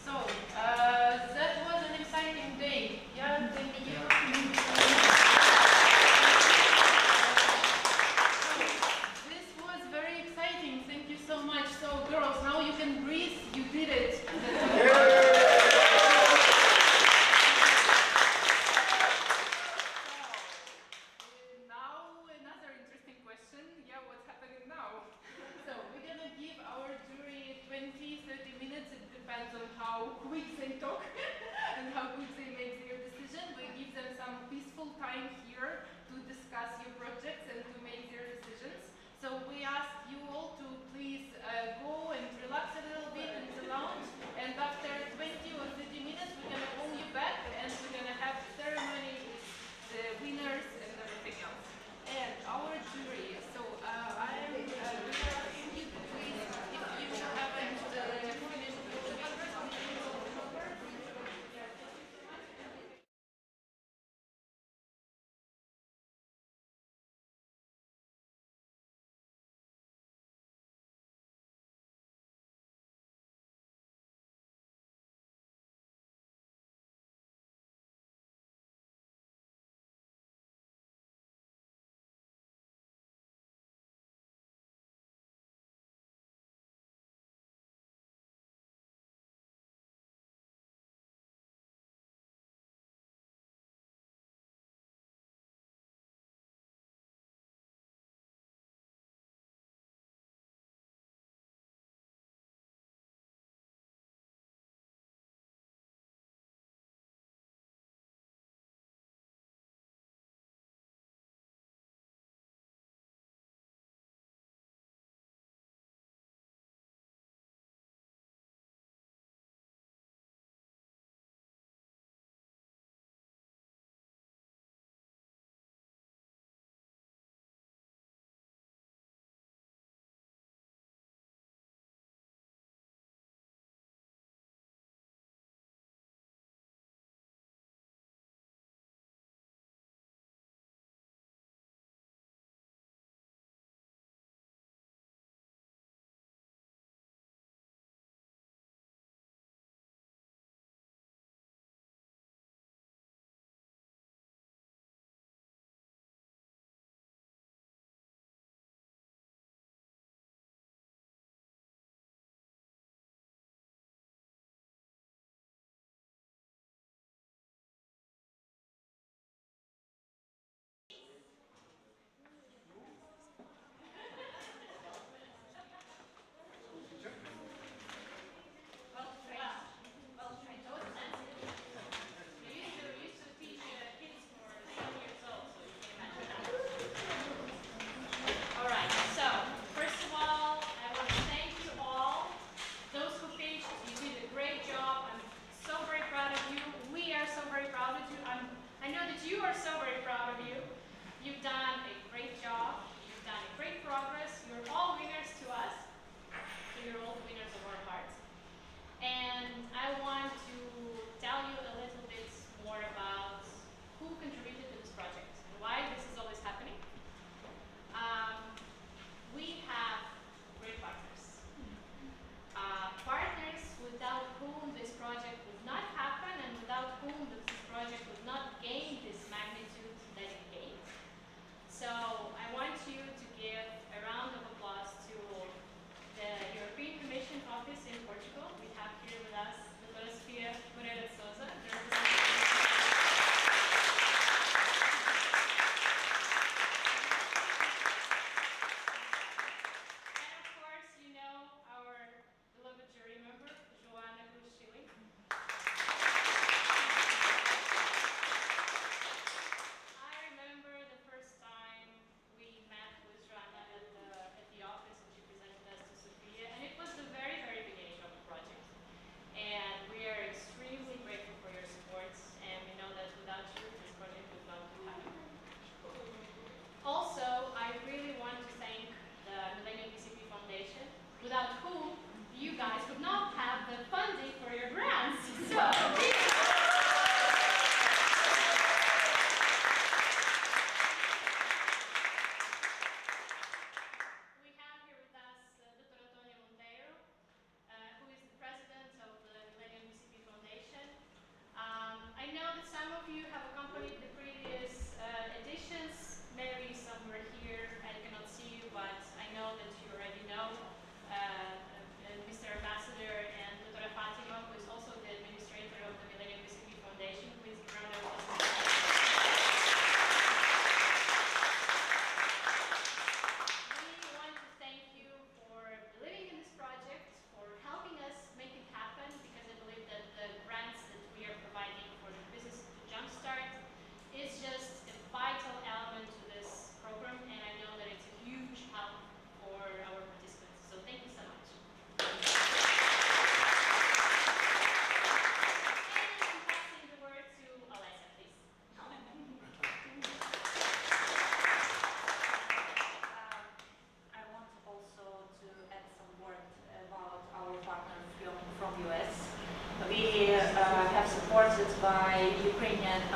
So that was an exciting day. Yeah, thank you. This was very exciting. Thank you so much. So girls, now you can breathe. You did it. Now another interesting question. Yeah, what's happening now? So we're gonna give our jury 20-30 minutes. It depends on how quick they talk and how quick they make their decision. We give them some peaceful time here to discuss your projects and to make their decisions. So we ask you all to please go and relax a little bit in the lounge, and after 20 or 30 minutes we're gonna call you back and we're gonna have ceremony with the winners and everything else. And our jury, so I am asking you to please, if you haven't finished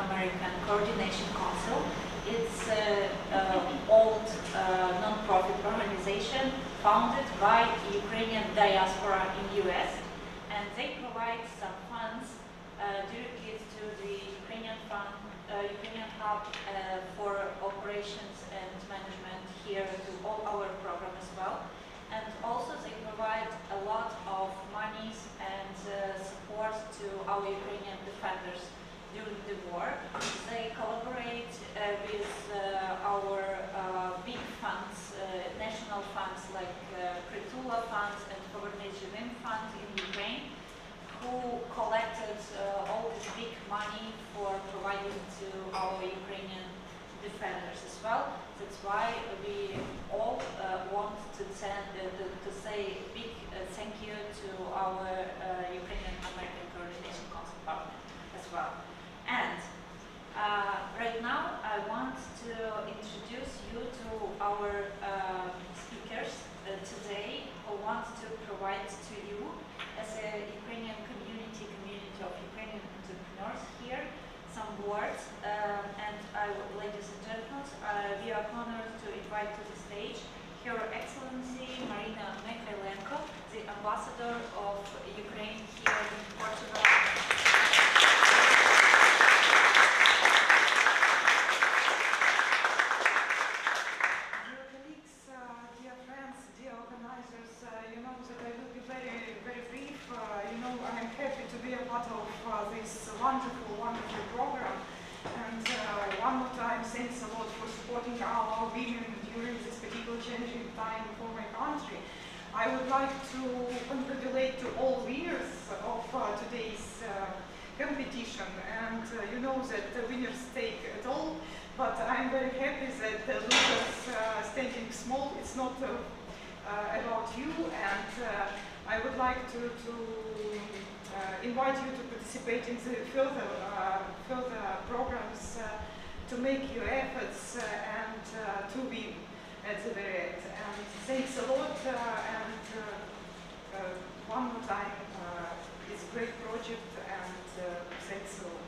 American Coordination Council. It's an old non-profit organization founded by Ukrainian diaspora in US, and they provide some funds directly to the Ukrainian hub for operations and management here to all our program as well. And also they provide a lot of monies and support to our Ukrainian defenders during the war. They collaborate with our big funds, national funds like Prituла funds and Poverty Fund in Ukraine, who collected all this big money for providing to our Ukrainian defenders as well. That's why we all want to say big thank you to our Ukrainian American Coordination Council partner as well. And right now I want to introduce you to our speakers today who want to provide to you as a Ukrainian community of Ukrainian entrepreneurs here some words, and ladies and gentlemen, we are honored to invite to the stage Her Excellency Marina Mikhailenko, the ambassador of Ukraine here in Portugal. Dear colleagues, dear friends, dear organizers, you know that I will be very, very brief. You know, I'm happy to be a part of this wonderful program. And one more time, thanks a lot for supporting our women during this particular challenging time for my country. I would like to congratulate to all winners of today's competition. And you know that the winners take it all, but I'm very happy that the losers standing small. It's not about you, and I would like to invite you to participate in the further programs to make your efforts and to win at the very end. And thanks a lot, and one more time, it's a great project, and thanks a lot.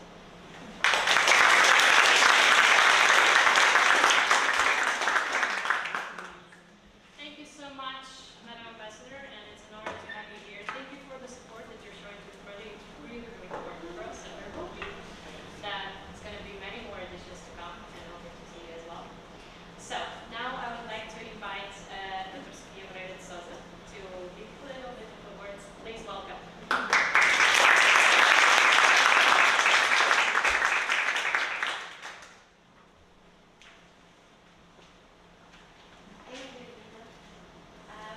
Thank you so much, Madam Ambassador, and it's an honor to have you here. Thank you for the support that you're showing to the project. It's really, really important for us, and we're hoping that it's going to be many more editions to come, and I'll get to see you as well. So, now I would like to invite Dr. Sofia Souza to give a little bit of the words. Please welcome.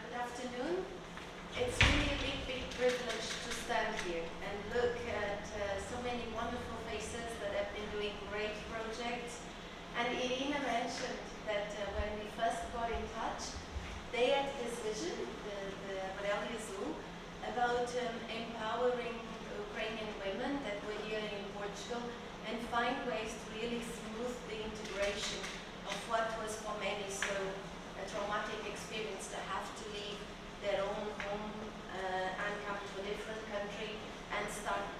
Good afternoon. It's really a big privilege to stand here and look at so many wonderful faces that have been doing great projects. And Irina mentioned that when we first got in touch, they had this vision, the Amarelo Azul, about empowering Ukrainian women that were here in Portugal and find ways to really smooth the integration of what was for many so a traumatic experience to have to leave their own home and come to a different country and start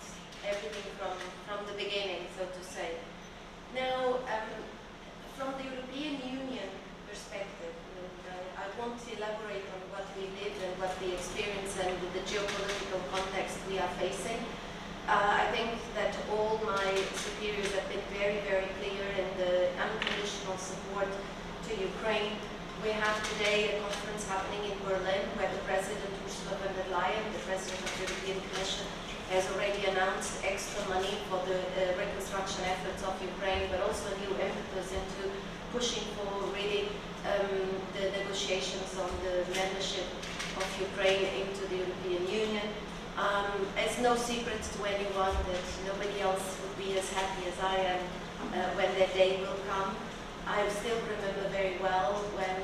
everything from the beginning, so to say. Now, from the European Union perspective, I won't elaborate on what we live and what we experience and the geopolitical context we are facing. I think that all my superiors have been very, very clear in the unconditional support to Ukraine. We have today a conference happening in Berlin where the President Ursula von der Leyen, the President of the European Commission, has already announced extra money for the reconstruction efforts of Ukraine, but also new impetus into pushing for really the negotiations on the membership of Ukraine into the European Union. It's no secret to anyone that nobody else would be as happy as I am when that day will come. I still remember very well when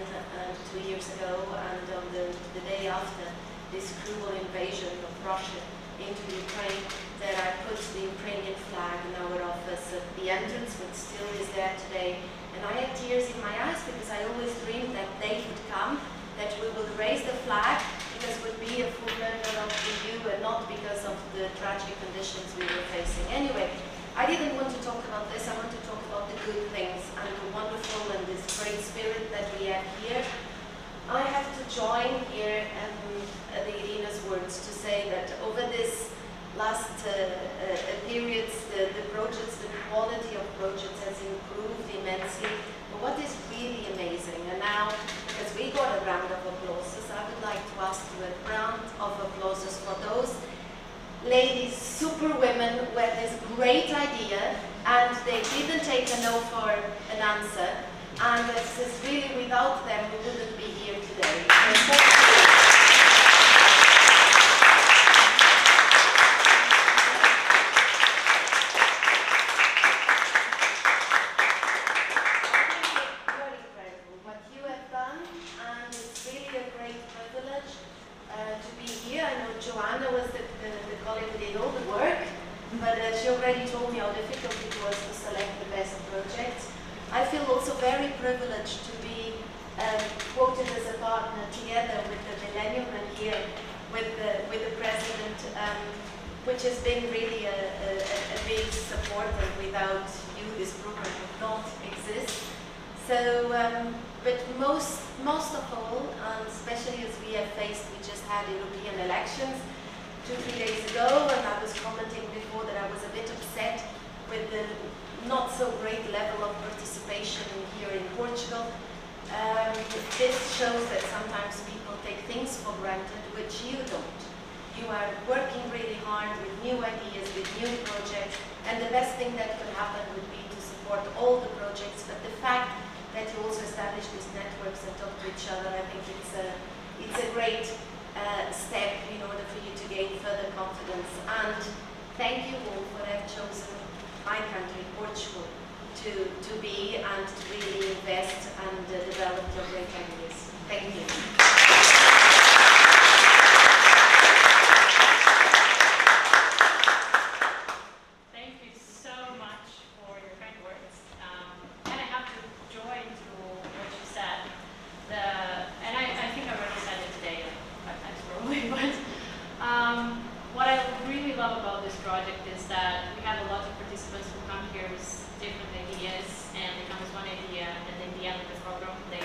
2 years ago and on the day after this cruel invasion of Russia into Ukraine, that I put the Ukrainian flag in our office at the entrance, which still is there today. And I had tears in my eyes because I always dreamed that day would come, that we will raise the flag because we would be a full member of the EU and not because of the tragic conditions we were facing. Anyway, I didn't want to talk about this, I want to talk about the good things and the wonderful and this great spirit that we have here. I have to join here the Irina's words to say that over this last periods, the projects, the quality of projects has improved immensely. But what is really amazing, and now, because we got a round of applause, I would like to ask you a round of applause for those ladies, super women, who had this great idea, and they didn't take a no for an answer, and this is really, without them, we wouldn't be here today. She already told me how difficult it was to select the best projects. I feel also very privileged to be quoted as a partner together with the Millennium and here with the President, which has been really a big support, and without you this program would not exist. So, but most of all, and especially as we have faced, we just had European elections 2-3 days ago, and I was commenting before that I was a bit upset with the not so great level of participation here in Portugal. This shows that sometimes people take things for granted, which you don't. You are working really hard with new ideas, with new projects, and the best thing that could happen would be to support all the projects, but the fact that you also establish these networks and talk to each other, I think it's a great step in order for you to gain further confidence. And thank you all for having chosen my country, Portugal, to be and to really invest and develop your great ideas. Thank you. Thank you so much for your kind words. And I have to join to what you said. And I think I already said it today, probably, but what I really love about this project is that we have a lot of participants who come here with different ideas, and they come with one idea, and in the end of the program they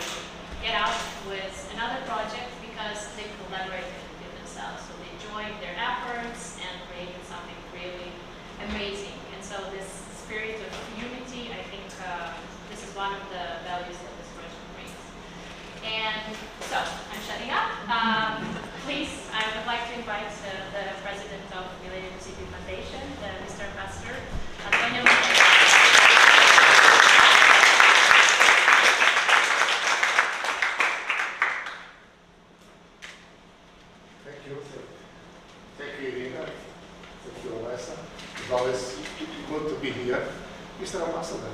get out with another project because they collaborated with themselves. So they joined their efforts and created something really amazing. And so this spirit of unity, I think this is one of the values that this project brings. And so, I'm shutting up. Please, I would like to invite the president of Millennium City Foundation, Mr. Ambassador Antonio. Thank you. Thank you, Irina. Thank you, Alessa. It's always good to be here. Mr. Ambassador,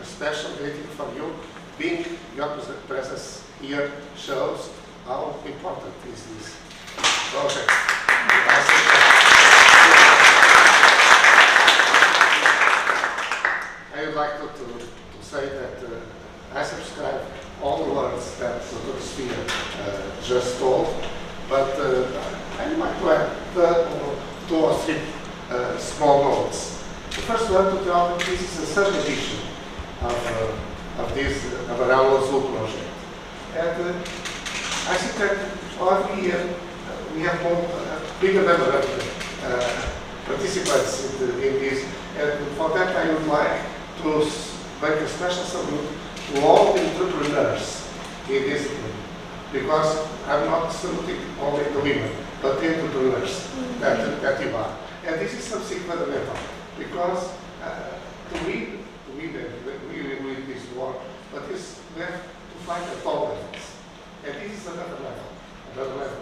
a special greeting for you. Being your presence here shows how important is this project. I would like to say that I subscribe all the words that Dr. Spear just told, but I would like to add 2 or 3 small notes. The first one to tell that this is a 3rd edition of this Amarelo Azul project. And I think that every year we have more bigger number of participants in this, and for that I would like to make a special salute to all the entrepreneurs in this group, because I'm not saluting only the women, but the entrepreneurs that you are. And this is something fundamental, because to win this war, but we have to fight at all levels. And this is another level.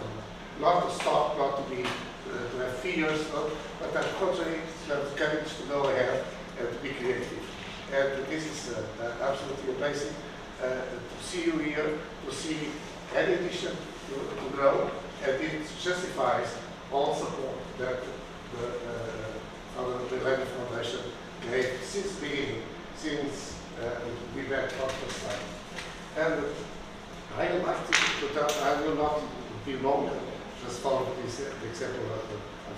Not to stop, not to be, to have fears, but on the contrary, to have the courage to go ahead and to be creative. And this is absolutely amazing to see you here, to see any addition to grow, and it justifies all support that the Millennium Foundation gave since the beginning, since we met for the first time. And I would like to tell, I will not be long, just follow the example of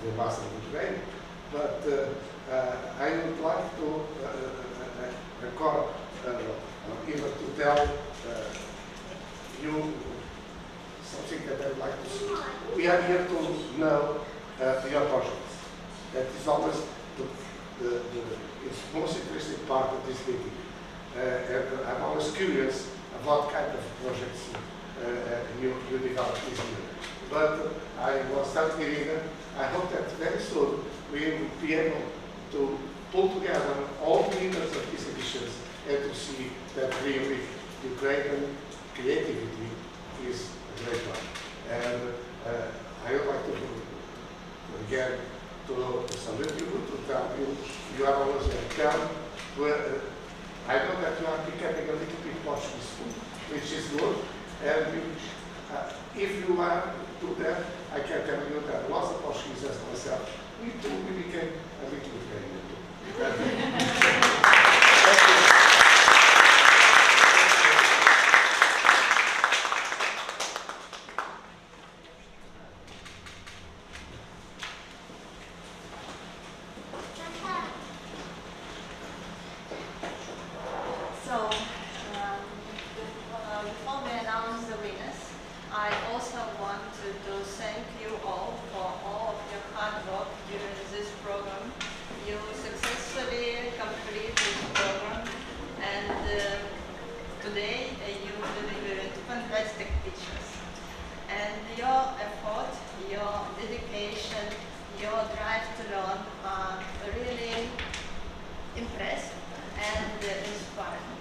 the Ambassador today. but I would like to record, even to tell you something that I'd like to see. We are here to know your projects. That is always it's most interesting part of this meeting. And I'm always curious of what kind of projects you develop this year. But I was telling Irina, I hope that very soon we will be able to pull together all the leaders of these editions and to see that really Ukrainian creativity is a great one. And I would like to again to salute you, to tell you, you are always a talent. I know that you are becoming a little bit Portuguese food, which is good. And if you are to that, I can tell you that lots of Portuguese as myself, we too, we became a little Ukrainian too. Thank you. So, before we announce the winners, I also want to thank you all for all of your hard work during this program. You successfully complete this program, and today you delivered fantastic pictures. And your effort, your dedication, your drive to learn are really impressive and inspiring.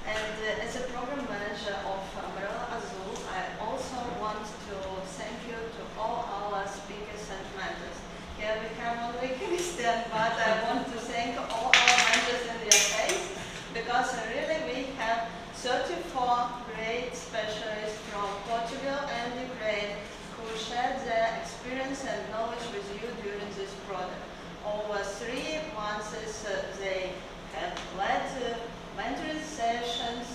And as a program manager of Amarelo Azul, I also want to thank you to all our speakers and mentors. Here we have only Christian, but I want to thank all our mentors in your face, because really we have 34 great specialists from Portugal and Ukraine who shared their experience and knowledge with you during this project. Over 3 months they have led mentoring sessions,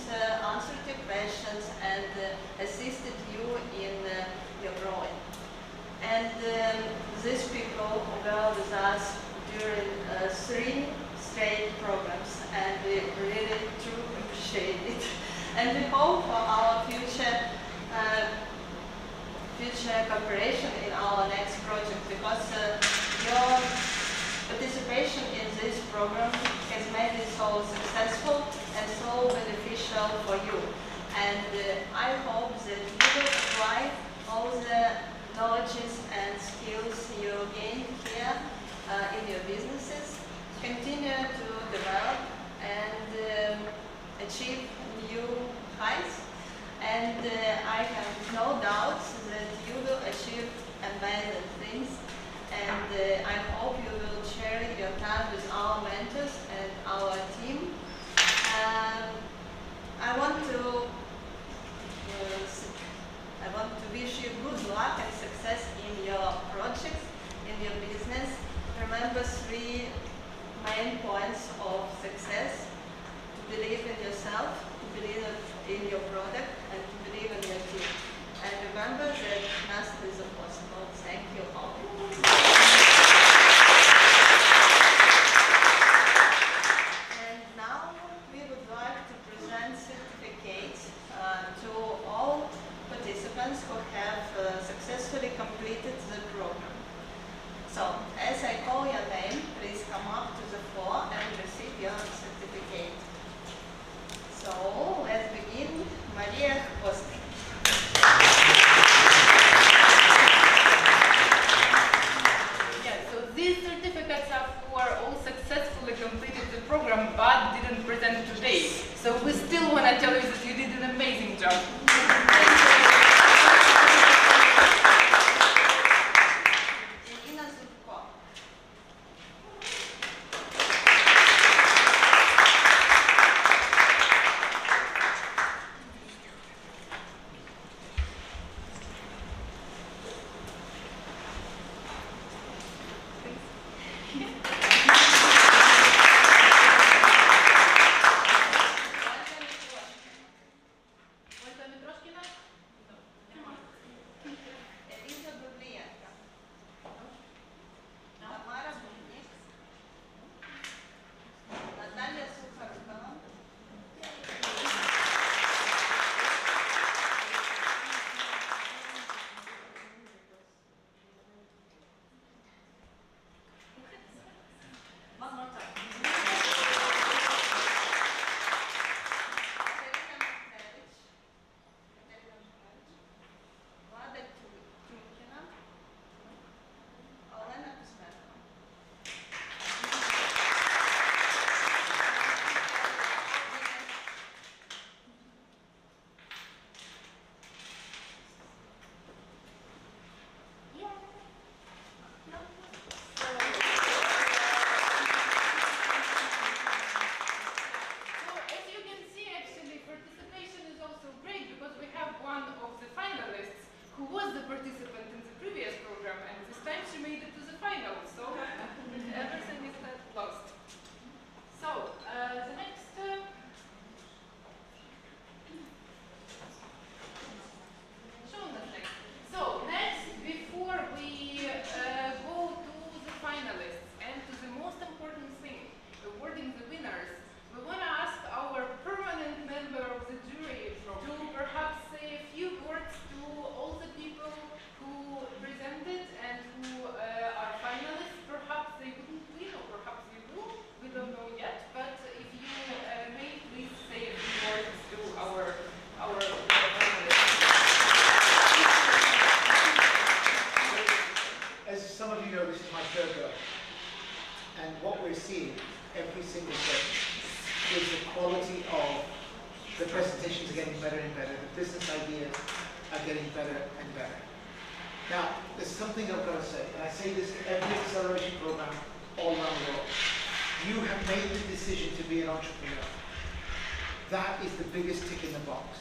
answered your questions, and assisted you in your growing. And these people were with us during 3 straight programs, and we really truly appreciate it. And we hope for our future cooperation in our next project, because your participation in this program has made it so successful and so beneficial for you. And I hope that you will apply all the knowledges and skills you gain here in your businesses, continue to develop and achieve new heights. And I have no doubts that you will achieve amazing things. And I hope you will share your time with our mentors and our team. I want to wish you good luck and success in your projects, in your business. Remember 3 main points of success: to believe in yourself, to believe in your product, and to believe in your team. And remember that nothing is impossible. Thank you all. And now we would like to present certificates are getting better and better. Now, there's something I've got to say, and I say this to every acceleration program all around the world. You have made the decision to be an entrepreneur. That is the biggest tick in the box.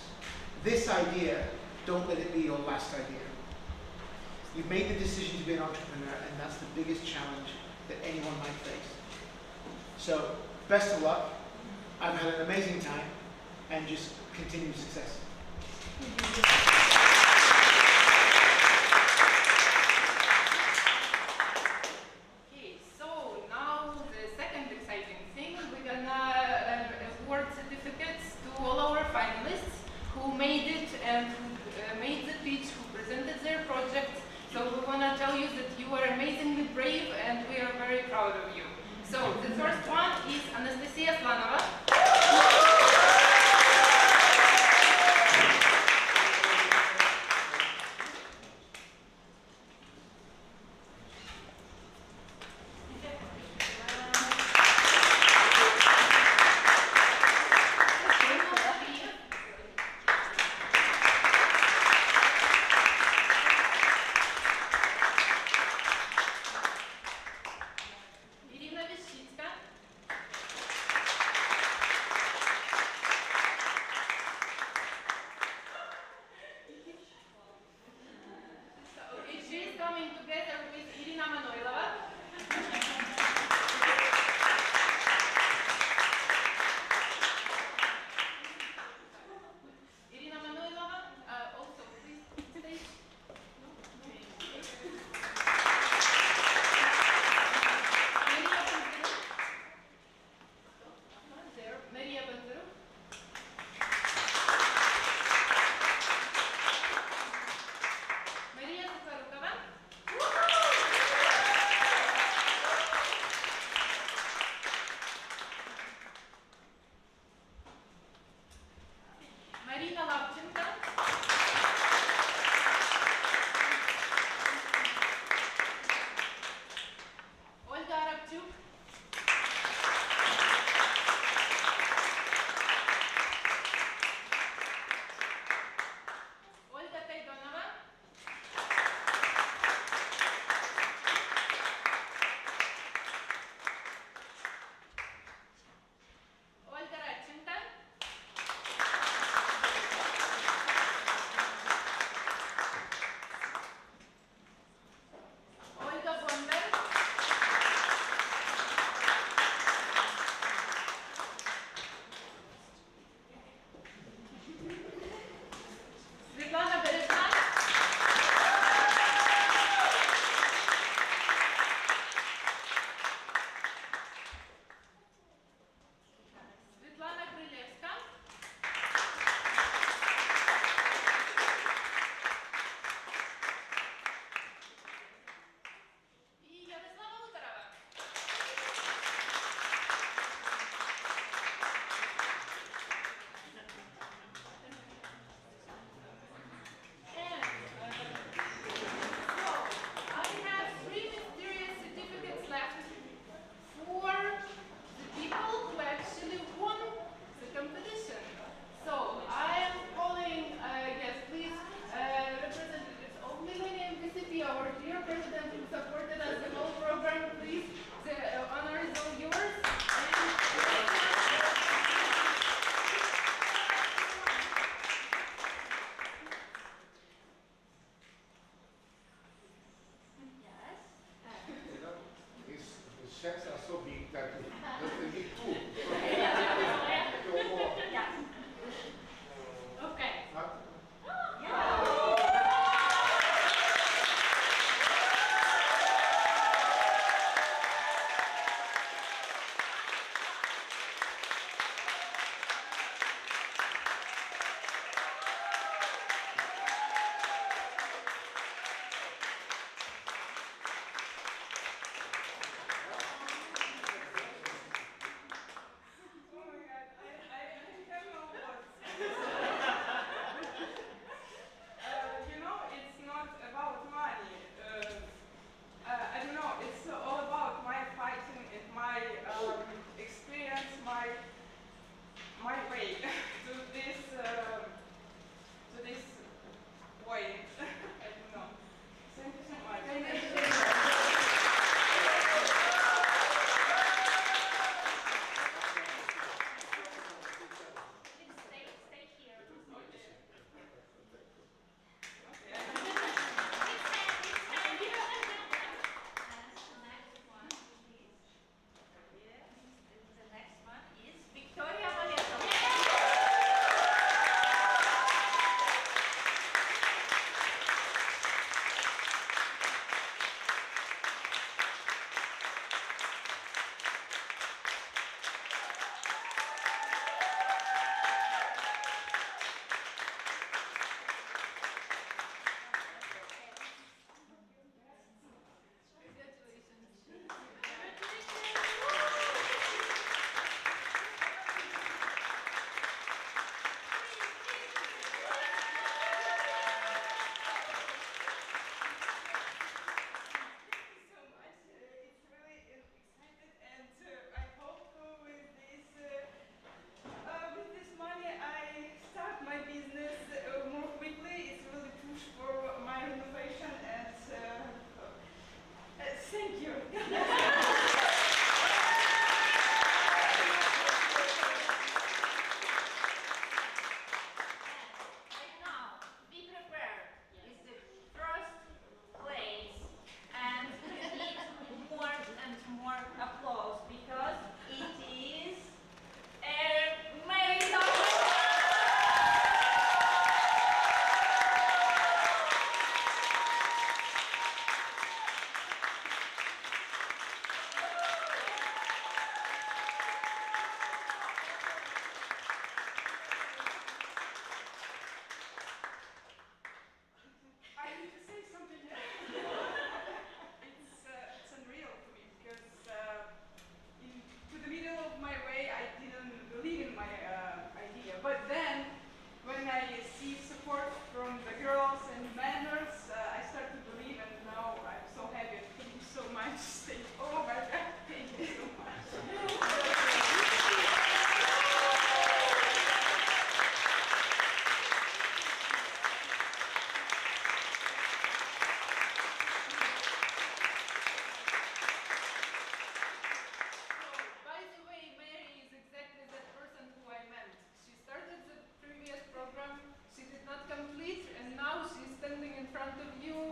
This idea, don't let it be your last idea. You've made the decision to be an entrepreneur, and that's the biggest challenge that anyone might face. So, best of luck. I've had an amazing time, and just continued success. Okay, so now the second exciting thing, we're gonna award certificates to all our finalists who made it and who made the pitch, who presented their projects. So we want to tell you that you are amazingly brave and we are very proud of you. So the first one is Anastasia Slanova.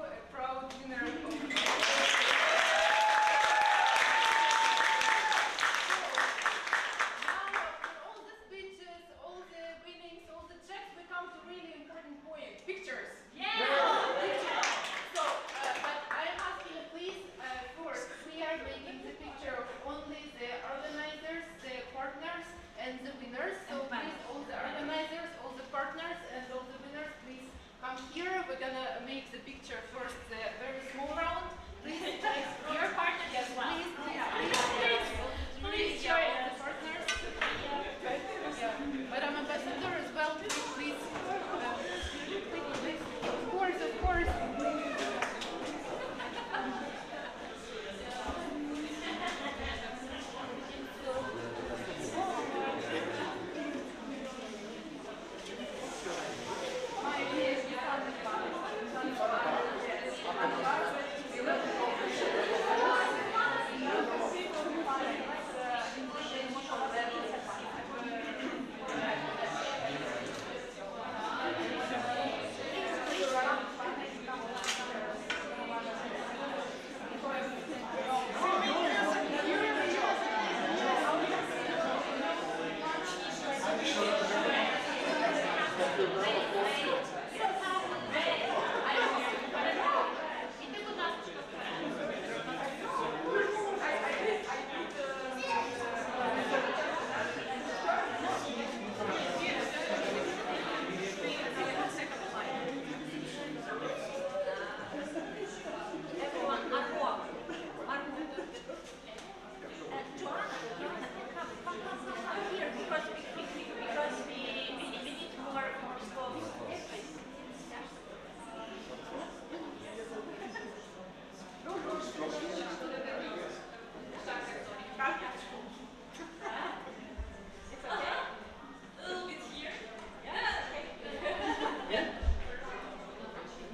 a proud winner of all the speeches, all the winnings, all the checks, we come to really important point. Pictures. Yeah! Pictures. So, but I'm asking please, first, we are making the picture of only the organizers, the partners, and the winners. So please, all the organizers, all the partners, and all the winners, please come here. We're gonna make the picture first, the very small round. Please, your partners, yes, please, please join the partners. Madam Ambassador as well, please. Of course, of course.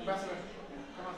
Ambassador, come on.